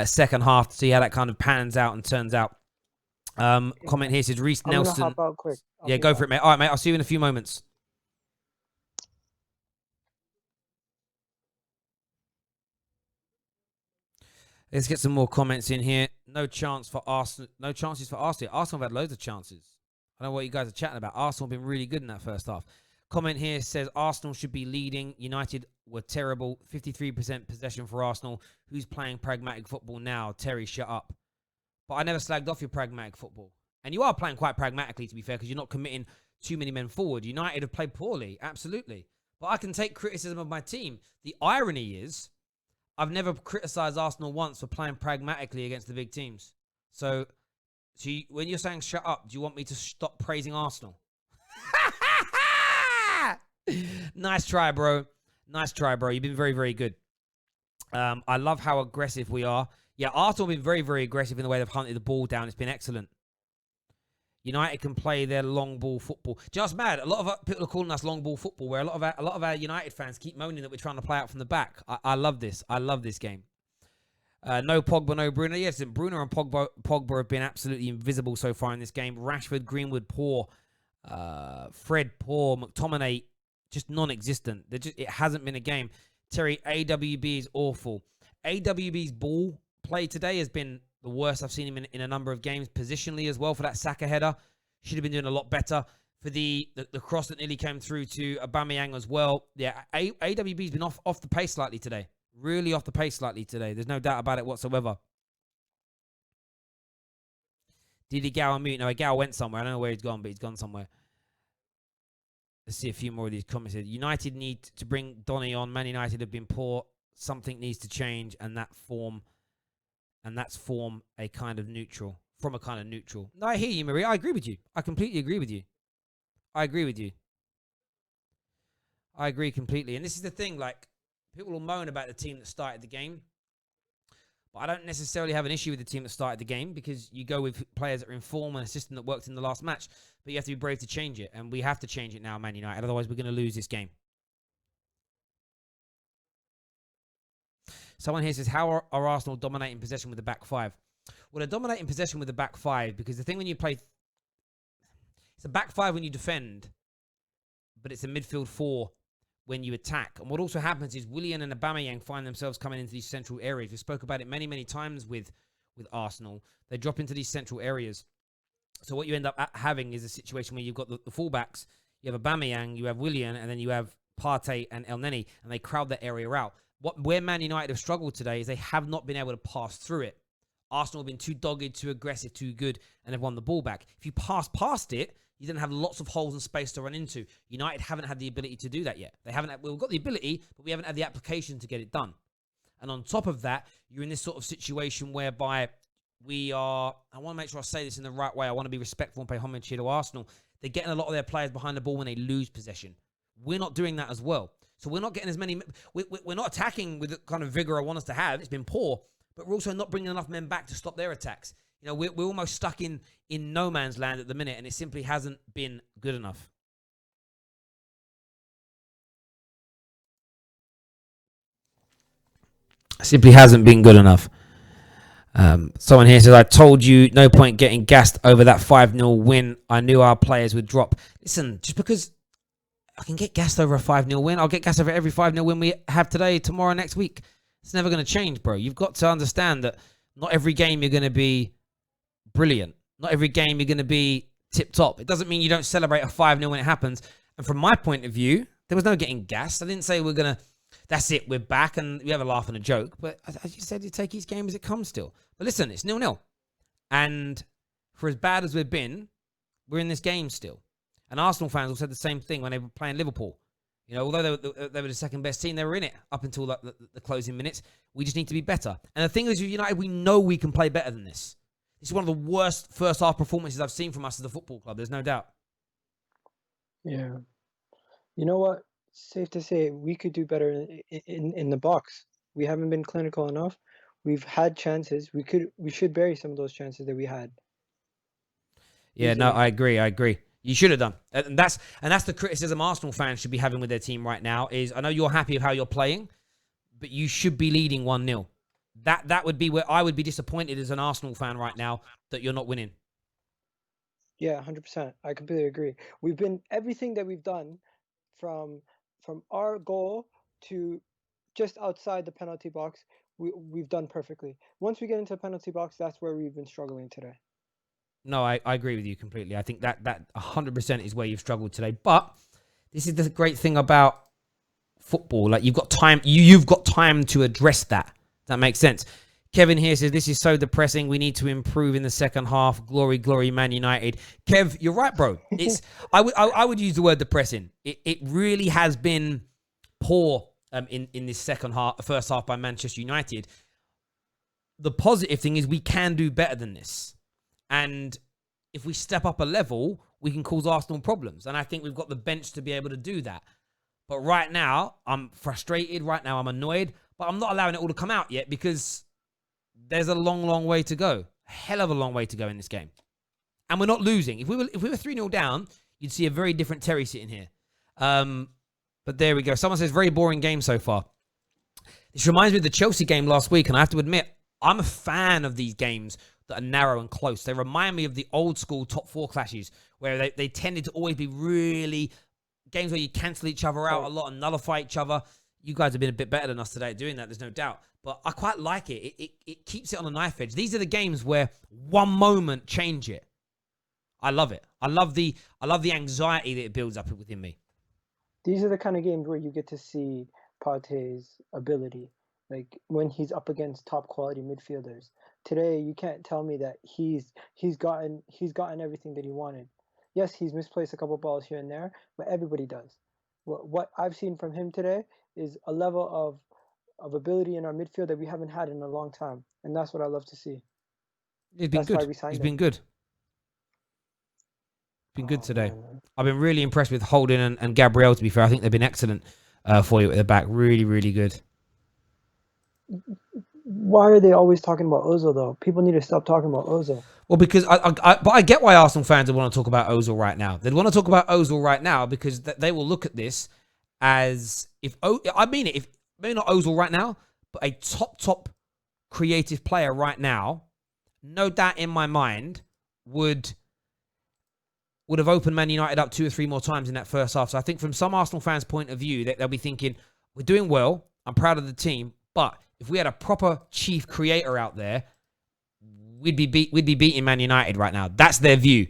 second half to see how that kind of pans out and turns out. Comment here says, Reece Nelson.
I'm gonna hop out quick.
Yeah, go for it, mate. All right, mate. I'll see you in a few moments. Let's get some more comments in here. No chance for Arsenal. No chances for Arsenal. Arsenal have had loads of chances. I don't know what you guys are chatting about. Arsenal have been really good in that first half. Comment here says Arsenal should be leading. United were terrible. 53% possession for Arsenal. Who's playing pragmatic football now? Terry, shut up. But I never slagged off your pragmatic football. And you are playing quite pragmatically, to be fair, because you're not committing too many men forward. United have played poorly, absolutely. But I can take criticism of my team. The irony is, I've never criticised Arsenal once for playing pragmatically against the big teams. So when you're saying shut up, do you want me to stop praising Arsenal? Nice try, bro. Nice try, bro. You've been very, very good. I love how aggressive we are. Yeah, Arsenal have been very, very aggressive in the way they've hunted the ball down. It's been excellent. United can play their long ball football. Just mad. A lot of people are calling us long ball football, where a lot of our United fans keep moaning that we're trying to play out from the back. I love this. I love this game. No Pogba, no Bruno. Yes, Bruno and Pogba have been absolutely invisible so far in this game. Rashford, Greenwood, poor. Fred, poor. McTominay, just non-existent. It hasn't been a game. Terry, AWB is awful. AWB's ball play today has been the worst I've seen him in a number of games. Positionally as well for that Saka header. Should have been doing a lot better. For the cross that nearly came through to Aubameyang as well. Yeah, AWB's been off the pace slightly today. Really off the pace slightly today. There's no doubt about it whatsoever. Did he go on mute? No, Gal went somewhere. I don't know where he's gone, but he's gone somewhere. Let's see a few more of these comments here. United need to bring Donny on. Man United have been poor. Something needs to change, and that's form a kind of neutral. From a kind of neutral. No, I hear you, Maria. I agree with you. I completely agree with you. I agree with you. I agree completely. And this is the thing, like, people will moan about the team that started the game. But I don't necessarily have an issue with the team that started the game, because you go with players that are in form and a system that worked in the last match. But you have to be brave to change it. And we have to change it now, Man United. Otherwise, we're going to lose this game. Someone here says, how are Arsenal dominating possession with the back five? Well, they're dominating possession with the back five because the thing when you play... It's a back five when you defend, but it's a midfield four when you attack. And what also happens is Willian and Aubameyang find themselves coming into these central areas. We spoke about it many, many times with Arsenal. They drop into these central areas. So what you end up having is a situation where you've got the fullbacks, you have Aubameyang, you have Willian, and then you have Partey and El Neni, and they crowd that area out. Where Man United have struggled today is they have not been able to pass through it. Arsenal have been too dogged, too aggressive, too good, and have won the ball back. If you pass past it, you then have lots of holes and space to run into. United haven't had the ability to do that yet. We've got the ability, but we haven't had the application to get it done. And on top of that, you're in this sort of situation whereby I want to make sure I say this in the right way. I want to be respectful and pay homage here to Arsenal. They're getting a lot of their players behind the ball when they lose possession. We're not doing that as well. So we're not getting as many... We're not attacking with the kind of vigor I want us to have. It's been poor. But we're also not bringing enough men back to stop their attacks. You know, we're almost stuck in no man's land at the minute, and it simply hasn't been good enough. Simply hasn't been good enough. Someone here says, I told you no point getting gassed over that 5-0 win. I knew our players would drop. Listen, just because I can get gassed over a 5-0 win, I'll get gassed over every 5-0 win we have today, tomorrow, next week. It's never going to change, bro. You've got to understand that not every game you're going to be brilliant. Not every game you're going to be tip-top. It doesn't mean you don't celebrate a 5-0 when it happens. And from my point of view, there was no getting gassed. I didn't say we're going to, that's it, we're back, and we have a laugh and a joke. But as you said, you take each game as it comes still. But listen, it's 0-0. And for as bad as we've been, we're in this game still. And Arsenal fans all said the same thing when they were playing Liverpool. You know, although they were the second best team, they were in it up until the closing minutes. We just need to be better. And the thing is, with United, we know we can play better than this. This is one of the worst first half performances I've seen from us as a football club. There's no doubt.
Yeah. You know what? Safe to say we could do better in the box. We haven't been clinical enough. We've had chances. We should bury some of those chances that we had.
Yeah, no, I agree. You should have done. And that's the criticism Arsenal fans should be having with their team right now is, I know you're happy with how you're playing, but you should be leading 1-0. That would be where I would be disappointed as an Arsenal fan right now that you're not winning.
Yeah, 100%. I completely agree. We've been everything that we've done from our goal to just outside the penalty box, we've done perfectly. Once we get into the penalty box, that's where we've been struggling today.
No, I agree with you completely. I think that 100% is where you've struggled today. But this is the great thing about football. Like, you've got time. You've got time to address that. That makes sense. Kevin here says, this is so depressing. We need to improve in the second half. Glory, glory, Man United. Kev, you're right, bro. It's I would use the word depressing. It really has been poor in this first half by Manchester United. The positive thing is we can do better than this. And if we step up a level, we can cause Arsenal problems. And I think we've got the bench to be able to do that. But right now, I'm frustrated. Right now, I'm annoyed. But I'm not allowing it all to come out yet because there's a long, long way to go. A hell of a long way to go in this game. And we're not losing. If we were 3-0 down, you'd see a very different Terry sitting here. But there we go. Someone says, very boring game so far. This reminds me of the Chelsea game last week. And I have to admit, I'm a fan of these games that are narrow and close. They remind me of the old school top four clashes where they tended to always be really games where you cancel each other out a lot and nullify each other. You guys have been a bit better than us today at doing that, there's no doubt. But I quite like it. It keeps it on a knife edge. These are the games where one moment change it. I love it. I love the anxiety that it builds up within me.
These are the kind of games where you get to see Partey's ability. Like when he's up against top quality midfielders. Today, you can't tell me that he's gotten everything that he wanted. Yes, he's misplaced a couple balls here and there, but everybody does. What I've seen from him today is a level of ability in our midfield that we haven't had in a long time, and that's what I love to see.
He's been good. He's been good. Been good today. Man. I've been really impressed with Holding and Gabriel, to be fair. I think they've been excellent for you at the back. Really, really good.
Why are they always talking about Ozil, though? People need to stop talking about Ozil.
Well, because but I get why Arsenal fans would want to talk about Ozil right now. They'd want to talk about Ozil right now because they will look at this as if maybe not Ozil right now, but a top creative player right now, no doubt in my mind, would have opened Man United up 2 or 3 more times in that first half. So I think from some Arsenal fans' point of view, they'll be thinking, we're doing well, I'm proud of the team, but if we had a proper chief creator out there, we'd be beating Man United right now. That's their view.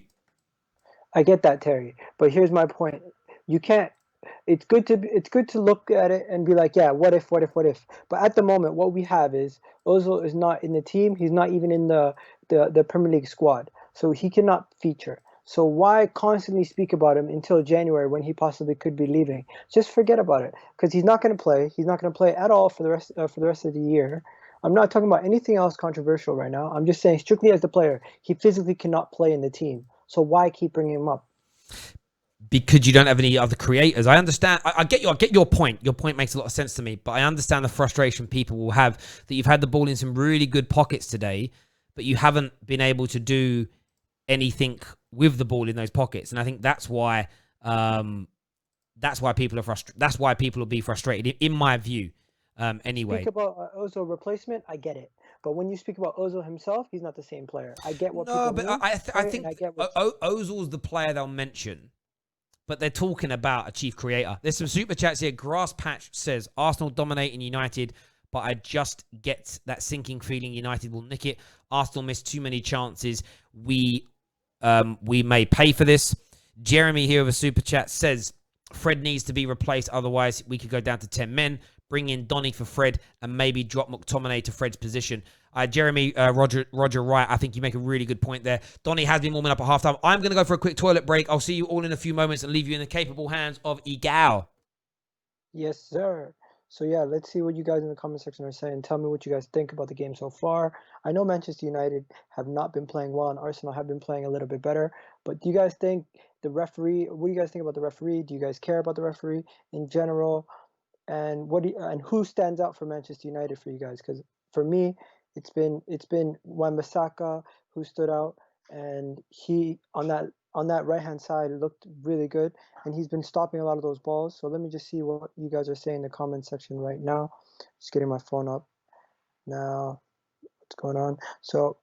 I get that, Terry, but here's my point. You can't. It's good to look at it and be like, yeah, what if? But at the moment, what we have is Ozil is not in the team. He's not even in the Premier League squad, so he cannot feature. So why constantly speak about him until January when he possibly could be leaving? Just forget about it because he's not going to play. He's not going to play at all for the rest of the year. I'm not talking about anything else controversial right now. I'm just saying strictly as the player, he physically cannot play in the team. So why keep bringing him up?
Because you don't have any other creators. I understand. I get your point. Your point makes a lot of sense to me. But I understand the frustration people will have that you've had the ball in some really good pockets today, but you haven't been able to do anything with the ball in those pockets. And I think that's why people are frustrated. That's why people will be frustrated, in my view. Anyway,
speak about Ozil replacement. I get it, But when you speak about Ozil himself, he's not the same player. I get what
No,
people
but
mean.
I think
I get what
Ozil's the player they'll mention. But they're talking about a chief creator. There's some super chats here. Grass Patch says, Arsenal dominating United, but I just get that sinking feeling United will nick it. Arsenal missed too many chances. We may pay for this. Jeremy here with a super chat says, Fred needs to be replaced. Otherwise, we could go down to 10 men. Bring in Donny for Fred and maybe drop McTominay to Fred's position. Jeremy, Roger Wright, I think you make a really good point there. Donny has been warming up at halftime. I'm going to go for a quick toilet break. I'll see you all in a few moments and leave you in the capable hands of Igal.
Yes, sir. So yeah, let's see what you guys in the comment section are saying. Tell me what you guys think about the game so far. I know Manchester United have not been playing well and Arsenal have been playing a little bit better. But do you guys think the referee, what do you guys think about the referee? Do you guys care about the referee in general? And and who stands out for Manchester United for you guys? Because for me, it's been Wan-Bissaka who stood out, and he on that right hand side looked really good, and he's been stopping a lot of those balls. So let me just see what you guys are saying in the comment section right now. Just getting my phone up now. What's going on? So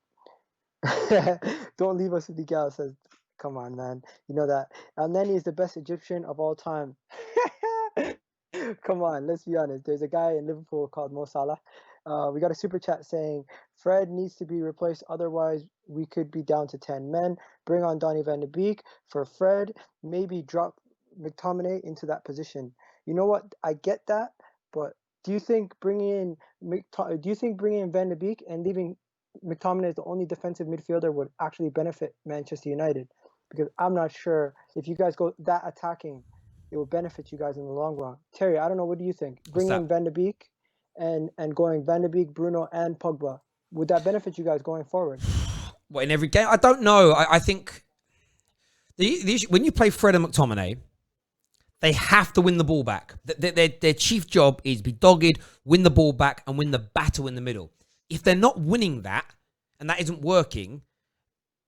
don't leave us with the gal says, come on, man, you know that. And then he's the best Egyptian of all time. Come on, let's be honest. There's a guy in Liverpool called Mo Salah. We got a super chat saying Fred needs to be replaced, otherwise we could be down to 10 men. Bring on Donny van de Beek for Fred. Maybe drop McTominay into that position. You know what? I get that, but do you think bringing in Van de Beek and leaving McTominay as the only defensive midfielder would actually benefit Manchester United? Because I'm not sure if you guys go that attacking, it will benefit you guys in the long run. Terry, I don't know. What do you think? Bringing in Van de Beek and going Van de Beek, Bruno, and Pogba, would that benefit you guys going forward?
What, in every game? I don't know. I think the issue, when you play Fred and McTominay, they have to win the ball back. Their chief job is be dogged, win the ball back, and win the battle in the middle. If they're not winning that, and that isn't working,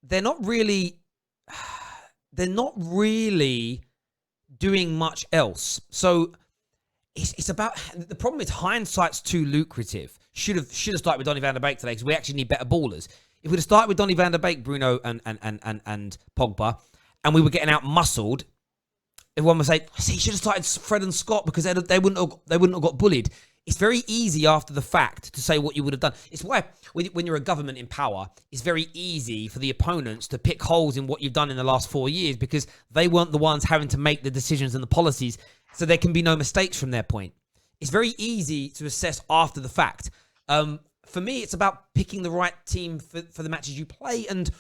they're not really doing much else. So it's about, the problem is hindsight's too lucrative. Should have started with Donny van de Beek today because we actually need better ballers. If we'd have started with Donny van de Beek, Bruno and Pogba, and we were getting out muscled, everyone would say, "See, you should have started Fred and Scott because they wouldn't have got bullied." It's very easy after the fact to say what you would have done. It's why when you're a government in power, it's very easy for the opponents to pick holes in what you've done in the last 4 years because they weren't the ones having to make the decisions and the policies, so there can be no mistakes from their point. It's very easy to assess after the fact. For me, it's about picking the right team for the matches you play, and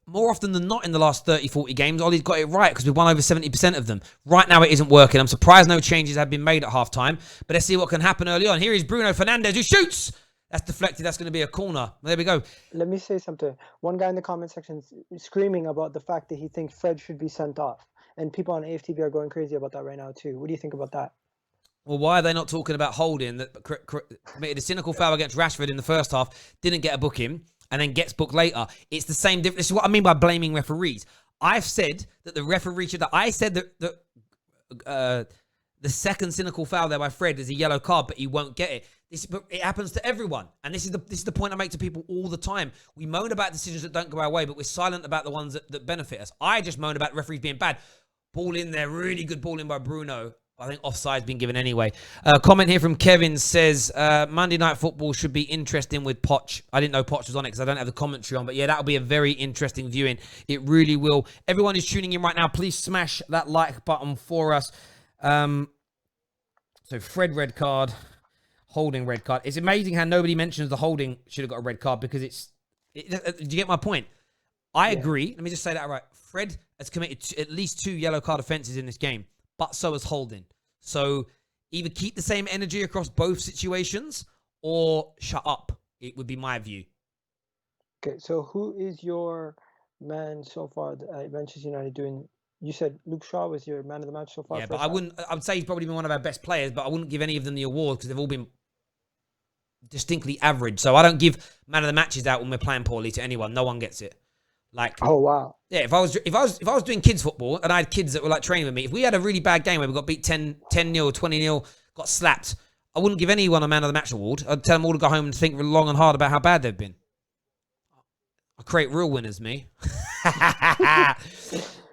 more often than not in the last 30, 40 games, Ollie's got it right because we've won over 70% of them. Right now, it isn't working. I'm surprised no changes have been made at halftime, but let's see what can happen early on. Here is Bruno Fernandes who shoots. That's deflected. That's going to be a corner. Well, there we go.
Let me say something. One guy in the comment section is screaming about the fact that he thinks Fred should be sent off. And people on AFTV are going crazy about that right now too. What do you think about that?
Well, why are they not talking about Holding that committed a cynical foul against Rashford in the first half, didn't get a booking, and then gets booked later? It's the same difference. This is what I mean by blaming referees. I've said that the referee should... I said that the second cynical foul there by Fred is a yellow card, but he won't get it. It happens to everyone. And this is the point I make to people all the time. We moan about decisions that don't go our way, but we're silent about the ones that benefit us. I just moan about referees being bad. Ball in there, really good ball in by Bruno. I think offside's been given anyway. Comment here from Kevin says, Monday Night Football should be interesting with Poch. I didn't know Poch was on it because I don't have the commentary on. But yeah, that'll be a very interesting viewing. It really will. Everyone who's tuning in right now, please smash that like button for us. So Fred red card, Holding red card. It's amazing how nobody mentions the Holding should have got a red card because do you get my point? I agree. Let me just say that right. Fred has committed at least 2 yellow card offences in this game. But so is Holding. So either keep the same energy across both situations or shut up. It would be my view.
Okay, so who is your man so far at Manchester United doing? You said Luke Shaw was your man of the match so far.
Yeah, but I would say he's probably been one of our best players, but I wouldn't give any of them the award because they've all been distinctly average. So I don't give man of the matches out when we're playing poorly to anyone. No one gets it. Like,
oh wow,
yeah. If I was doing kids football and I had kids that were like training with me, if we had a really bad game where we got beat 10-0, 20-0, got slapped, I wouldn't give anyone a man of the match award. I'd tell them all to go home and think long and hard about how bad they've been. I create real winners, me.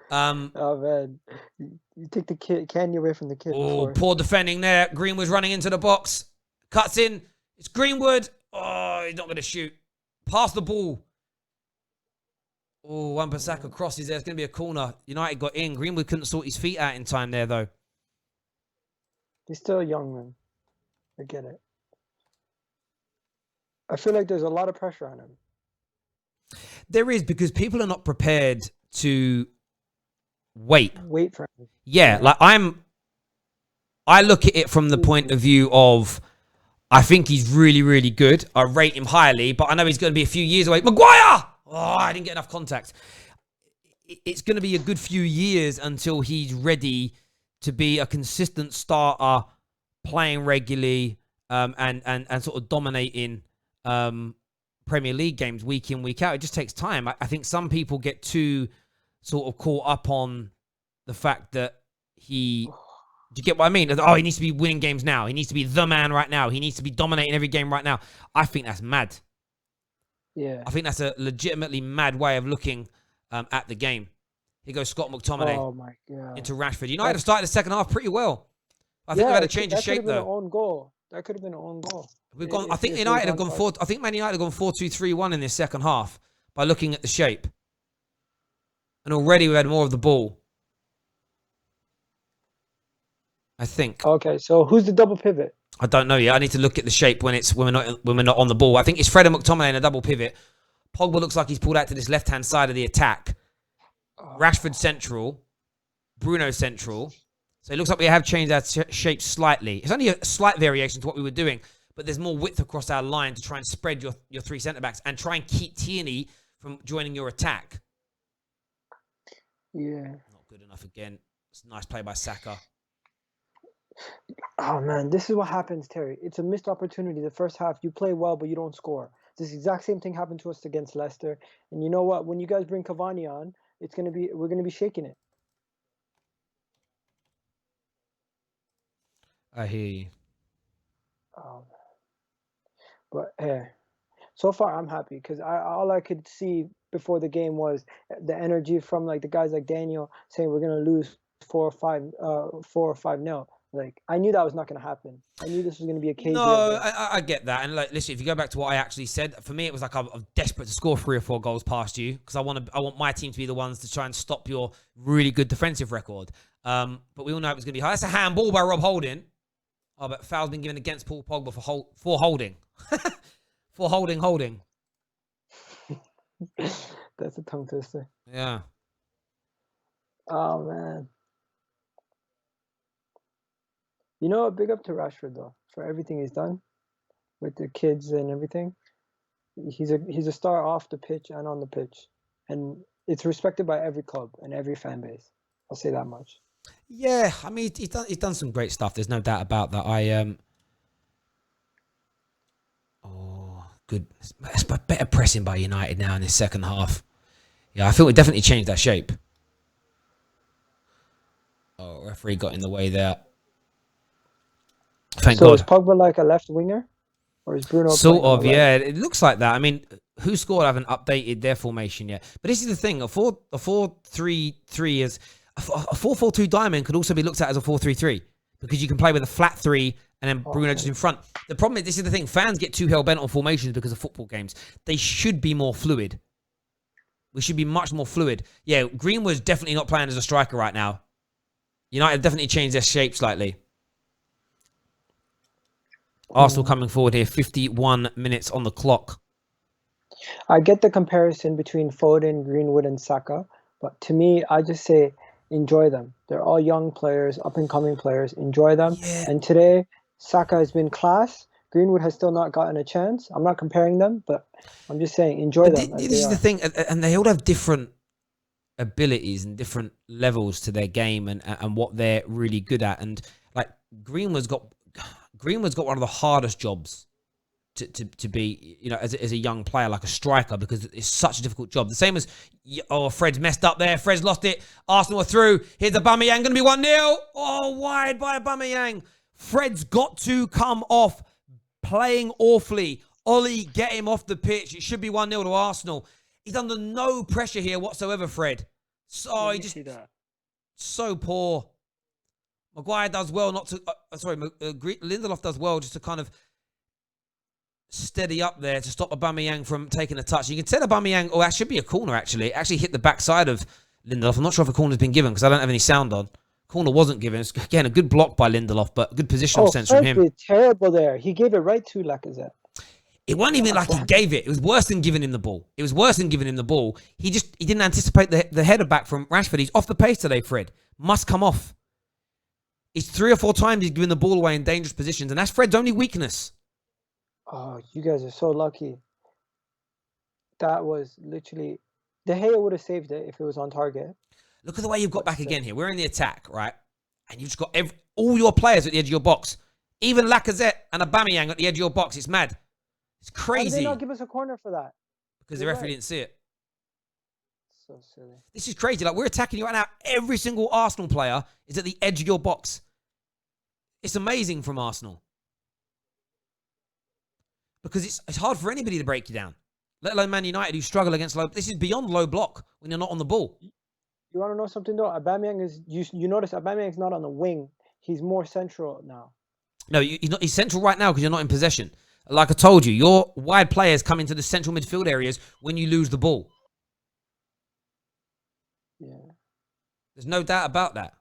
Oh man, you take the candy away from the kid.
Oh,
Before.
poor defending there. Greenwood's running into the box. Cuts in. It's Greenwood. Oh, he's not going to shoot. Pass the ball. Oh, Wan-Bissaka crosses there. It's going to be a corner. United got in. Greenwood couldn't sort his feet out in time there, though.
He's still a young man. I get it. I feel like there's a lot of pressure on him.
There is, because people are not prepared to wait
for him.
Yeah, like I look at it from the point of view of, I think he's really, really good. I rate him highly, but I know he's going to be a few years away. Maguire! Oh, I didn't get enough contact. It's going to be a good few years until he's ready to be a consistent starter, playing regularly, and sort of dominating Premier League games week in, week out. It just takes time. I think some people get too sort of caught up on the fact that do you get what I mean? Oh, he needs to be winning games now. He needs to be the man right now. He needs to be dominating every game right now. I think that's mad.
Yeah.
I think that's a legitimately mad way of looking at the game. Here goes Scott McTominay.
Oh my God.
Into Rashford. United have started the second half pretty well. I think they've had a change of shape, though.
That could have been an own goal. That could have been an own goal.
I think United have gone 4. I think Man United have gone 4-2-3-1 in this second half by looking at the shape. And already we've had more of the ball. I think.
Okay, so who's the double pivot?
I don't know yet. I need to look at the shape when we're not on the ball. I think it's Fred and McTominay in a double pivot. Pogba looks like he's pulled out to this left-hand side of the attack. Rashford central. Bruno central. So it looks like we have changed our shape slightly. It's only a slight variation to what we were doing, but there's more width across our line to try and spread your three centre-backs and try and keep Tierney from joining your attack.
Yeah.
Not good enough again. It's a nice play by Saka.
Oh, man, this is what happens, Terry. It's a missed opportunity. The first half, you play well, but you don't score. This exact same thing happened to us against Leicester. And you know what? When you guys bring Cavani on, we're going to be shaking it.
I hear you.
But so far I'm happy because all I could see before the game was the energy from like the guys like Daniel saying we're gonna lose 4 or 5-0. Like I knew that was not gonna happen. I knew this was gonna be a cage.
No, I get that. And like, listen, if you go back to what I actually said, for me it was like I'm desperate to score 3 or 4 goals past you because I want my team to be the ones to try and stop your really good defensive record. But we all know it was gonna be high. That's a handball by Rob Holding. Oh, but foul's been given against Paul Pogba for holding. For holding.
That's a tongue twister.
Yeah.
Oh, man. You know what? Big up to Rashford, though, for everything he's done with the kids and everything. He's a star off the pitch and on the pitch. And it's respected by every club and every fan base. I'll say that much.
Yeah, I mean, he's done some great stuff. There's no doubt about that. Oh, good. It's better pressing by United now in this second half. Yeah, I feel we definitely changed that shape. Oh, referee got in the way there. Thank God.
So is Pogba like a left winger? Or is Bruno
sort of, yeah. It looks like that. I mean, who scored haven't updated their formation yet. But this is the thing. A 4-3-3 is... A 4-4-2 diamond could also be looked at as a 4-3-3 because you can play with a flat 3 and then Bruno just in front. The problem is, this is the thing, fans get too hell-bent on formations because of football games. They should be more fluid. We should be much more fluid. Yeah, Greenwood's definitely not playing as a striker right now. United definitely changed their shape slightly. Arsenal coming forward here, 51 minutes on the clock.
I get the comparison between Foden, Greenwood, and Saka, but to me, I just say... enjoy them. They're all young players, up-and-coming players. Enjoy them. Yeah. And today, Saka has been class. Greenwood has still not gotten a chance. I'm not comparing them, but I'm just saying enjoy them.
This is the thing, and they all have different abilities and different levels to their game and what they're really good at. And like Greenwood's got one of the hardest jobs to be, you know, as a young player, like a striker, because it's such a difficult job. The same as, Fred's messed up there. Fred's lost it. Arsenal are through. Here's Aubameyang, going to be 1-0. Oh, wide by Aubameyang. Fred's got to come off. Playing awfully. Ollie, get him off the pitch. It should be 1-0 to Arsenal. He's under no pressure here whatsoever, Fred. So he just so poor. Maguire does well not to... Lindelof does well just to kind of steady up there to stop Aubameyang from taking a touch. You can tell Aubameyang... Oh, that should be a corner, actually. It actually hit the backside of Lindelof. I'm not sure if a corner's been given because I don't have any sound on. Corner wasn't given. It's, again, a good block by Lindelof, but good positional sense from him.
Terrible there. He gave it right to Lacazette.
It wasn't even like he gave it. It was worse than giving him the ball. It was worse than giving him the ball. He didn't anticipate the header back from Rashford. He's off the pace today, Fred. Must come off. It's 3 or 4 times he's given the ball away in dangerous positions, and that's Fred's only weakness.
Oh, you guys are so lucky. That was literally... De Gea would have saved it if it was on target.
Look at the way you've got back again here. We're in the attack, right? And you've just got all your players at the edge of your box. Even Lacazette and Aubameyang at the edge of your box. It's mad. It's crazy.
Why did they not give us a corner for that?
Because the referee didn't see it.
So silly.
This is crazy. Like, we're attacking you right now. Every single Arsenal player is at the edge of your box. It's amazing from Arsenal. Because it's hard for anybody to break you down. Let alone Man United who struggle against low... This is beyond low block when you're not on the ball.
You want to know something though? Aubameyang is... You notice Aubameyang's not on the wing. He's more central now.
No, he's central right now because you're not in possession. Like I told you, your wide players come into the central midfield areas when you lose the ball.
Yeah.
There's no doubt about that.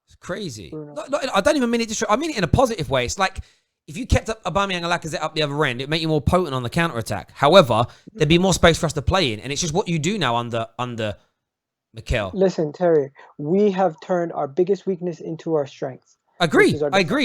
It's crazy. I don't even mean it. I mean it in a positive way. It's like if you kept Aubameyang and Lacazette up the other end, it'd make you more potent on the counter attack. However, there'd be more space for us to play in, and it's just what you do now under Mikel.
Listen, Terry, we have turned our biggest weakness into our strength.
I agree.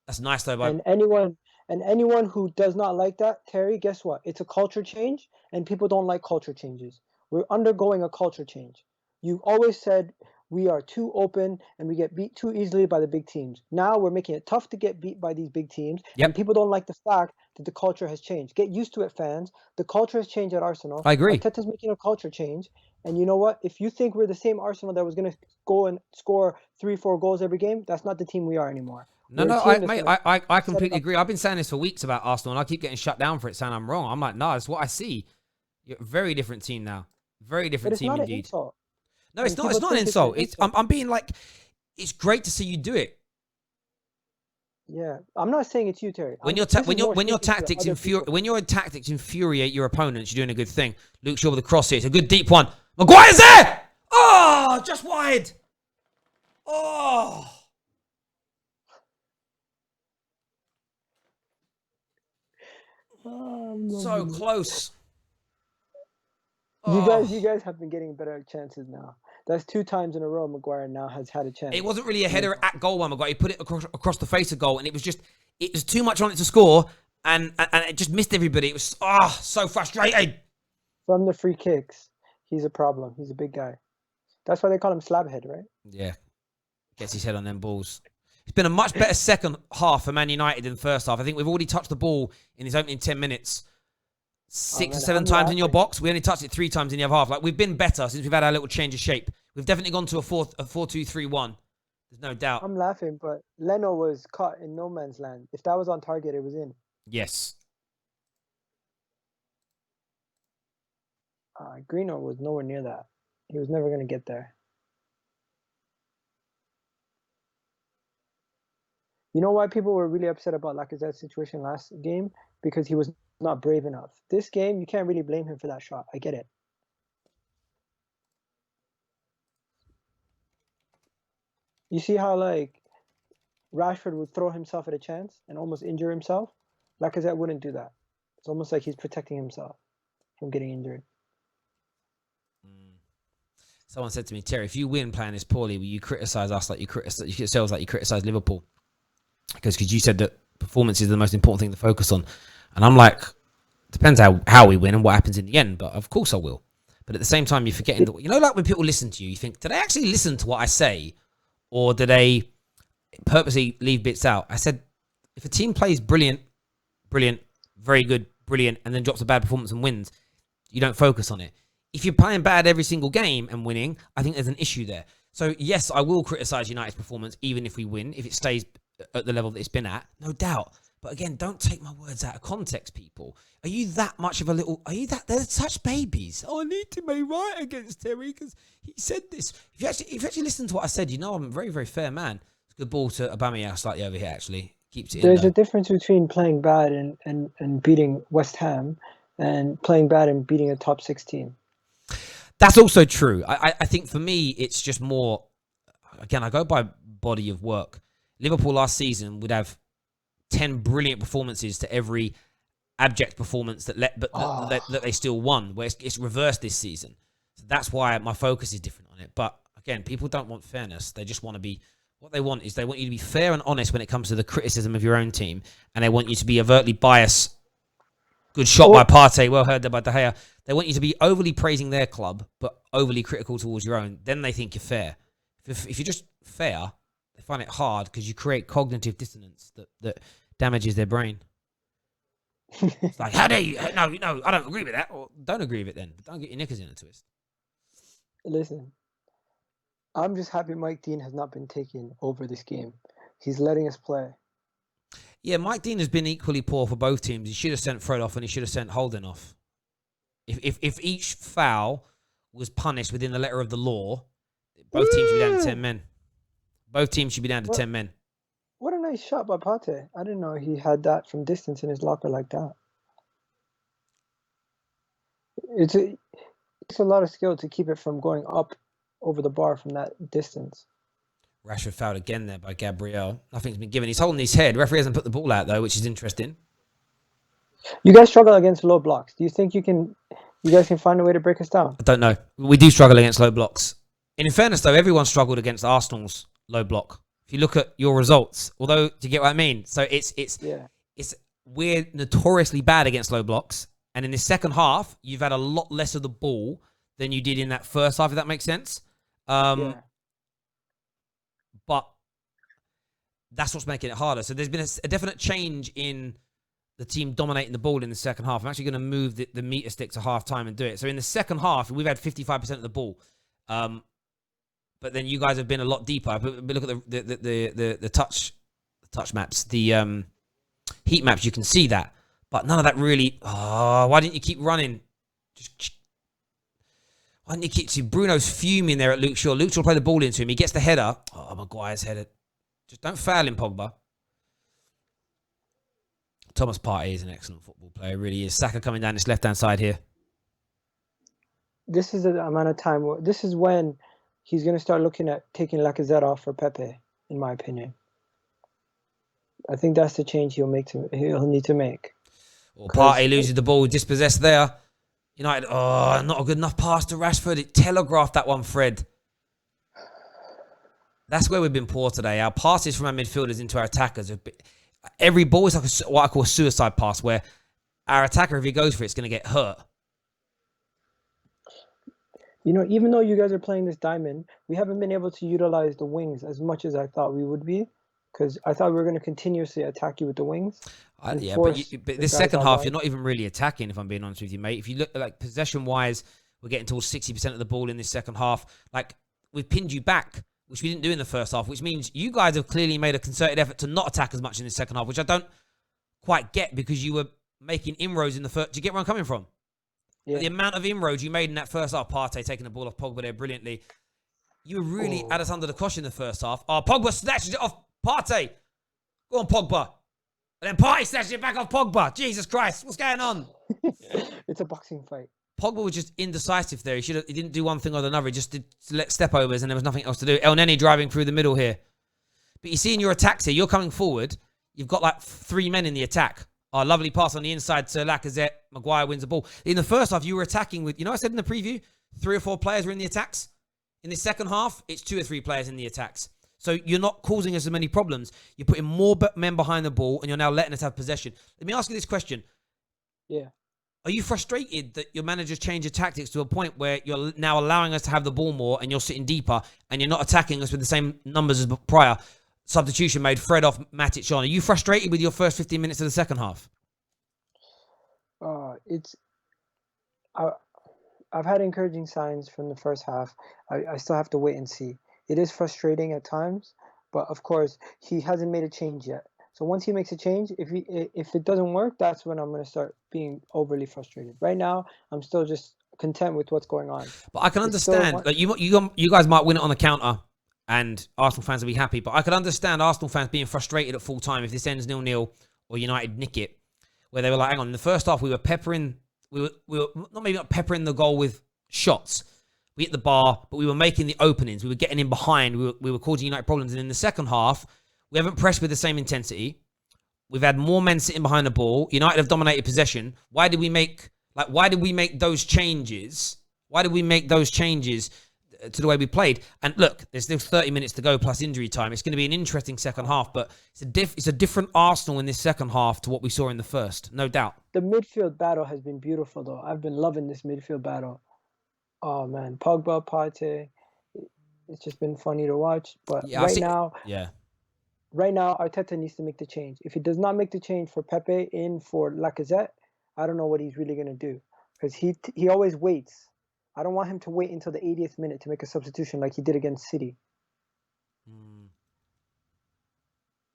That's nice though, bud.
And anyone who does not like that, Terry, guess what? It's a culture change, and people don't like culture changes. We're undergoing a culture change. You've always said we are too open and we get beat too easily by the big teams. Now we're making it tough to get beat by these big teams.
Yep.
And people don't like the fact that the culture has changed. Get used to it, fans. The culture has changed at Arsenal.
I agree.
Arteta's making a culture change. And you know what? If you think we're the same Arsenal that was going to go and score 3-4 goals every game, that's not the team we are anymore.
I completely agree. I've been saying this for weeks about Arsenal, and I keep getting shut down for it, saying I'm wrong. I'm like, no, it's what I see. You're a very different team now. Very different team indeed.
Insult.
No, it's not. It's not an insult. I'm being like, it's great to see you do it.
Yeah, I'm not saying it's you, Terry.
When your tactics infuriate your opponents, you're doing a good thing. Luke Shaw with the cross here. It's a good deep one. Maguire's there. Oh, just wide. Oh. So close.
You guys have been getting better chances now. That's 2 times in a row Maguire now has had a chance.
It wasn't really a header at goal by Maguire. He put it across the face of goal, and it was too much on it to score, and it just missed everybody. It was so frustrating.
From the free kicks, he's a problem. He's a big guy. That's why they call him Slabhead, right?
Yeah. Gets his head on them balls. It's been a much better second half for Man United than the first half. I think we've already touched the ball in his opening 10 minutes. 6 or 7 times in your box. We only touched it 3 times in the other half. Like, we've been better since we've had our little change of shape. We've definitely gone to a 4-2-3-1. There's no doubt.
I'm laughing, but Leno was caught in no man's land. If that was on target, it was in.
Yes.
Greeno was nowhere near that. He was never going to get there. You know why people were really upset about Lacazette's situation last game? Because he was not brave enough. This game, you can't really blame him for that shot. I get it. You see how, like, Rashford would throw himself at a chance and almost injure himself? Lacazette wouldn't do that. It's almost like he's protecting himself from getting injured.
Someone said to me, Terry, if you win playing this poorly, will you criticize us like you criticize yourselves like you criticize Liverpool? Because you said that performance is the most important thing to focus on. And I'm like, depends how we win and what happens in the end, but of course I will. But at the same time, you're forgetting that, you know, like when people listen to you, you think, do they actually listen to what I say? Or do they purposely leave bits out? I said, if a team plays brilliant, very good, brilliant, and then drops a bad performance and wins, You don't focus on it. If you're playing bad every single game and winning, I think there's an issue there. So, yes, I will criticise United's performance, even if we win, if it stays at the level that it's been at, no doubt. But again, don't take my words out of context, people. Are you that much of a little... They're such babies. Oh, I need to be right against Terry because he said this. If you actually listen to what I said, you know I'm a very, very fair man. It's a good ball to Aubameyang slightly over here, actually. Keeps it
There's
in
a difference between playing bad and beating West Ham and playing bad and beating a top 6 team.
That's also true. I think for me, it's just more... Again, I go by body of work. Liverpool last season would have 10 brilliant performances to every abject performance that they still won. Where it's reversed this season. So that's why my focus is different on it. But again, people don't want fairness. They just want to be... What they want is they want you to be fair and honest when it comes to the criticism of your own team. And they want you to be overtly biased. Good shot by Partey. Well heard there by De Gea. They want you to be overly praising their club, but overly critical towards your own. Then they think you're fair. If you're just fair, they find it hard because you create cognitive dissonance that damages their brain. It's like, how dare you? No, I don't agree with that. Or don't agree with it then. But don't get your knickers in a twist.
Listen, I'm just happy Mike Dean has not been taking over this game. He's letting us play.
Yeah, Mike Dean has been equally poor for both teams. He should have sent Fred off and he should have sent Holden off. If each foul was punished within the letter of the law, both teams should be down to 10 men. Both teams should be down to 10 men.
What a nice shot by Partey. I didn't know he had that from distance in his locker like that. It's a lot of skill to keep it from going up over the bar from that distance.
Rashford fouled again there by Gabriel. Nothing's been given. He's holding his head. Referee hasn't put the ball out though, which is interesting.
You guys struggle against low blocks. Do you think you guys can find a way to break us down?
I don't know. We do struggle against low blocks. In fairness though, everyone struggled against Arsenal's low block. If you look at your results, although, do you get what I mean? So we're notoriously bad against low blocks. And in the second half, you've had a lot less of the ball than you did in that first half, if that makes sense. But that's what's making it harder. So there's been a definite change in the team dominating the ball in the second half. I'm actually going to move the meter stick to half time and do it. So in the second half, we've had 55% of the ball. But then you guys have been a lot deeper. But look at the touch maps, the heat maps. You can see that, but none of that really. Oh, why didn't you keep running? Why didn't you keep? See, Bruno's fuming there at Luke Shaw. Luke Shaw will play the ball into him. He gets the header. Oh, Maguire's headed. Just don't foul him, Pogba. Thomas Partey is an excellent football player. Really is. Saka coming down this left-hand side here.
This is the amount of time. This is when he's going to start looking at taking Lacazette off for Pepe, in my opinion. I think that's the change he'll need to make.
Or Partey loses the ball, dispossessed there. United, not a good enough pass to Rashford. It telegraphed that one, Fred. That's where we've been poor today. Our passes from our midfielders into our attackers have been... Every ball is like what I call a suicide pass, where our attacker, if he goes for it, it's going to get hurt.
Even though you guys are playing this diamond, we haven't been able to utilize the wings as much as I thought we would be, because I thought we were going to continuously attack you with the wings.
But this second half, you're not even really attacking, if I'm being honest with you, mate. If you look like possession-wise, we're getting towards 60% of the ball in this second half. Like, we've pinned you back, which we didn't do in the first half, which means you guys have clearly made a concerted effort to not attack as much in the second half, which I don't quite get, because you were making inroads in the first... Do you get where I'm coming from? Yeah. The amount of inroads you made in that first half, Partey taking the ball off Pogba there brilliantly. You really had us under the cosh in the first half. Oh, Pogba snatches it off Partey. Go on, Pogba. And then Partey snatches it back off Pogba. Jesus Christ, what's going on?
It's a boxing fight.
Pogba was just indecisive there. He didn't do one thing or another. He just did step overs and there was nothing else to do. El Neni driving through the middle here. But you see in your attacks here, you're coming forward. You've got like 3 men in the attack. Oh, lovely pass on the inside to Lacazette. Maguire wins the ball. In the first half, you were attacking with, I said in the preview, 3 or 4 players were in the attacks. In the second half, it's 2 or 3 players in the attacks. So you're not causing us as many problems. You're putting more men behind the ball, and you're now letting us have possession. Let me ask you this question.
Yeah.
Are you frustrated that your manager's changed your tactics to a point where you're now allowing us to have the ball more, and you're sitting deeper, and you're not attacking us with the same numbers as prior? Substitution made, Fred off, Matic on. Are you frustrated with your first 15 minutes of the second half?
I, I've had encouraging signs from the first half. I still have to wait and see. It is frustrating at times, but of course he hasn't made a change yet. So once he makes a change, if it doesn't work, that's when I'm gonna start being overly frustrated. Right now, I'm still just content with what's going on.
But I can
It's still
understand. Like you guys might win it on the counter, and Arsenal fans will be happy. But I could understand Arsenal fans being frustrated at full time if this ends 0-0 or United nick it, where they were like, "Hang on." In the first half, we were not peppering the goal with shots. We hit the bar, but we were making the openings. We were getting in behind. We were causing United problems. And in the second half, we haven't pressed with the same intensity. We've had more men sitting behind the ball. United have dominated possession. Why did we make those changes? Why did we make those changes to the way we played? And look, there's still 30 minutes to go plus injury time. It's going to be an interesting second half, but it's a different Arsenal in this second half to what we saw in the first, no doubt.
The midfield battle has been beautiful, though. I've been loving this midfield battle. Oh man, Pogba, Partey. It's just been funny to watch. But
Yeah,
right now, Arteta needs to make the change. If he does not make the change for Pepe in for Lacazette, I don't know what he's really gonna do, because he always waits. I don't want him to wait until the 80th minute to make a substitution like he did against City.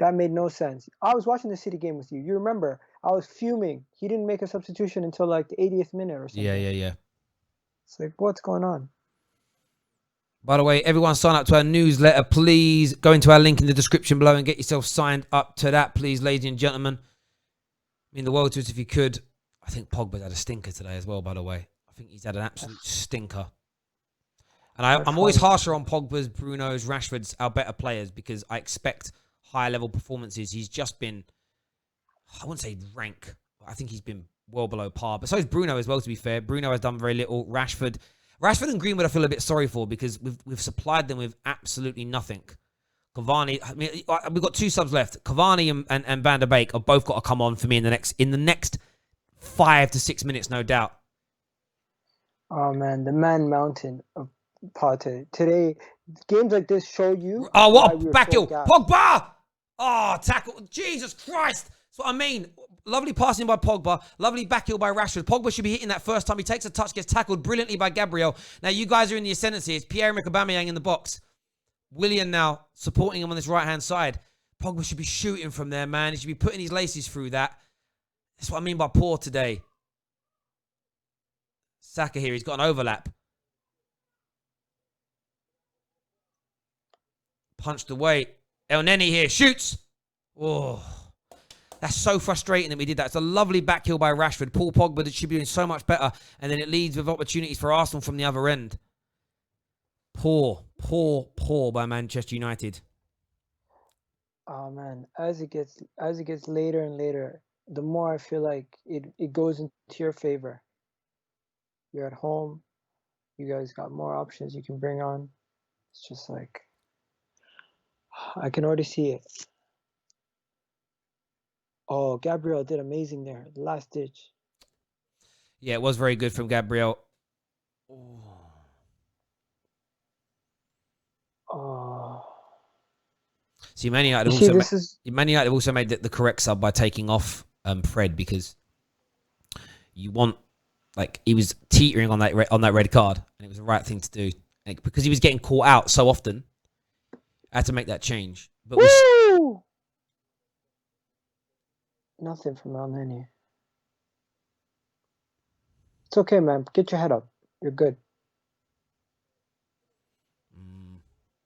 That made no sense. I was watching the City game with you. You remember? I was fuming. He didn't make a substitution until like the 80th minute or something.
Yeah.
It's like, what's going on?
By the way, everyone sign up to our newsletter. Please go into our link in the description below and get yourself signed up to that, please, ladies and gentlemen. I mean, the world to us if you could. I think Pogba's had a stinker today as well, by the way. I think he's had an absolute stinker. And I'm always harsher on Pogba's, Bruno's, Rashford's, our better players, because I expect higher level performances. He's just been, I wouldn't say rank. I think he's been well below par. But so is Bruno as well, to be fair. Bruno has done very little. Rashford and Greenwood I feel a bit sorry for, because we've supplied them with absolutely nothing. Cavani, I mean, we've got two subs left. Cavani and Van der Beek have both got to come on for me in the next 5 to 6 minutes, no doubt.
Oh man, the man mountain of Partey. Today, games like this show you.
Oh, what a back heel. Pogba! Oh, tackle. Jesus Christ. That's what I mean. Lovely passing by Pogba. Lovely back heel by Rashford. Pogba should be hitting that first time. He takes a touch, gets tackled brilliantly by Gabriel. Now, you guys are in the ascendancy. It's Pierre-Emerick Aubameyang in the box. Willian now supporting him on this right-hand side. Pogba should be shooting from there, man. He should be putting his laces through that. That's what I mean by poor today. Saka here. He's got an overlap. Punched away. El Neni here. Shoots. Oh. That's so frustrating that we did that. It's a lovely back heel by Rashford. Paul Pogba that should be doing so much better. And then it leads with opportunities for Arsenal from the other end. Poor by Manchester United.
Oh man, as it gets later and later, the more I feel like it goes into your favor. You're at home. You guys got more options you can bring on. It's just like, I can already see it. Oh, Gabriel did amazing there. The last ditch.
Yeah, it was very good from Gabriel.
Oh.
See, Man United have also made the correct sub by taking off Fred, because you want, like, he was teetering on that red card, and it was the right thing to do, because he was getting caught out so often. I had to make that change. But
Woo! Nothing from El Neni. It's okay, man. Get your head up. You're good.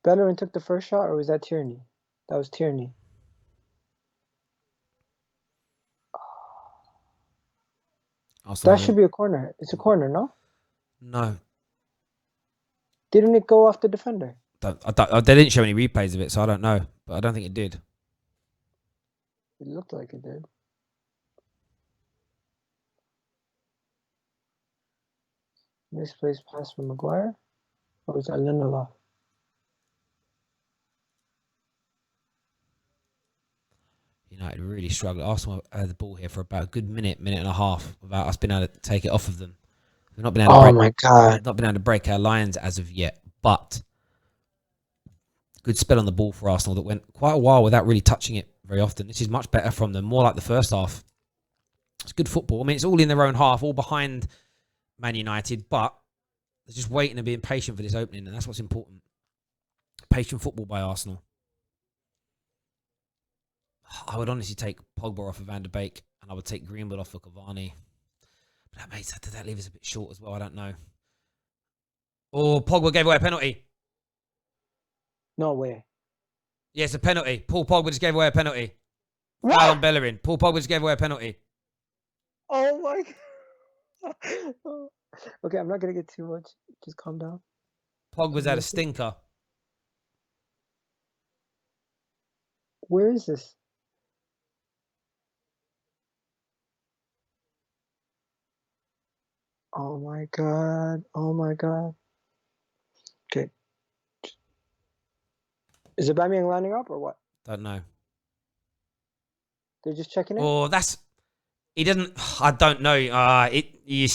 Bellerin took the first shot, or was that Tierney? That was Tierney. That should be a corner. It's a corner, no?
No.
Didn't it go off the defender?
They didn't show any replays of it, so I don't know. But I don't think it did.
It looked like it did. Misplaced pass from Maguire? Or was that Lindelof?
United really struggled. Arsenal had the ball here for about a good minute and a half without us being able to take it off of them. We've not been able to break our lines as of yet, but good spell on the ball for Arsenal that went quite a while without really touching it very often. This is much better from them, more like the first half. It's good football. I mean, it's all in their own half, all behind Man United, but they're just waiting and being patient for this opening, and that's what's important. Patient football by Arsenal. I would honestly take Pogba off of Van der Beek, and I would take Greenwood off of Cavani. But that makes that leave us a bit short as well. I don't know. Oh, Pogba gave away a penalty.
No way.
Yeah, it's a penalty. Paul Pogba just gave away a penalty.
What?
Foul on Bellerin. Paul Pogba just gave away a penalty.
Oh my God. Okay, I'm not gonna get too much. Just calm down.
Pogba's had a stinker.
Where is this? Oh my God. Oh my God. Okay. Is Aubameyang lining up or what?
Don't know.
They're just checking it?
Oh, he doesn't. I don't know. He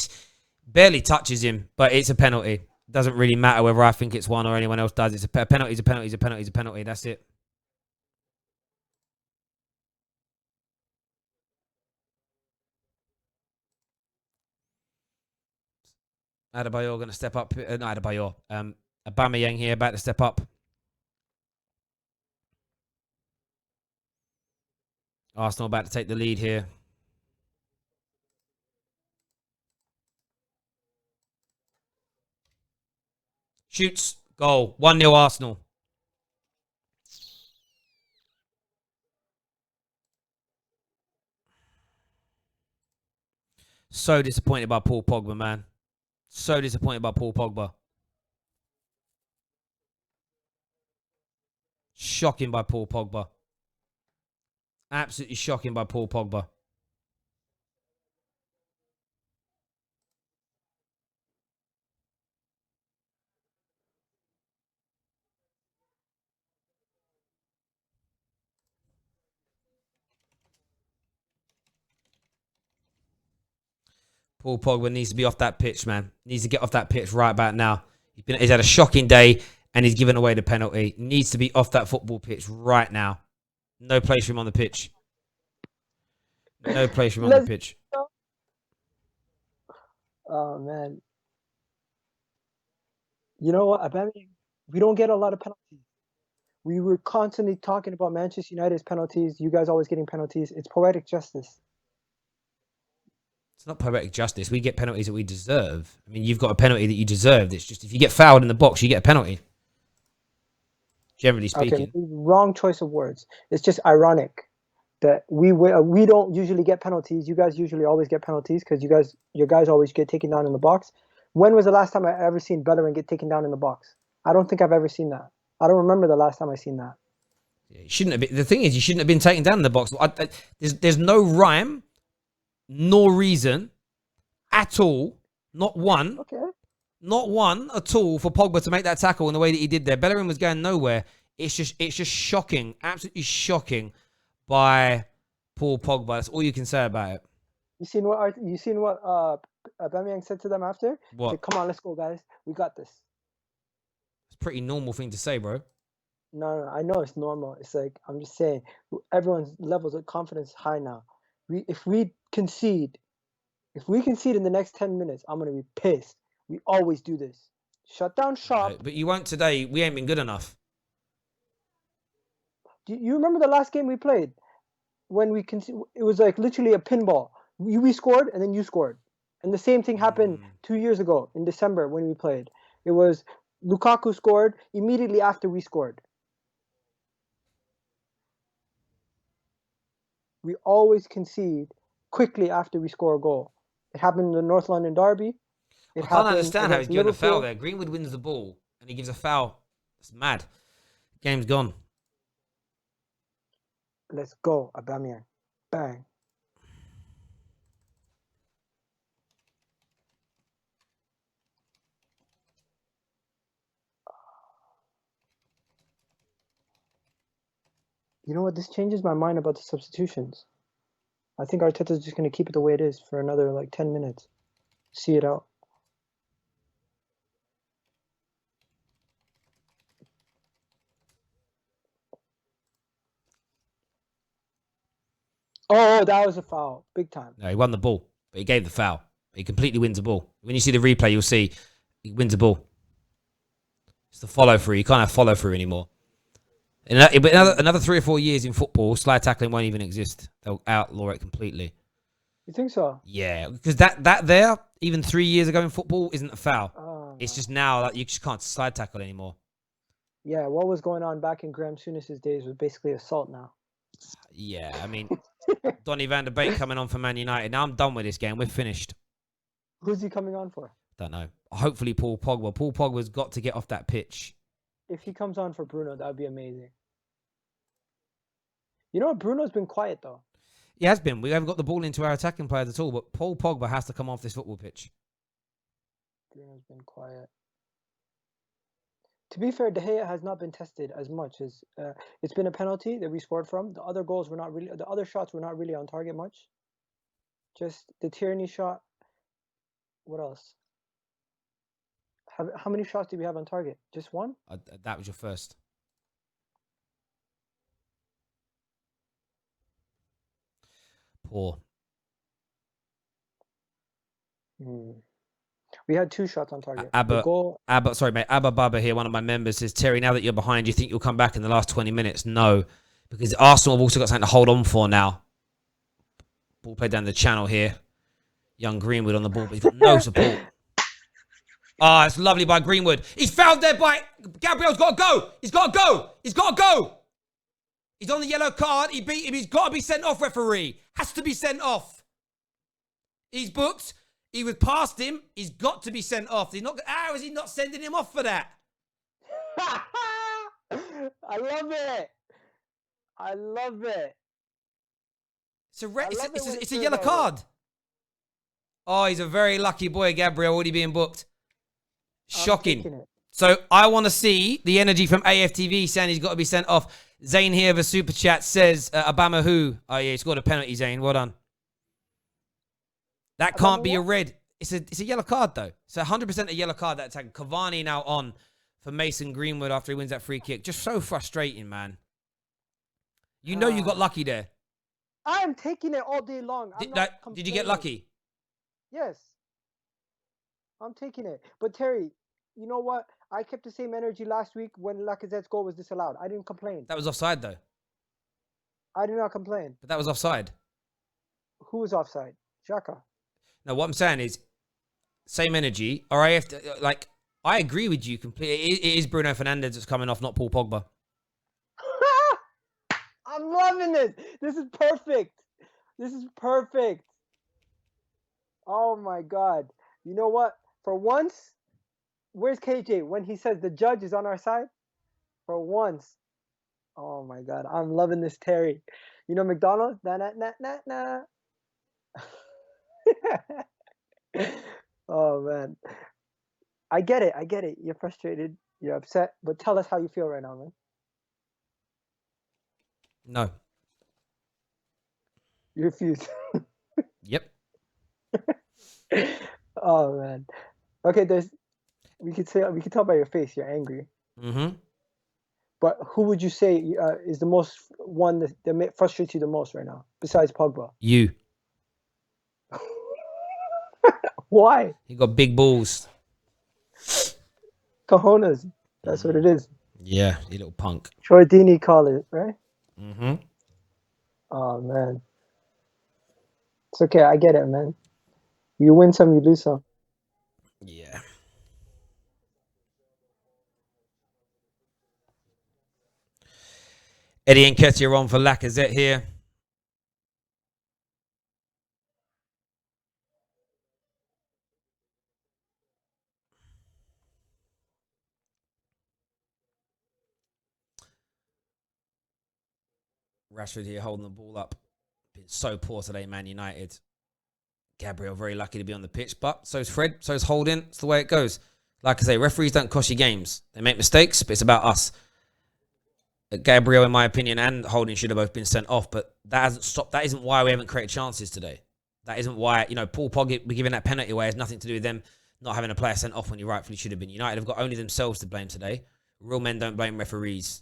barely touches him, but it's a penalty. Doesn't really matter whether I think it's one or anyone else does. It's a penalty. It's a penalty. It's a penalty. It's a penalty. That's it. Adebayor going to step up. No, Adebayor. Aubameyang here about to step up. Arsenal about to take the lead here. Shoots. Goal. 1-0 Arsenal. So disappointed by Paul Pogba, man. So disappointed by Paul Pogba. Shocking by Paul Pogba. Absolutely shocking by Paul Pogba. Paul Pogba needs to be off that pitch, man. Needs to get off that pitch right about now. He's had a shocking day and he's given away the penalty. Needs to be off that football pitch right now. No place for him on the pitch. No place for him on the pitch.
Oh man. You know what? Aubameyang, we don't get a lot of penalties. We were constantly talking about Manchester United's penalties. You guys always getting penalties. It's poetic justice.
It's not poetic justice. We get penalties that we deserve. I mean, you've got a penalty that you deserved. It's just if you get fouled in the box, you get a penalty. Generally speaking.
Okay, wrong choice of words. It's just ironic that we don't usually get penalties. You guys usually always get penalties because your guys always get taken down in the box. When was the last time I ever seen Bellerin get taken down in the box? I don't think I've ever seen that. I don't remember the last time I seen that.
Yeah, shouldn't have been. The thing is, you shouldn't have been taken down in the box. There's no rhyme, nor reason at all. Not one.
Okay.
Not one at all for Pogba to make that tackle in the way that he did there. Bellerin was going nowhere. It's just shocking, absolutely shocking by Paul Pogba. That's all you can say about it.
You seen what Aubameyang said to them after?
What?
He said, "Come on, let's go, guys. We got this."
It's a pretty normal thing to say, bro.
No, I know it's normal. It's like I'm just saying, everyone's levels of confidence is high now. If we concede in the next 10 minutes, I'm gonna be pissed. We always do this. Shut down shop.
But you won't today. We ain't been good enough.
Do you remember the last game we played when we it was like literally a pinball. We scored and then you scored, and the same thing happened 2 years ago in December when we played. It was Lukaku scored immediately after we scored. We always concede quickly after we score a goal. It happened in the North London derby.
I can't understand how he's given a foul there. Greenwood wins the ball and he gives a foul. It's mad. Game's gone.
Let's go, Aubameyang. Bang. You know what? This changes my mind about the substitutions. I think Arteta's just going to keep it the way it is for another like 10 minutes. See it out. Oh, that was a foul. Big time.
No, he won the ball, but he gave the foul. He completely wins the ball. When you see the replay, you'll see he wins the ball. It's the follow through. You can't have follow through anymore. But another 3 or 4 years in football, slide tackling won't even exist. They'll outlaw it completely.
You think so?
Yeah, because that there, even 3 years ago in football, isn't a foul. It's just now that you just can't slide tackle anymore.
Yeah, what was going on back in Graham Souness's days was basically assault now.
Yeah, I mean, Donny van der Beek coming on for Man United. Now I'm done with this game. We're finished.
Who's he coming on for?
Don't know. Hopefully Paul Pogba. Paul Pogba's got to get off that pitch.
If he comes on for Bruno, that would be amazing. You know what? Bruno's been quiet, though.
He has been. We haven't got the ball into our attacking players at all, but Paul Pogba has to come off this football pitch.
Bruno's been quiet. To be fair, De Gea has not been tested as much as it's been a penalty that we scored from. The other goals were not really, the other shots were not really on target much. Just the Tierney shot. What else? How many shots did we have on target? Just one?
That was your first. Poor.
We had 2 shots on target.
Sorry, mate. Abba Baba here, one of my members, says, Terry, now that you're behind, do you think you'll come back in the last 20 minutes? No, because Arsenal have also got something to hold on for now. Ball played down the channel here. Young Greenwood on the ball, but he's got no support. It's lovely by Greenwood. He's fouled there by... Gabriel's got to go. He's got to go. He's got to go. He's on the yellow card. He beat him. He's got to be sent off, referee. Has to be sent off. He's booked. He was past him. He's got to be sent off. How is he not sending him off for that?
I love it. I love it.
It's a yellow card. Oh, he's a very lucky boy, Gabriel, already being booked. Shocking. So I want to see the energy from AFTV saying he's got to be sent off. Zane here, the super chat says, Obama who? Oh, yeah, he scored a penalty, Zane. Well done. That can't be a red. It's a yellow card, though. It's 100% a yellow card, that attack. Cavani now on for Mason Greenwood after he wins that free kick. Just so frustrating, man. You know you got lucky there.
I am taking it all day long.
Did you get lucky?
Yes. I'm taking it. But Terry, you know what? I kept the same energy last week when Lacazette's goal was disallowed. I didn't complain.
That was offside, though.
I did not complain.
But that was offside.
Who was offside? Xhaka.
No, what I'm saying is, same energy. Or I agree with you completely. It is Bruno Fernandes that's coming off, not Paul Pogba.
I'm loving this. This is perfect. This is perfect. Oh my God. You know what? For once, where's KJ when he says the judge is on our side? For once. Oh my God. I'm loving this, Terry. You know McDonald's? Nah. Oh man. I get it. You're frustrated. You're upset. But tell us how you feel right now, man.
No.
You refuse.
Yep.
Oh man. Okay, we could tell by your face you're angry.
Mm-hmm.
But who would you say is the most one that frustrates you the most right now, besides Pogba?
You.
Why?
You got big balls.
Cojones. That's what it is.
Yeah, you little punk.
Troy Deeney call it, right?
Mm-hmm.
Oh man. It's okay, I get it, man. You win some, you lose some.
Yeah. Eddie Nketiah on for Lacazette here. Rashford here holding the ball up. Been so poor today, Man United. Gabriel very lucky to be on the pitch, but so's Fred, so's Holding. It's the way it goes. Like I say, referees don't cost you games. They make mistakes, but it's about us. Gabriel, in my opinion, and Holding should have both been sent off, but that hasn't stopped. That isn't why we haven't created chances today. That isn't why, Paul Pogba giving that penalty away has nothing to do with them not having a player sent off when he rightfully should have been. United have got only themselves to blame today. Real men don't blame referees.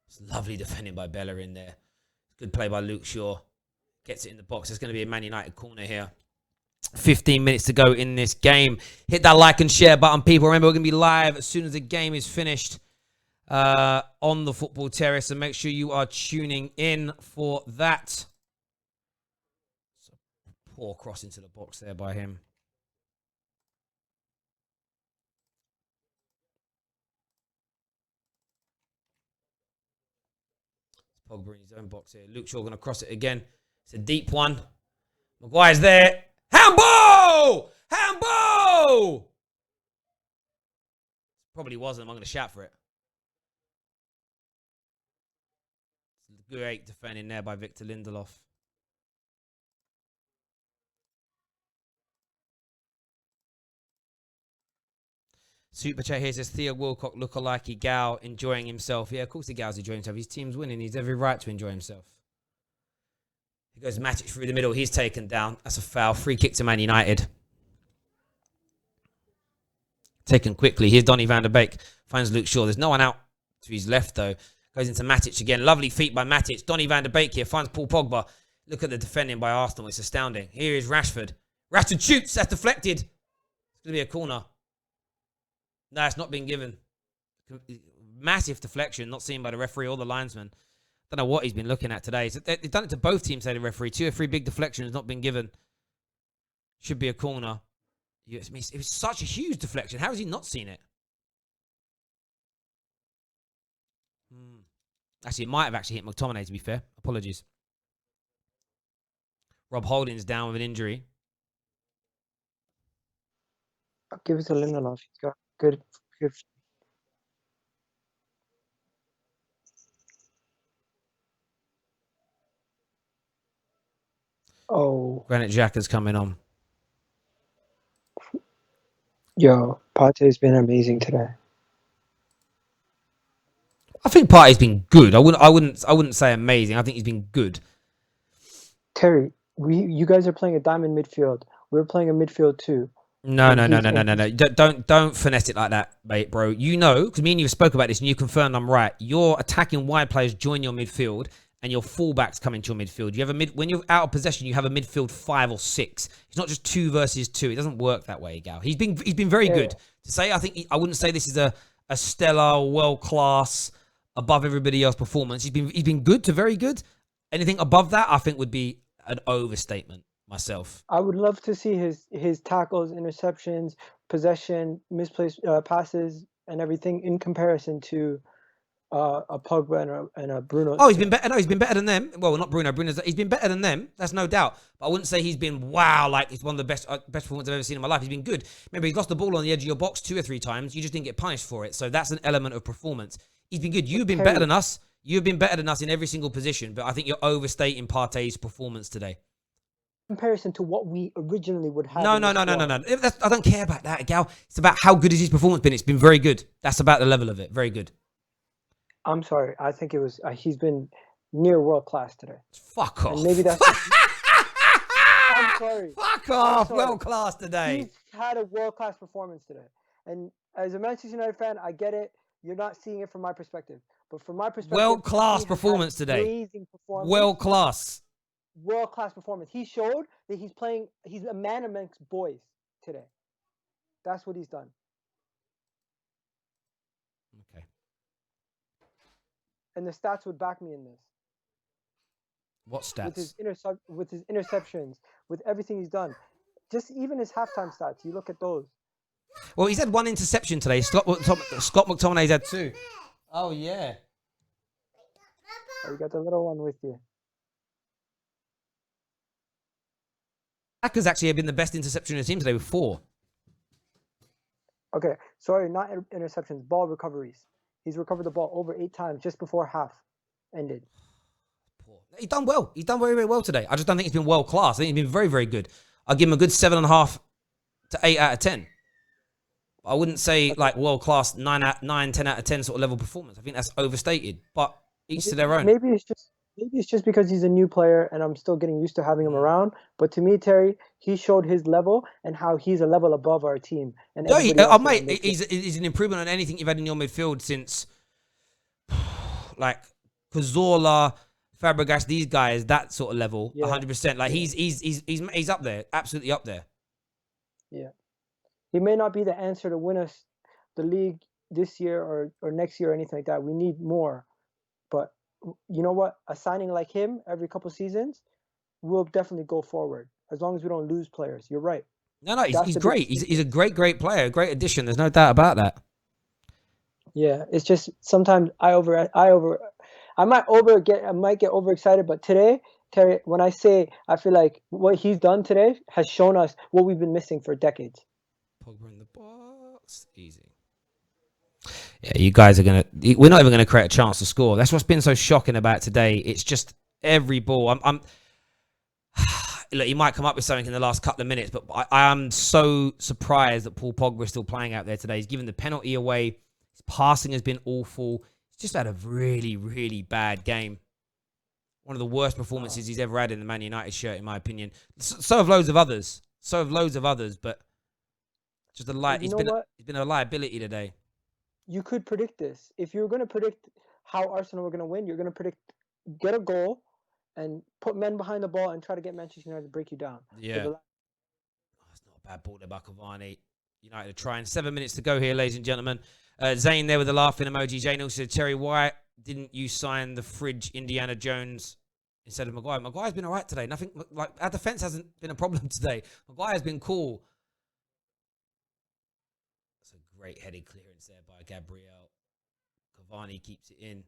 It's lovely defending by Bella in there. Good play by Luke Shaw. Gets it in the box. There's going to be a Man United corner here. 15 minutes to go in this game. Hit that like and share button, people. Remember, we're going to be live as soon as the game is finished on the Football Terrace. So make sure you are tuning in for that. So poor cross into the box there by him. Pogba in his own box here. Luke Shaw going to cross it again. It's a deep one. Maguire's there. Handball! Handball! Probably wasn't. I'm going to shout for it. Great defending there by Victor Lindelof. Super chat here says Theo Wilcock lookalike Gal enjoying himself. Yeah, of course the Gal's enjoying himself. His team's winning. He's every right to enjoy himself. He goes Matic through the middle. He's taken down. That's a foul. Free kick to Man United. Taken quickly. Here's Donny van der Beek. Finds Luke Shaw. There's no one out to his left though. Goes into Matic again. Lovely feet by Matic. Donny van der Beek here. Finds Paul Pogba. Look at the defending by Arsenal. It's astounding. Here is Rashford. Rashford shoots. That's deflected. It's going to be a corner. No, it's not been given. Massive deflection, not seen by the referee or the linesman. Don't know what he's been looking at today. So they've done it to both teams, say the referee. 2 or 3 big deflections not been given. Should be a corner. It was such a huge deflection. How has he not seen it? Actually, it might have actually hit McTominay, to be fair. Apologies. Rob Holding's down with an injury.
I'll give it to Lindelof. He's got good. Oh.
Granit Xhaka's coming on.
Yo, Partey's been amazing today.
I think Partey's been good. I wouldn't say amazing. I think he's been good.
Terry, you guys are playing a diamond midfield. We're playing a midfield too.
No. Don't finesse it like that, mate, bro. You know, because me and you spoke about this and you confirmed I'm right. Your attacking wide players join your midfield and your fullbacks come into your midfield. You have when you're out of possession, you have a midfield 5 or 6. It's not just 2 versus 2. It doesn't work that way, Gal. He's been very good. To say, I wouldn't say this is a stellar, world class, above everybody else performance. He's been good to very good. Anything above that, I think, would be an overstatement. Myself,
I would love to see his tackles, interceptions, possession, misplaced passes, and everything in comparison to a Pogba and a Bruno.
Oh, he's been better. No, he's been better than them. Well, not Bruno. He's been better than them. That's no doubt. But I wouldn't say he's been wow. Like it's one of the best performances I've ever seen in my life. He's been good. Remember, he's lost the ball on the edge of your box 2 or 3 times. You just didn't get punished for it. So that's an element of performance. He's been good. You've been better than us. You've been better than us in every single position. But I think you're overstating Partey's performance today.
Comparison to what we originally would have.
No. I don't care about that, Gal. It's about how good has his performance been. It's been very good. That's about the level of it. Very good.
I'm sorry. I think it was. He's been near world class today.
Fuck off.
And maybe that's. I'm sorry.
Fuck off. World class today.
He's had a world class performance today. And as a Manchester United fan, I get it. You're not seeing it from my perspective, but from my perspective,
world class performance today.
Amazing performance.
World class
performance. He showed that he's a man amongst boys today. That's what he's done.
Okay.
And the stats would back me in this.
What stats?
With his interceptions, with everything he's done. Just even his halftime stats, you look at those.
Well, he's had 1 interception today. Scott McTominay's had 2. Oh, yeah.
Oh, you got the little one with you.
Xhaka's actually been the best interception in the team today with 4.
Okay, sorry, not interceptions, ball recoveries. He's recovered the ball over 8 times just before half ended.
He's done well. He's done very, very well today. I just don't think he's been world class. I think he's been very, very good. I'll give him a good 7.5 to 8 out of 10. I wouldn't say like world class 10 out of 10 sort of level performance. I think that's overstated. But each to their own.
Maybe it's just because he's a new player and I'm still getting used to having him around. But to me, Terry, he showed his level and how he's a level above our team. And
mate, he's an improvement on anything you've had in your midfield since like Cazorla, Fabregas, these guys, that sort of level, 100%. Like he's up there, absolutely up there.
Yeah. He may not be the answer to win us the league this year or next year or anything like that. We need more. But you know what? A signing like him every couple seasons will definitely go forward as long as we don't lose players. You're right.
No,
That's
he's
the
great.
biggest
He's a
weakness.
great player, great addition. There's no doubt about that.
Yeah, it's just sometimes I might get overexcited, but today, Terry, when I say I feel like what he's done today has shown us what we've been missing for decades.
Pogba in the box, easy. Yeah, you guys are gonna. We're not even gonna create a chance to score. That's what's been so shocking about today. It's just every ball. I'm look, he might come up with something in the last couple of minutes, but I am so surprised that Paul Pogba is still playing out there today. He's given the penalty away. His passing has been awful. He's just had a really, really bad game. One of the worst performances he's ever had in the Man United shirt, in my opinion. So have loads of others. But just a
But
light.
you know what?
He's been a liability today.
You could predict this. If you're going to predict how Arsenal were going to win, you're going to predict get a goal and put men behind the ball and try to get Manchester United to break you down.
Yeah. That's not a bad ball there by Cavani. United are trying. 7 minutes to go here, ladies and gentlemen. Zane there with the laughing emoji. Zane also said, Terry, why didn't you sign the fridge Indiana Jones instead of Maguire? Maguire's been all right today. Nothing like our defense hasn't been a problem today. Maguire's been cool. That's a great headed clearance there by Gabriel. Cavani keeps it in.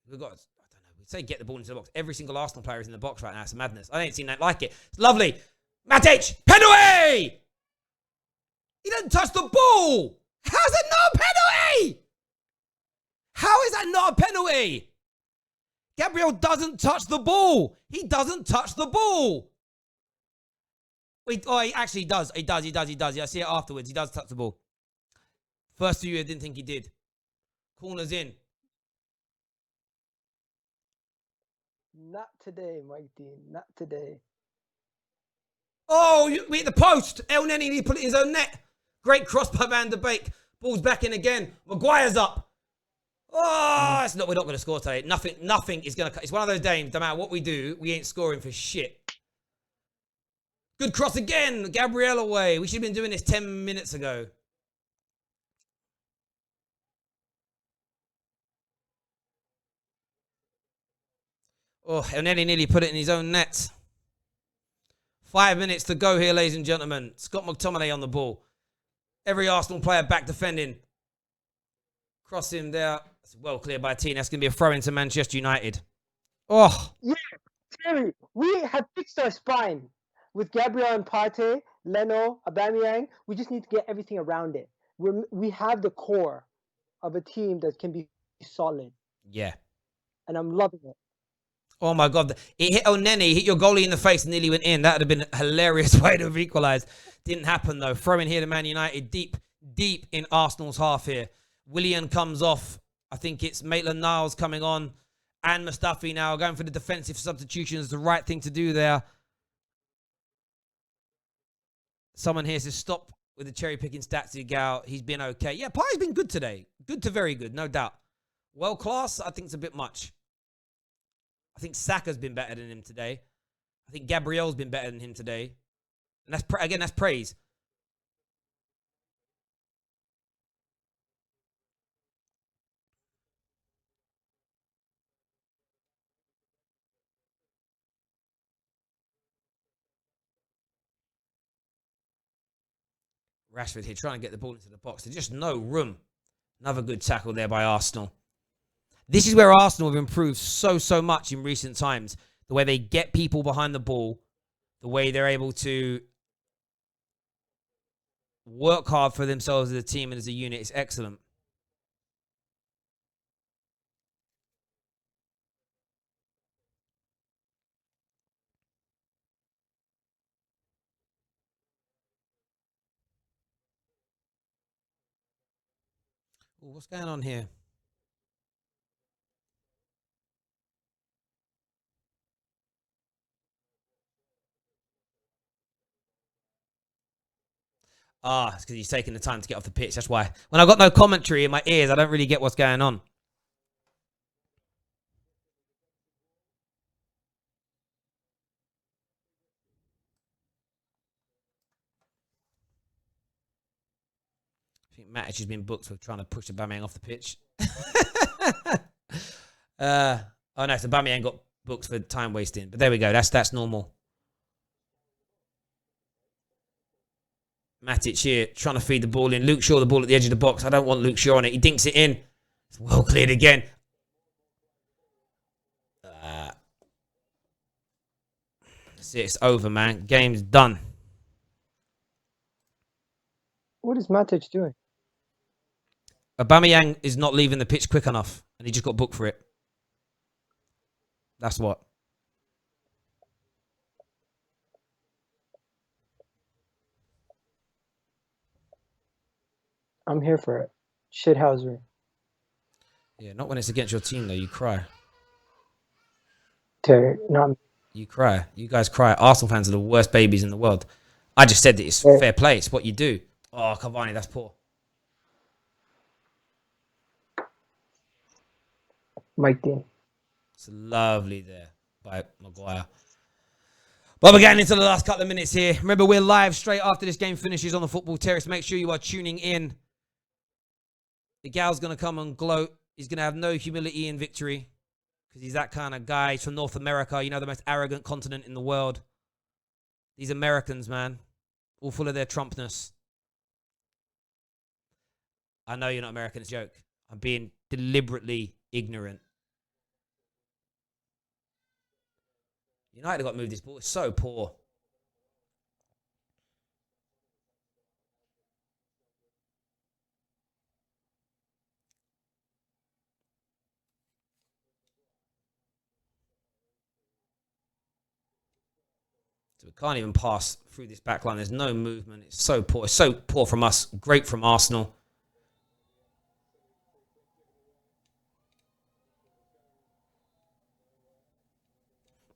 We've got, I don't know, we'd say get the ball into the box. Every single Arsenal player is in the box right now. It's madness. I ain't seen that like it. It's lovely. Matic, penalty! He didn't touch the ball. How's it not a penalty? How is that not a penalty? Gabriel doesn't touch the ball. He doesn't touch the ball. Wait, oh, he actually does. He does. Yeah, I see it afterwards. He does touch the ball. First few, I didn't think he did. Corners in.
Not today, Mike Dean. Not today.
Oh, we hit the post. El Neni, he put it in his own net. Great cross by Van der Beek. Ball's back in again. Maguire's up. Oh, we're not going to score today. Nothing is going to. It's one of those games. No matter what we do, we ain't scoring for shit. Good cross again. Gabriel away. We should have been doing this 10 minutes ago. Oh, El Neni nearly put it in his own net. 5 minutes to go here, ladies and gentlemen. Scott McTominay on the ball. Every Arsenal player back defending. Cross him there. That's well cleared by T. That's going to be a throw into Manchester United. Oh.
Yeah, Terry, we have fixed our spine with Gabriel and Partey, Leno, Aubameyang. We just need to get everything around it. We have the core of a team that can be solid.
Yeah.
And I'm loving it.
Oh my God. It hit Oneni, hit your goalie in the face and nearly went in. That would have been a hilarious way to have equalised. Didn't happen though. Throwing here to Man United deep in Arsenal's half here. Willian comes off. I think it's Maitland-Niles coming on. And Mustafi now going for the defensive substitutions. The right thing to do there. Someone here says stop with the cherry picking stats. Gal. He's been okay. Yeah, Partey's been good today. Good to very good, no doubt. Well class, I think it's a bit much. I think Saka's been better than him today. I think Gabriel's been better than him today. And that's, again, that's praise. Rashford here trying to get the ball into the box. There's just no room. Another good tackle there by Arsenal. This is where Arsenal have improved so much in recent times. The way they get people behind the ball. The way they're able to work hard for themselves as a team and as a unit is excellent. Ooh, what's going on here? Ah, it's because he's taking the time to get off the pitch. That's why. When I've got no commentary in my ears, I don't really get what's going on. Matic has been booked for trying to push Aubameyang off the pitch. Oh no, so Aubameyang got booked for time wasting. But there we go. That's normal. Matic here trying to feed the ball in. Luke Shaw, the ball at the edge of the box. I don't want Luke Shaw on it. He dinks it in. It's well cleared again. That's it. It's over, man. Game's done.
What is Matic doing?
Aubameyang is not leaving the pitch quick enough, and he just got booked for it. That's what.
I'm here for it. Shithousery.
Yeah, not when it's against your team, though. You cry.
Terry, not.
You cry. You guys cry. Arsenal fans are the worst babies in the world. I just said that it's fair play. It's what you do. Oh, Cavani, that's poor.
Mike Dean.
It's lovely there by Maguire. Well, we're getting into the last couple of minutes here. Remember, we're live straight after this game finishes on the Football Terrace. Make sure you are tuning in. The gal's going to come and gloat. He's going to have no humility in victory because he's that kind of guy. He's from North America, you know, the most arrogant continent in the world. These Americans, man, all full of their Trumpness. I know you're not American, it's a joke. I'm being deliberately ignorant. United got to move this ball. It's so poor. So we can't even pass through this back line. There's no movement. It's so poor. It's so poor from us. Great from Arsenal.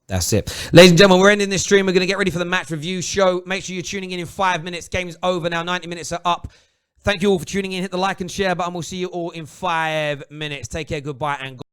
That's it. Ladies and gentlemen, we're ending this stream. We're going to get ready for the match review show. Make sure you're tuning in 5 minutes. Game's over now. 90 minutes are up. Thank you all for tuning in. Hit the like and share button. We'll see you all in 5 minutes. Take care. Goodbye and